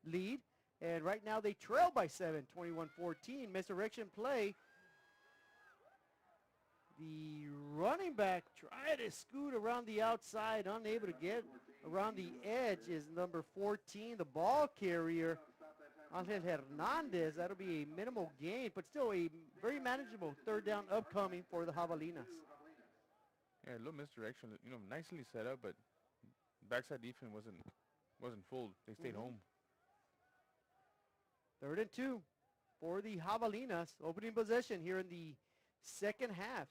lead, and right now they trail by 7, 21-14. Misdirection play. The running back tried to scoot around the outside, unable to get around the edge is number 14, the ball carrier, Angel Hernandez. That'll be a minimal gain, but still a very manageable 3rd down upcoming for the Javelinas. Yeah, a little misdirection. You know, nicely set up, but backside defense wasn't fooled. They stayed home. 3rd and 2 for the Javelinas. Opening possession here in the second half.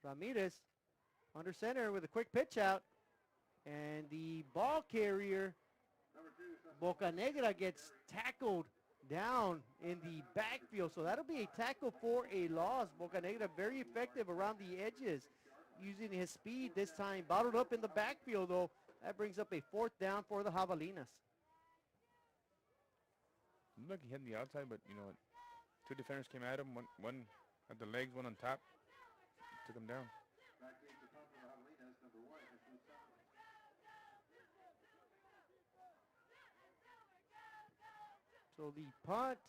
Ramirez under center with a quick pitch out. And the ball carrier, Bocanegra, gets tackled down in the backfield. So that'll be a tackle for a loss. Bocanegra very effective around the edges, using his speed this time. Bottled up in the backfield, though. That brings up a 4th down for the Javelinas. Looked like he hit the outside, but, you know, 2 defenders came at him. One at the legs, one on top. Took him down. So the punt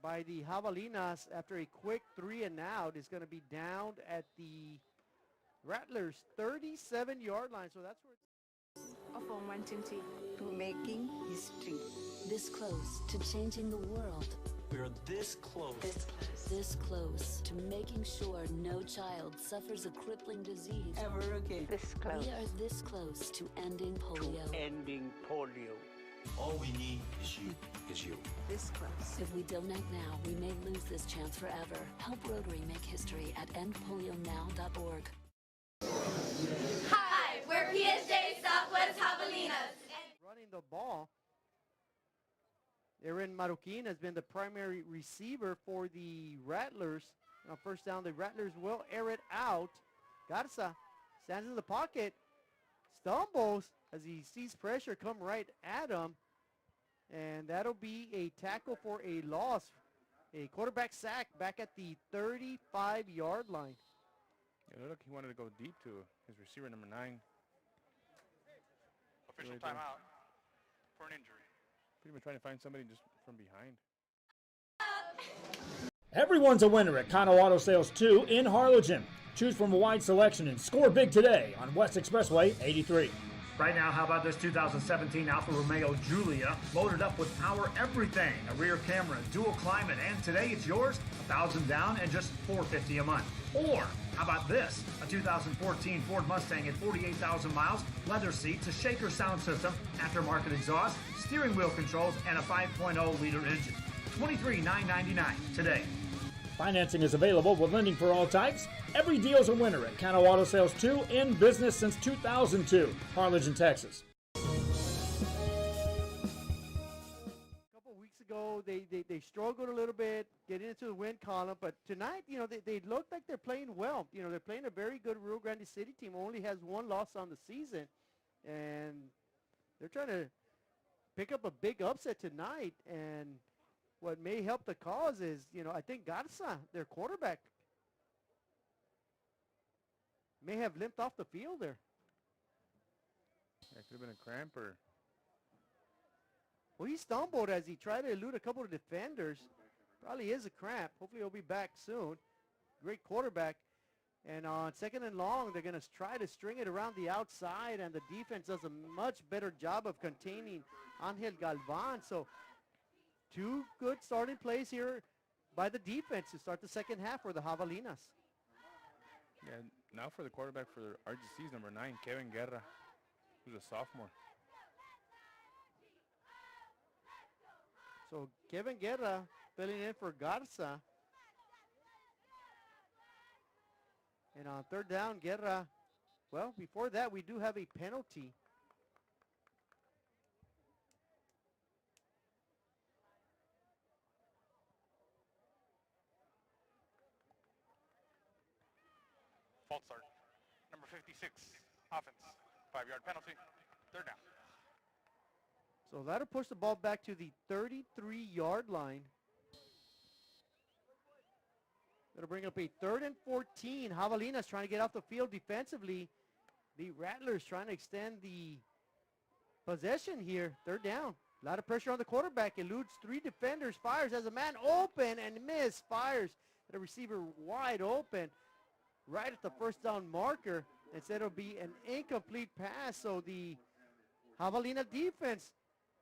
by the Javelinas after a quick 3 and out is going to be down at the Rattlers 37-yard line. So that's where it's of uncertainty to making history. This close to changing the world. We're this close. This close to making sure no child suffers a crippling disease Ever again. This close. We are this close to ending polio. Ending polio. All we need is you. This close. If we don't act now, we may lose this chance forever. Help Rotary make history at endpolionow.org. Hi, we're PSJA Southwest Javelinas. running the ball. Erin Marroquin has been the primary receiver for the Rattlers. On first down, the Rattlers will air it out. Garza stands in the pocket, stumbles as he sees pressure come right at him. And that'll be a tackle for a loss. A quarterback sack back at the 35-yard line. It looked like he wanted to go deep to his receiver, number 9. Official timeout for an injury. Pretty much trying to find somebody just from behind. Everyone's a winner at Kano Auto Sales 2 in Harlingen. Choose from a wide selection and score big today on West Expressway 83. Right now, how about this 2017 Alfa Romeo Giulia, loaded up with power everything, a rear camera, dual climate, and today it's yours, $1,000 down and just $450 a month. Or how about this, a 2014 Ford Mustang at 48,000 miles, leather seats, a shaker sound system, aftermarket exhaust, steering wheel controls, and a 5.0-liter engine. $23,999 today. Financing is available with lending for all types. Every deal's a winner at Cano Auto Sales 2, in business since 2002. Harlingen, Texas. A couple weeks ago, they struggled a little bit, getting into the win column, but tonight, they look like they're playing well. They're playing a very good Rio Grande City team, only has one loss on the season, and they're trying to pick up a big upset tonight, and what may help the cause is, I think Garza, their quarterback, may have limped off the field there. Yeah, it could have been a cramp or... Well, he stumbled as he tried to elude a couple of defenders. Probably is a cramp. Hopefully he'll be back soon. Great quarterback. And on 2nd and long, they're going to try to string it around the outside, and the defense does a much better job of containing Angel Galvan. So 2 good starting plays here by the defense to start the second half for the Javelinas. Yeah, now for the quarterback for RGC's number 9, Kevin Guerra, who's a sophomore. So Kevin Guerra filling in for Garza. And on 3rd down, Guerra, well, before that, we do have a penalty. False start. Number 56, offense. 5-yard penalty. 3rd down. So that'll push the ball back to the 33-yard line. That'll bring up a 3rd and 14. Javelinas trying to get off the field defensively. The Rattlers trying to extend the possession here. 3rd down. A lot of pressure on the quarterback. Eludes 3 defenders. Fires as a man open and miss. Fires at a receiver wide open. Right at the 1st down marker. Instead it'll be an incomplete pass. So the Javelina defense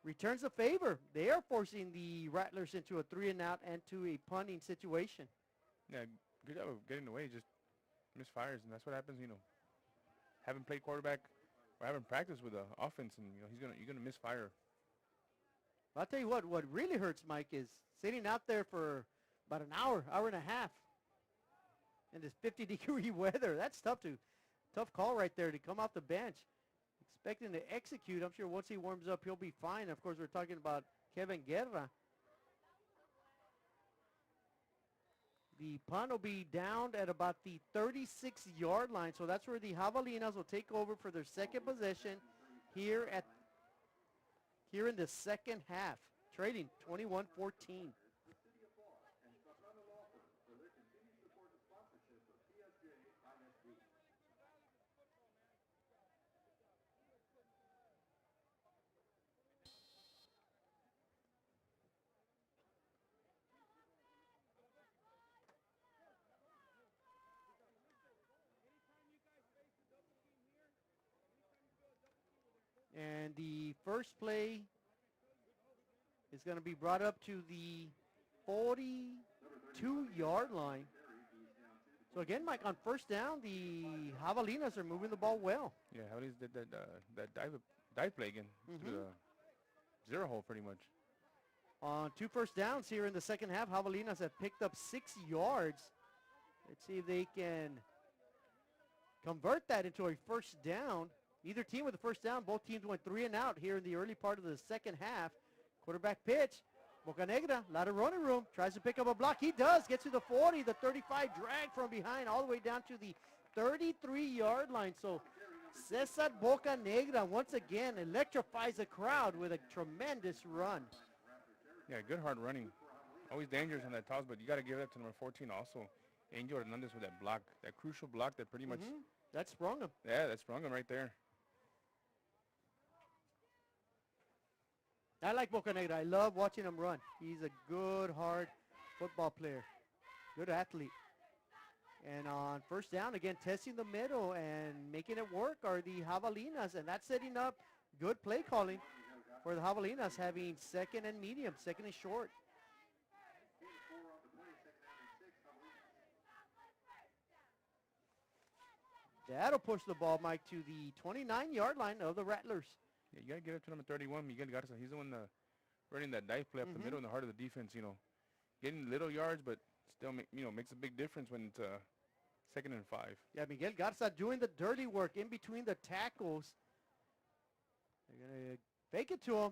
returns the favor. They are forcing the Rattlers into a 3-and-out and to a punting situation. Yeah, good job of getting away, just misfires, and that's what happens, Haven't played quarterback or haven't practiced with the offense, and you're gonna misfire. I'll tell you what really hurts, Mike, is sitting out there for about an hour and a half in this 50-degree weather. That's tough call right there to come off the bench. Expecting to execute. I'm sure once he warms up, he'll be fine. Of course, we're talking about Kevin Guerra. The punt will be down at about the 36-yard line. So that's where the Javelinas will take over for their second possession here in the second half, trading 21-14. And the first play is going to be brought up to the 42-yard line. So again, Mike, on 1st down, the Javelinas are moving the ball well. Yeah, Javelinas did that dive play again to the 0 hole pretty much. On 2 first downs here in the second half, Javelinas have picked up 6 yards. Let's see if they can convert that into a 1st down. Neither team with the 1st down. Both teams went 3-and-out here in the early part of the second half. Quarterback pitch. Bocanegra, a lot of running room. Tries to pick up a block. He does. Gets to the 40. The 35 drag from behind all the way down to the 33-yard line. So Cesar Bocanegra once again electrifies the crowd with a tremendous run. Yeah, good hard running. Always dangerous on that toss, but you got to give it to number 14 also. Angel Hernandez with that block. That crucial block that pretty much... That sprung him. Yeah, that sprung him right there. I like Bocanegra. I love watching him run. He's a good, hard football player. Good athlete. And on first down, again, testing the middle and making it work are the Javelinas, and that's setting up good play calling for the Javelinas, having second and medium, second and short. That'll push the ball, Mike, to the 29-yard line of the Rattlers. Yeah, you got to get up to number 31, Miguel Garza. He's the one running that dive play up the middle in the heart of the defense, Getting little yards, but still, makes a big difference when it's 2nd and 5. Yeah, Miguel Garza doing the dirty work in between the tackles. They're going to fake it to him.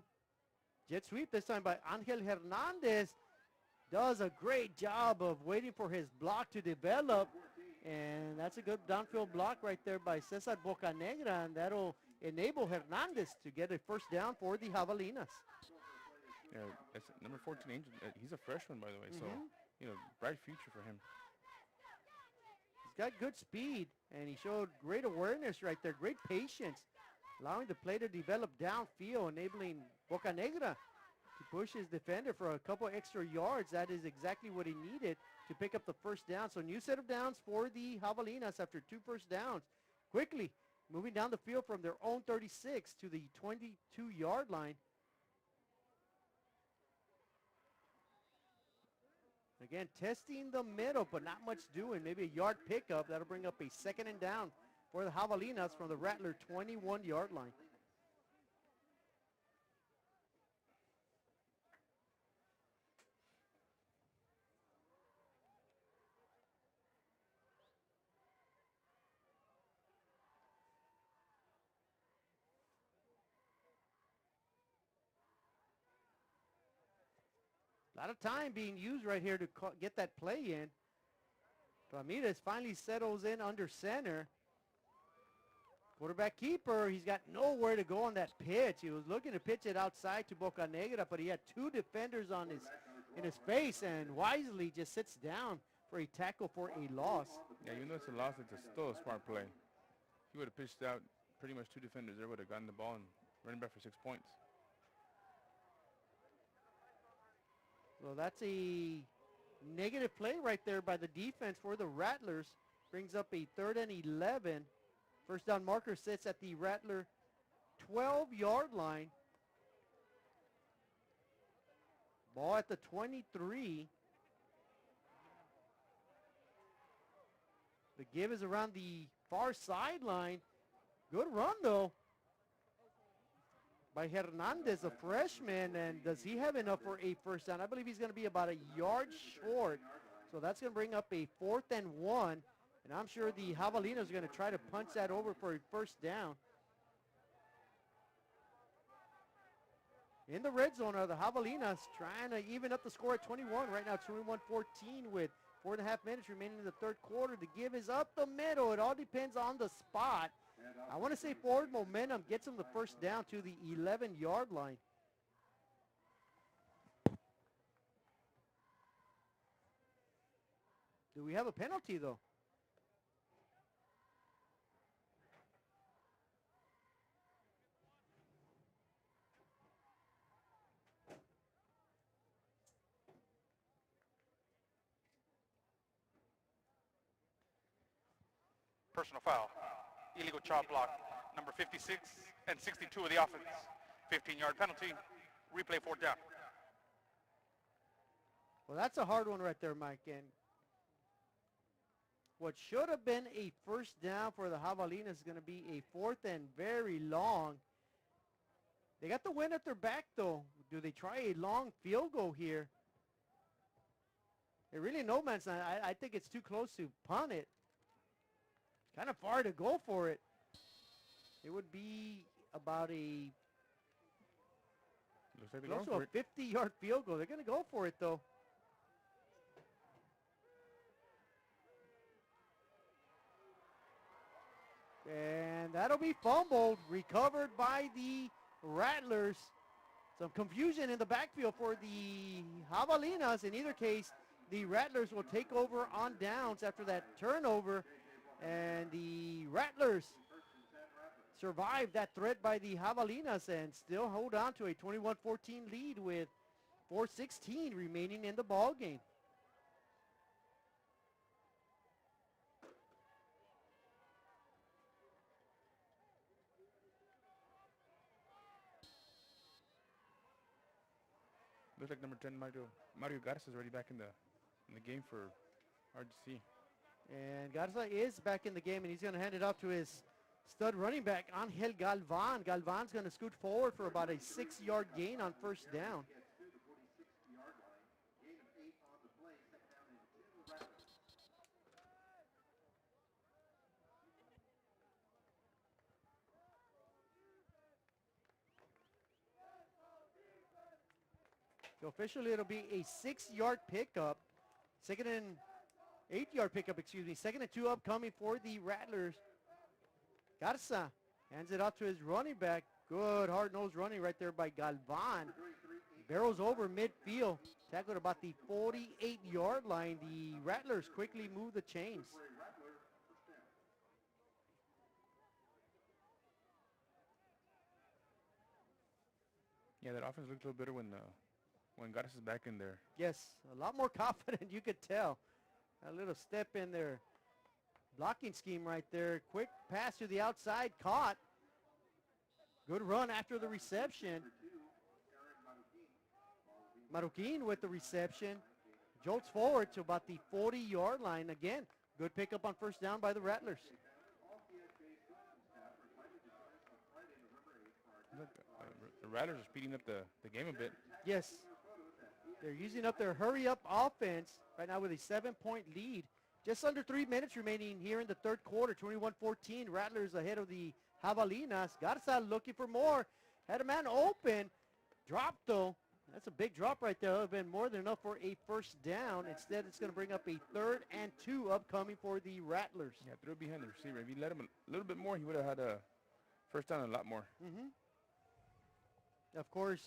Jet sweep this time by Angel Hernandez. Does a great job of waiting for his block to develop. And that's a good downfield block right there by Cesar Bocanegra, and that'll enable Hernandez to get a first down for the Javelinas. Yeah, that's number 14, Angel. He's a freshman, by the way, so, bright future for him. He's got good speed, and he showed great awareness right there, great patience, allowing the play to develop downfield, enabling Bocanegra to push his defender for a couple extra yards. That is exactly what he needed to pick up the first down. So new set of downs for the Javelinas after 2 first downs. Quickly moving down the field from their own 36 to the 22-yard line. Again, testing the middle, but not much doing. Maybe a yard pickup. That'll bring up a 2nd and down for the Javelinas from the Rattler 21-yard line. A lot of time being used right here to get that play in. Ramirez finally settles in under center. Quarterback keeper, he's got nowhere to go on that pitch. He was looking to pitch it outside to Bocanegra, but he had 2 defenders in his face, and wisely just sits down for a tackle for a loss. Yeah, even though it's a loss, it's still a smart play. He would have pitched out pretty much 2 defenders there, would have gotten the ball and running back for 6 points. Well, that's a negative play right there by the defense for the Rattlers. Brings up a 3rd and 11. First down marker sits at the Rattler 12-yard line. Ball at the 23. The give is around the far sideline. Good run, though, by Hernandez, a freshman, and does he have enough for a first down? I believe he's going to be about a yard short, so that's going to bring up a 4th and 1, and I'm sure the Javelinas are going to try to punch that over for a first down. In the red zone are the Javelinas trying to even up the score at 21. Right now, 21-14 with 4.5 minutes remaining in the 3rd quarter. The give is up the middle. It all depends on the spot. I want to say forward momentum gets them the first down to the 11-yard line. Do we have a penalty, though? Personal foul. Illegal chop block. Number 56 and 62 of the offense. 15-yard penalty. Replay 4th down. Well, that's a hard one right there, Mike. And what should have been a first down for the Javelinas is going to be a 4th and very long. They got the wind at their back, though. Do they try a long field goal here? They really no man's land. I think it's too close to punt it. Kind of far to go for it. It would be about a close to a 50-yard field goal. They're going to go for it, though. And that'll be fumbled, recovered by the Rattlers. Some confusion in the backfield for the Javelinas. In either case, the Rattlers will take over on downs after that turnover. And the Rattlers survive that threat by the Javelinas and still hold on to a 21-14 lead with 4:16 remaining in the ball game. Looks like number 10 Mario Garza is already back in the game for RGC. And Garza is back in the game, and he's going to hand it off to his stud running back, Angel Galvan. Galvan's going to scoot forward for about a 6-yard gain on first down. So officially, it'll be a 6-yard pickup. 8-yard pickup, excuse me. 2nd and 2 upcoming for the Rattlers. Garza hands it off to his running back. Good hard-nosed running right there by Galvan. Barrels over midfield. Tackled about the 48-yard line. The Rattlers quickly move the chains. Yeah, that offense looked a little better when Garza's back in there. Yes, a lot more confident, you could tell. A little step in their blocking scheme right there. Quick pass to the outside, caught. Good run after the reception. Maruquin with the reception. Jolts forward to about the 40-yard line. Again, good pickup on first down by the Rattlers. The Rattlers are speeding up the game a bit. Yes. They're using up their hurry-up offense right now with a 7-point lead. Just under 3 minutes remaining here in the third quarter. 21-14, Rattlers ahead of the Javalinas. Garza looking for more. Had a man open. Dropped, though. That's a big drop right there. That would have been more than enough for a first down. Instead, it's going to bring up a 3rd and 2 upcoming for the Rattlers. Yeah, threw it behind the receiver. If you let him a little bit more, he would have had a first down a lot more. Of course,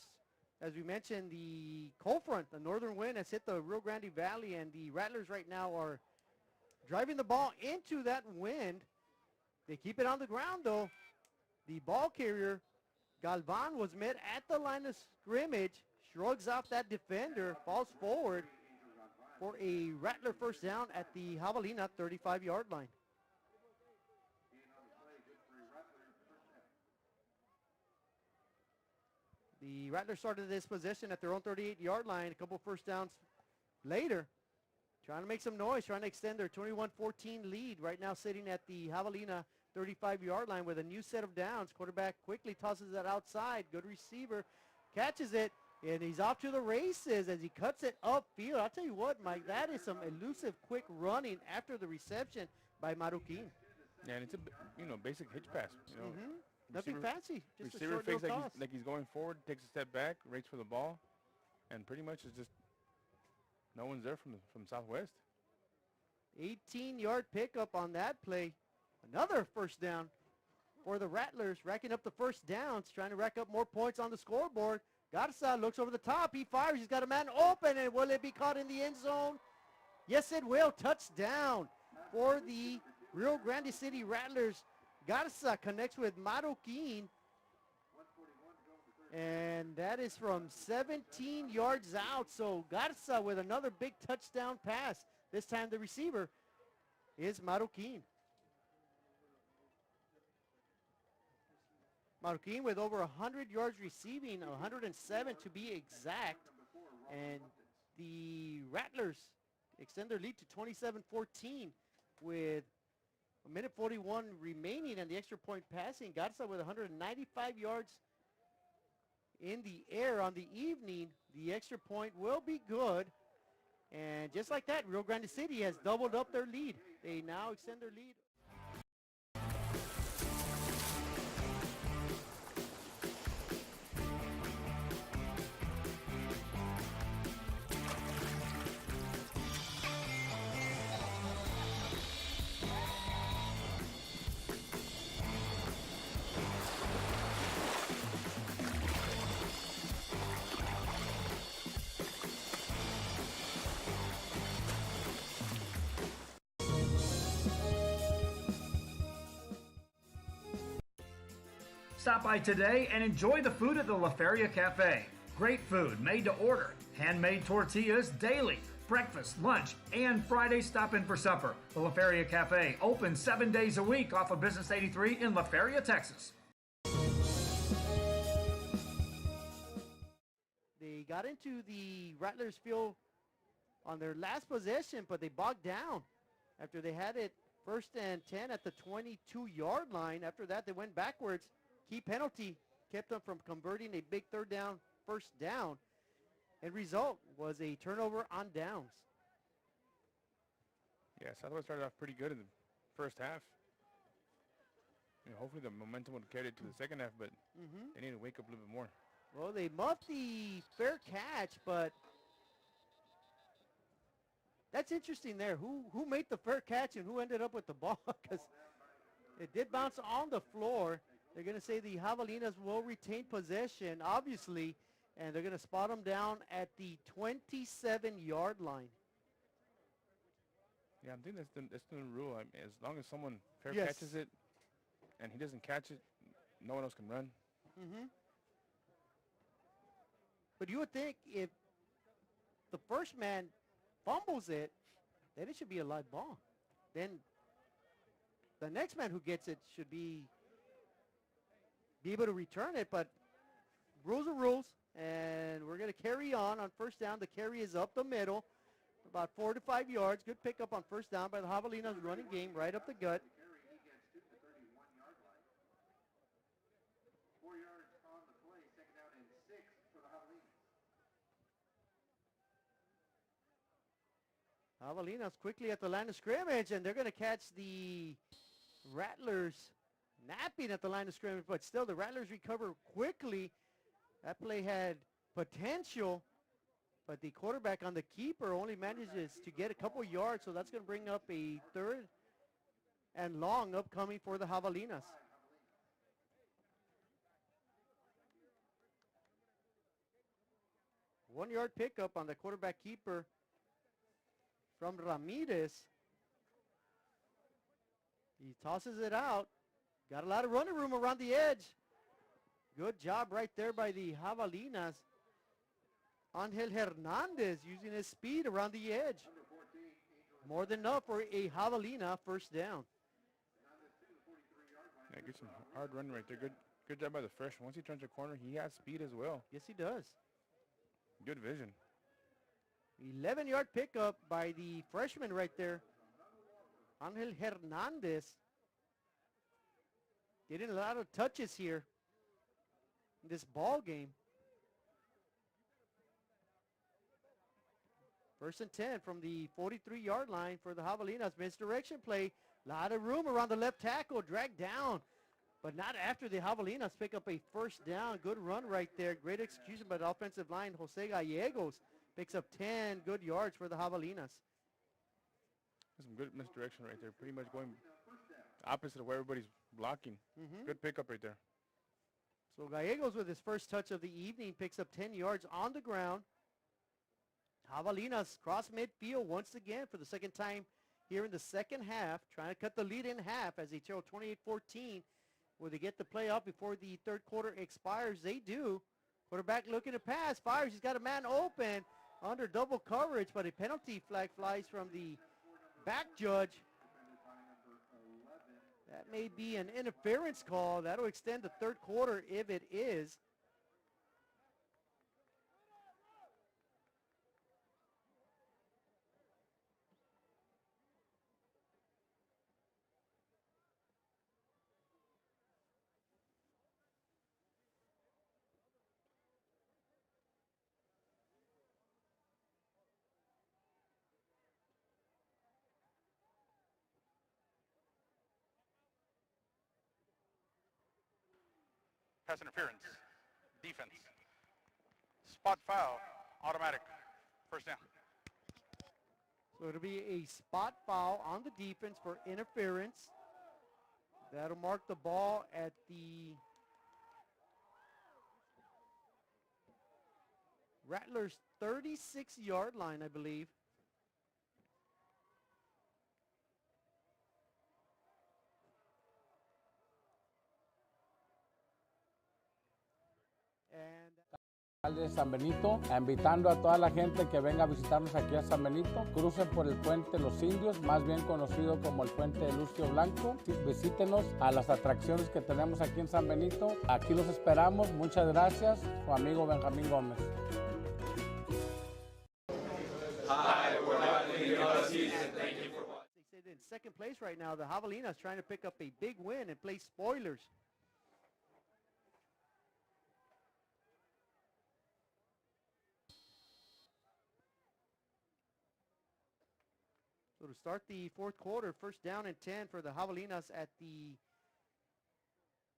as we mentioned, the cold front, the northern wind, has hit the Rio Grande Valley, and the Rattlers right now are driving the ball into that wind. They keep it on the ground, though. The ball carrier, Galvan, was met at the line of scrimmage, shrugs off that defender, falls forward for a Rattler first down at the Javelina 35-yard line. The Rattlers started this possession at their own 38-yard line. A couple first downs later. Trying to make some noise, trying to extend their 21-14 lead. Right now sitting at the Javelina 35-yard line with a new set of downs. Quarterback quickly tosses it outside. Good receiver. Catches it, and he's off to the races as he cuts it upfield. I'll tell you what, Mike, that is some elusive, quick running after the reception by Maruquin. Yeah, and it's a basic hitch pass. Nothing fancy. Just Receiver a short fakes toss. like he's going forward, takes a step back, waits for the ball, and pretty much it's just no one's there from Southwest. 18-yard pickup on that play. Another first down for the Rattlers, racking up the first downs, trying to rack up more points on the scoreboard. Garza looks over the top. He fires. He's got a man open, and will it be caught in the end zone? Yes, it will. Touchdown for the Rio Grande City Rattlers. Garza connects with Maruquin, and that is from 17 yards out. So Garza with another big touchdown pass. This time the receiver is Maruquin. Maruquin with over 100 yards receiving, 107 to be exact. And the Rattlers extend their lead to 27-14 with a minute 41 remaining and the extra point passing. Garza with 195 yards in the air on the evening. The extra point will be good. And just like that, Rio Grande City has doubled up their lead. They now extend their lead. Stop by today and enjoy the food at the La Feria Cafe. Great food made to order, handmade tortillas daily, breakfast, lunch, and Friday stop in for supper. The La Feria Cafe, open 7 days a week off of Business 83 in La Feria, Texas. The They got into the Rattlers field on their last possession, but they bogged down after they had it 1st and 10 at the 22-yard line. After that, they went backwards. Key penalty kept them from converting a big 1st down. And result was a turnover on downs. Yeah, Southwest started off pretty good in the first half. Hopefully the momentum would carry it to the second half, but they need to wake up a little bit more. Well, they muffed the fair catch, but that's interesting there. Who made the fair catch and who ended up with the ball? Because it did bounce on the floor. They're going to say the Javelinas will retain possession, obviously, and they're going to spot them down at the 27-yard line. Yeah, I think that's the rule. I mean, as long as someone fair Yes. catches it and he doesn't catch it, no one else can run. But you would think if the first man fumbles it, then it should be a live ball. Then the next man who gets it should be able to return it, but rules are rules, and we're going to carry on 1st down. The carry is up the middle, about 4 to 5 yards. Good pickup on 1st down by the Javelinas running game, right up the gut. Javelinas quickly at the line of scrimmage, and they're going to catch the Rattlers napping at the line of scrimmage, but still the Rattlers recover quickly. That play had potential, but the quarterback on the keeper only manages to get a couple yards, so that's going to bring up a 3rd and long upcoming for the Javelinas. One-yard pickup on the quarterback keeper from Ramirez. He tosses it out. Got a lot of running room around the edge. Good job right there by the Javelinas. Angel Hernandez using his speed around the edge. More than enough for a Javelina 1st down. Yeah, get some hard run right there. Good job by the freshman. Once he turns the corner, he has speed as well. Yes, he does. Good vision. 11-yard pickup by the freshman right there. Angel Hernandez. Getting a lot of touches here in this ball game. 1st and 10 from the 43-yard line for the Javelinas. Misdirection play. A lot of room around the left tackle. Dragged down. But not after the Javelinas pick up a 1st down. Good run right there. Great execution by the offensive line. Jose Gallegos picks up 10 good yards for the Javelinas. Some good misdirection right there. Pretty much going opposite of where everybody's blocking. Good pickup right there. So Gallegos with his first touch of the evening picks up 10 yards on the ground. Javelinas cross midfield once again for the second time here in the second half, trying to cut the lead in half as they trail 28-14. Will they get the play off before the 3rd quarter expires? They do. Quarterback looking to pass, fires. He's got a man open under double coverage, but a penalty flag flies from the back judge. That may be an interference call. That'll extend the 3rd quarter if it is. Pass interference. Defense. Spot foul. Automatic. 1st down. So it'll be a spot foul on the defense for interference. That'll mark the ball at the Rattlers 36-yard line, I believe. Alcalde de San Benito, invitando a toda la gente que venga a visitarnos aquí a San Benito. Crucen por el puente Los Indios, más bien conocido como el puente de Lucio Blanco. Visítenos a las atracciones que tenemos aquí en San Benito. Aquí los esperamos. Muchas gracias. Su amigo Benjamín Gómez. Hi, we're Rattling Huskies, and thank you for watching. They said in second place right now. The Javelinas trying to pick up a big win and play spoilers. So to start the fourth quarter, first down and 10 for the Javelinas at the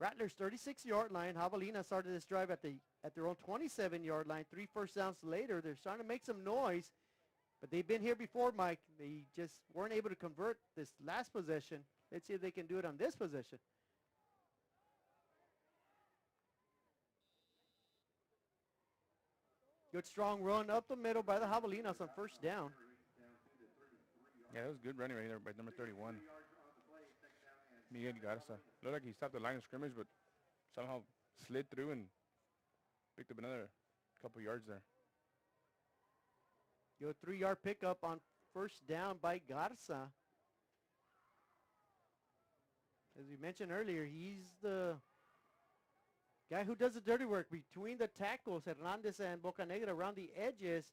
Rattlers 36-yard line. Javelinas started this drive at their own 27-yard line. 3 first downs later, they're starting to make some noise. But they've been here before, Mike. They just weren't able to convert this last possession. Let's see if they can do it on this possession. Good strong run up the middle by the Javelinas on first down. Yeah, that was good running right there by number 31. Miguel Garza. Looked like he stopped the line of scrimmage, but somehow slid through and picked up another couple yards there. Good 3-yard pickup on first down by Garza. As we mentioned earlier, he's the guy who does the dirty work between the tackles, Hernandez and Bocanegra around the edges.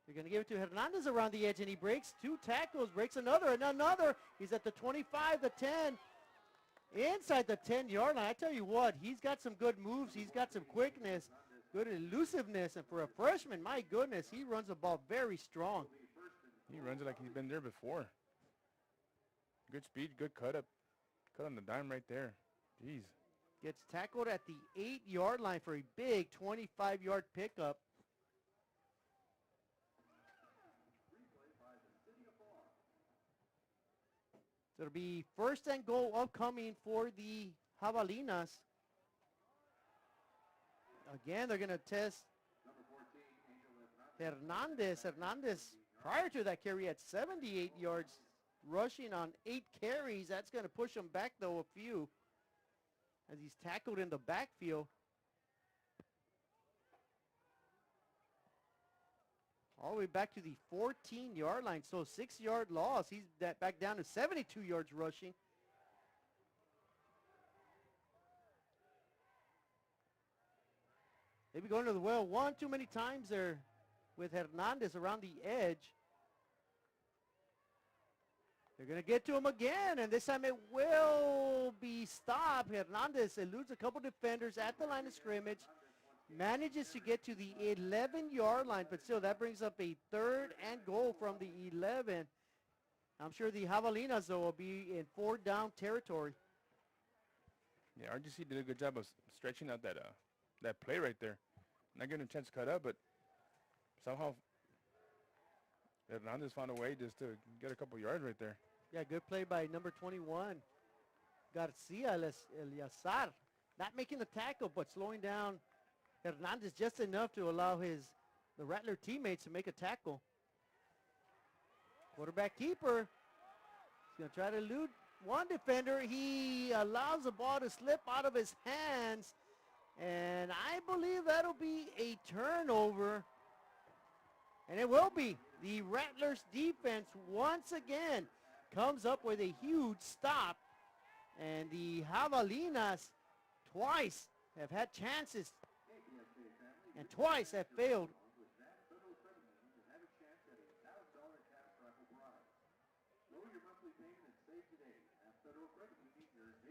They're going to give it to Hernandez around the edge, and he breaks 2 tackles, breaks another, and another. He's at the 25, the 10, inside the 10-yard line. I tell you what, he's got some good moves. He's got some quickness, good elusiveness, and for a freshman, my goodness, he runs the ball very strong. He runs it like he's been there before. Good speed, good cut up. Cut on the dime right there. Jeez. Gets tackled at the 8-yard line for a big 25-yard pickup. So it'll be first and goal upcoming for the Javelinas. Again, they're going to test Hernandez. Hernandez, prior to that carry, had 78 yards rushing on 8 carries. That's going to push him back, though, a few as he's tackled in the backfield. All the way back to the 14-yard line. So 6-yard loss. He's back down to 72 yards rushing. Maybe going to the well one too many times there with Hernandez around the edge. They're going to get to him again, and this time it will be stopped. Hernandez eludes a couple defenders at the line of scrimmage. Manages to get to the 11-yard line, but still that brings up a third and goal from the 11. I'm sure the Javelinas, though, will be in 4-down territory. Yeah, RGC did a good job of stretching out that play right there. Not getting a chance to cut up, but somehow Hernandez found a way just to get a couple yards right there. Yeah, good play by number 21, Garcia Eliazar. Not making the tackle, but slowing down Hernandez just enough to allow the Rattler teammates to make a tackle. Quarterback keeper. He's going to try to elude one defender. He allows the ball to slip out of his hands. And I believe that'll be a turnover. And it will be. The Rattlers defense once again comes up with a huge stop. And the Javelinas twice have had chances and twice have failed.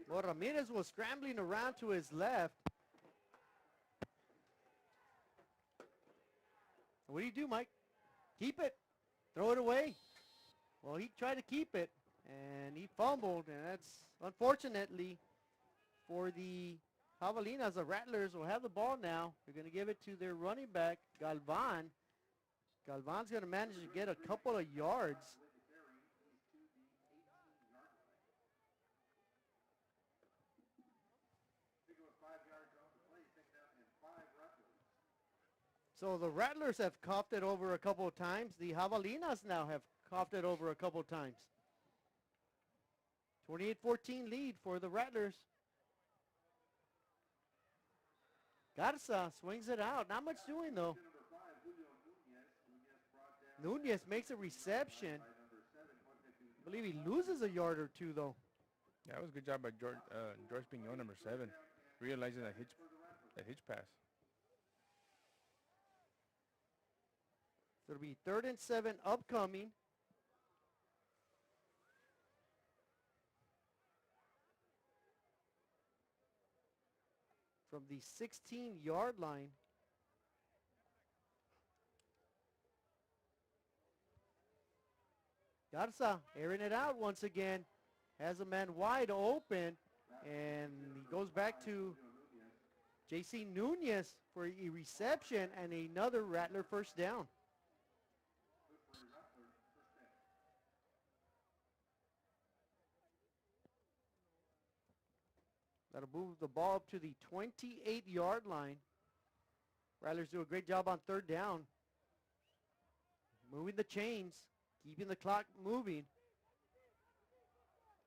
Well, Ramirez was scrambling around to his left. What do you do, Mike? Keep it. Throw it away. Well, he tried to keep it, and he fumbled, and that's unfortunately for the Javelinas. The Rattlers will have the ball now. They're going to give it to their running back, Galvan. Galvan's going to manage to get a couple of yards. So the Rattlers have coughed it over a couple of times. The Javelinas now have coughed it over a couple of times. 28-14 lead for the Rattlers. Garza swings it out. Not much doing, though. Nunez makes a reception. I believe he loses a yard or two, though. Yeah, that was a good job by George Pignon, number 7, realizing that hitch pass. So it'll be 3rd and 7 upcoming. From the 16-yard line. Garza airing it out once again. Has a man wide open. And he goes back to J.C. Nunez for a reception and another Rattler first down. That'll move the ball up to the 28-yard line. Rattlers do a great job on 3rd down. Moving the chains, keeping the clock moving.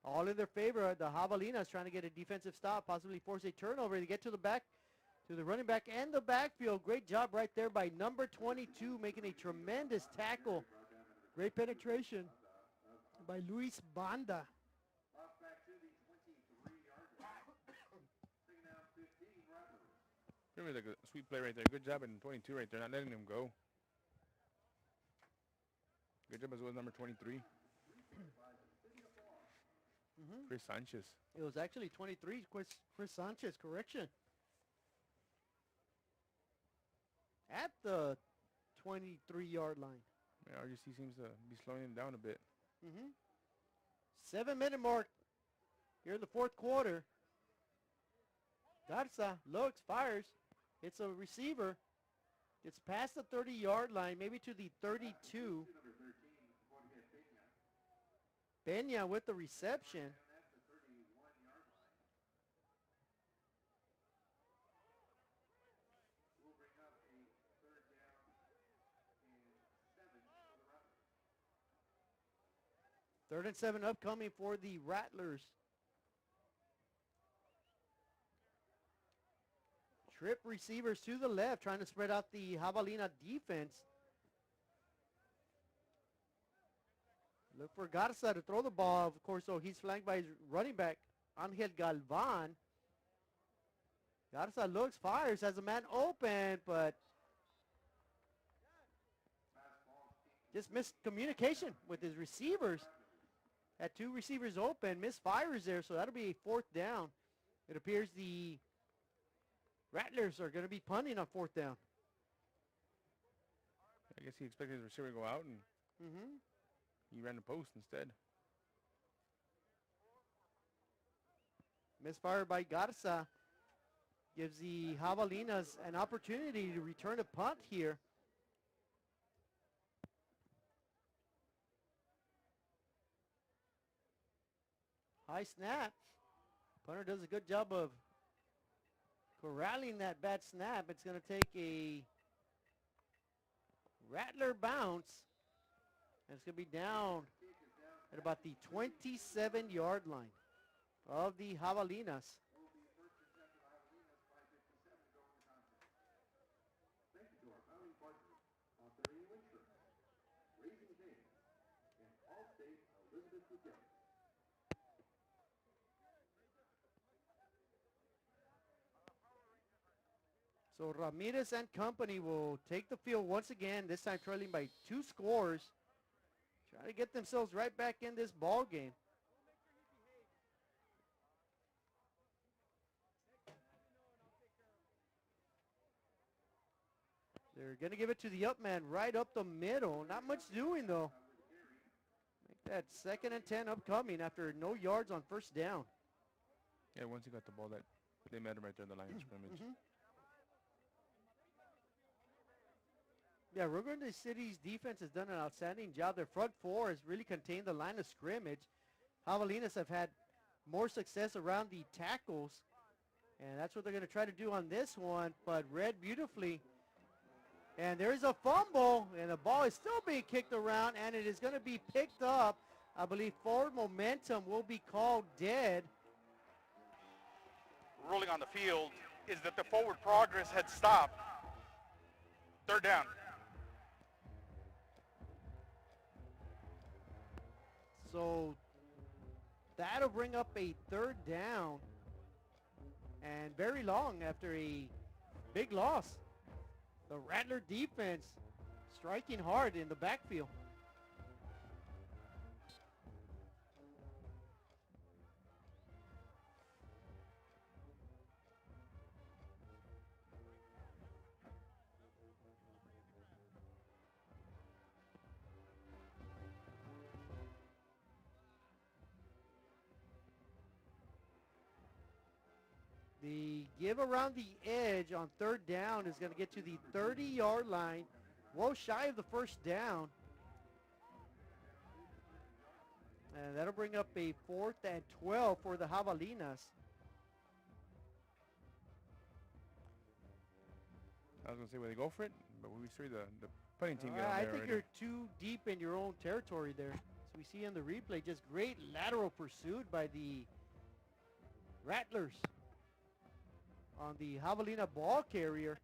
All in their favor. The Javelinas trying to get a defensive stop, possibly force a turnover. They get to the back, to the running back and the backfield. Great job right there by number 22, making a tremendous tackle. Great penetration by Luis Banda. Really like a sweet play right there. Good job in 22 right there, not letting him go. Good job as well as number 23. Chris Sanchez. It was actually 23, Chris Sanchez, correction. At the 23-yard line. Yeah, RGC seems to be slowing him down a bit. 7-minute mark here in the 4th quarter. Garza looks, fires. It's a receiver. It's past the 30-yard line, maybe to the 32. Peña with the reception. Third and 7 upcoming for the Rattlers. Trip receivers to the left, trying to spread out the Javelina defense. Look for Garza to throw the ball, of course, so he's flanked by his running back, Angel Galvan. Garza looks, fires, has a man open, but just missed communication with his receivers. Had 2 receivers open, misfires there, so that'll be a 4th down. It appears the Rattlers are going to be punting on 4th down. I guess he expected his receiver to go out, and he ran the post instead. Misfire by Garza gives the Javelinas an opportunity to return a punt here. High snap. Punter does a good job of corralling that bad snap. It's going to take a Rattler bounce. And it's going to be down at about the 27-yard line of the Javelinas. So Ramirez and company will take the field once again, this time trailing by 2 scores. Try to get themselves right back in this ball game. They're going to give it to the up man right up the middle. Not much doing, though. Make that 2nd and 10 upcoming after no yards on 1st down. Yeah, once he got the ball, that they met him right there in the line of scrimmage. Yeah, Rio Grande City's defense has done an outstanding job. Their front 4 has really contained the line of scrimmage. Javelinas have had more success around the tackles. And that's what they're going to try to do on this one, but read beautifully. And there's a fumble, and the ball is still being kicked around, and it is going to be picked up. I believe forward momentum will be called dead. Ruling on the field is that the forward progress had stopped. 3rd down. So that'll bring up a 3rd down, and very long after a big loss. The Rattler defense striking hard in the backfield. The give around the edge on third down is going to get to the 30-yard line. Well shy of the first down. And that'll bring up a 4th and 12 for the Javelinas. I was going to say, when they go for it, but we see the punting team get on I there think already. you're too deep in your own territory there. So we see in the replay just great lateral pursuit by the Rattlers on the Javelina ball carrier.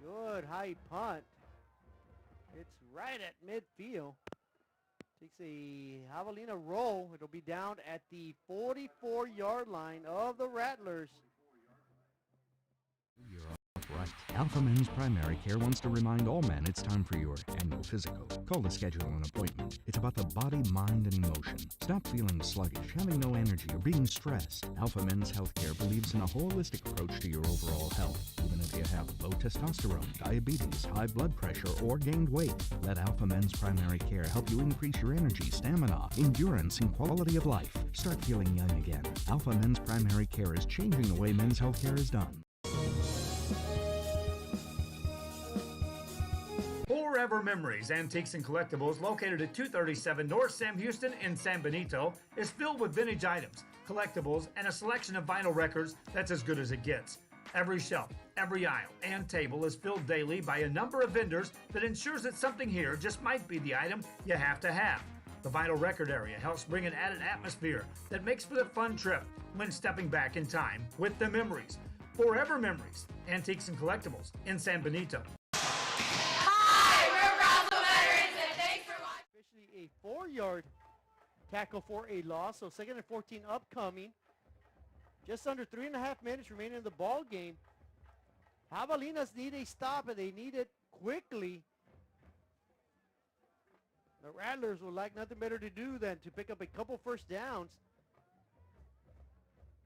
Good high punt. It's right at midfield. Takes a Javelina roll. It'll be down at the 44-yard line of the Rattlers. Right. Alpha Men's Primary Care wants to remind all men it's time for your annual physical. Call to schedule an appointment. It's about the body, mind, and emotion. Stop feeling sluggish, having no energy, or being stressed. Alpha Men's Healthcare believes in a holistic approach to your overall health. Even if you have low testosterone, diabetes, high blood pressure, or gained weight, let Alpha Men's Primary Care help you increase your energy, stamina, endurance, and quality of life. Start feeling young again. Alpha Men's Primary Care is changing the way men's healthcare is done. Forever Memories, Antiques and Collectibles, located at 237 North Sam Houston in San Benito, is filled with vintage items, collectibles, and a selection of vinyl records that's as good as it gets. Every shelf, every aisle, and table is filled daily by a number of vendors that ensures that something here just might be the item you have to have. The vinyl record area helps bring an added atmosphere that makes for the fun trip when stepping back in time with the memories. Forever Memories, Antiques and Collectibles in San Benito. Officially a 4-yard tackle for a loss, so 2nd and 14 upcoming. Just under 3.5 minutes remaining in the ball game. Javelinas need a stop, and they need it quickly. The Rattlers would like nothing better to do than to pick up a couple first downs.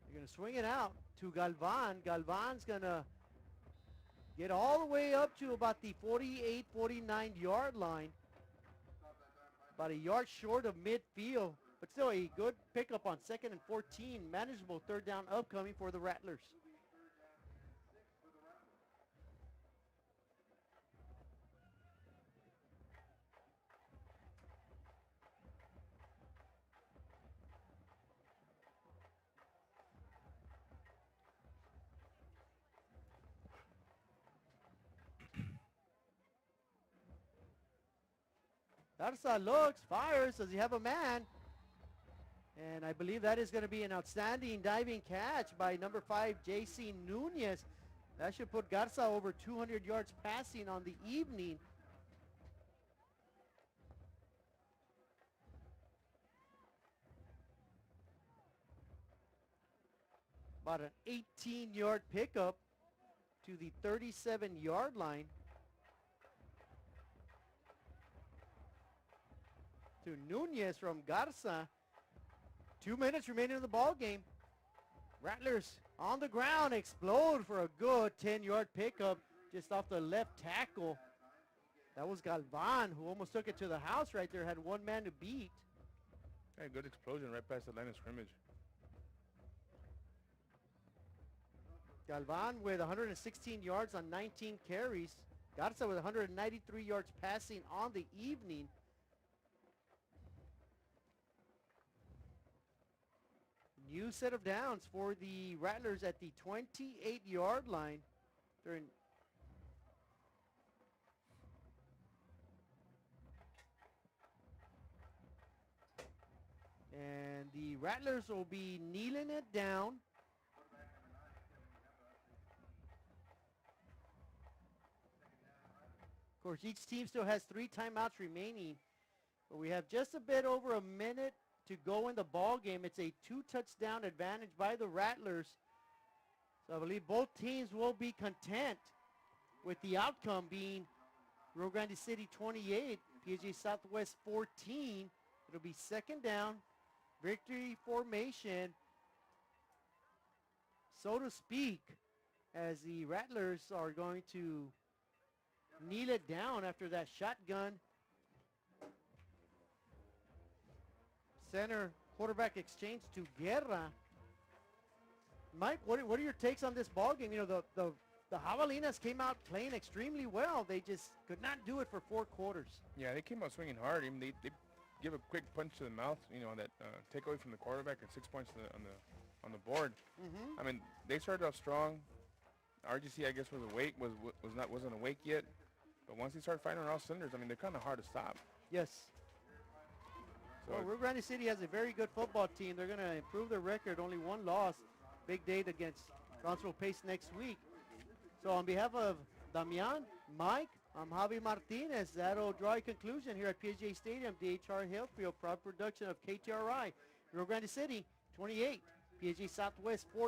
They're going to swing it out to Galvan. Galvan's going to get all the way up to about the 48, 49-yard line. About a yard short of midfield, but still a good pickup on 2nd and 14. Manageable third down upcoming for the Rattlers. Garza looks, fires. Does he have a man? And I believe that is going to be an outstanding diving catch by number 5, J.C. Nunez. That should put Garza over 200 yards passing on the evening. About an 18-yard pickup to the 37-yard line. To Nunez from Garza. 2 minutes remaining in the ball game. Rattlers on the ground explode for a good 10-yard pickup just off the left tackle. That was Galvan, who almost took it to the house right there, had one man to beat. Hey, good explosion right past the line of scrimmage. Galvan with 116 yards on 19 carries. Garza with 193 yards passing on the evening. New set of downs for the Rattlers at the 28-yard line. And the Rattlers will be kneeling it down. Of course, each team still has 3 timeouts remaining. But we have just a bit over a minute to go in the ball game. It's a 2-touchdown advantage by the Rattlers. So I believe both teams will be content with the outcome being Rio Grande City 28, PSJA Southwest 14. It'll be second down, victory formation, so to speak, as the Rattlers are going to kneel it down after that shotgun. Center quarterback exchange to Guerra. Mike, what are your takes on this ball game? You know, the Javelinas came out playing extremely well. They just could not do it for 4 quarters. Yeah, they came out swinging hard. I mean, they give a quick punch to the mouth, you know, on that takeaway from the quarterback and 6 points on the board. I mean, they started off strong. RGC, I guess, wasn't awake yet, but once they started firing on all cylinders, I mean, they're kind of hard to stop. Yes. So well, Rio Grande City has a very good football team. They're going to improve their record. Only 1 loss. Big date against Brownsville Pace next week. So on behalf of Damian, Mike, I'm Javi Martinez. That'll draw a conclusion here at PSJA Stadium. DHR Hillfield, proud production of KTRI. Rio Grande City 28, PSJA Southwest 14.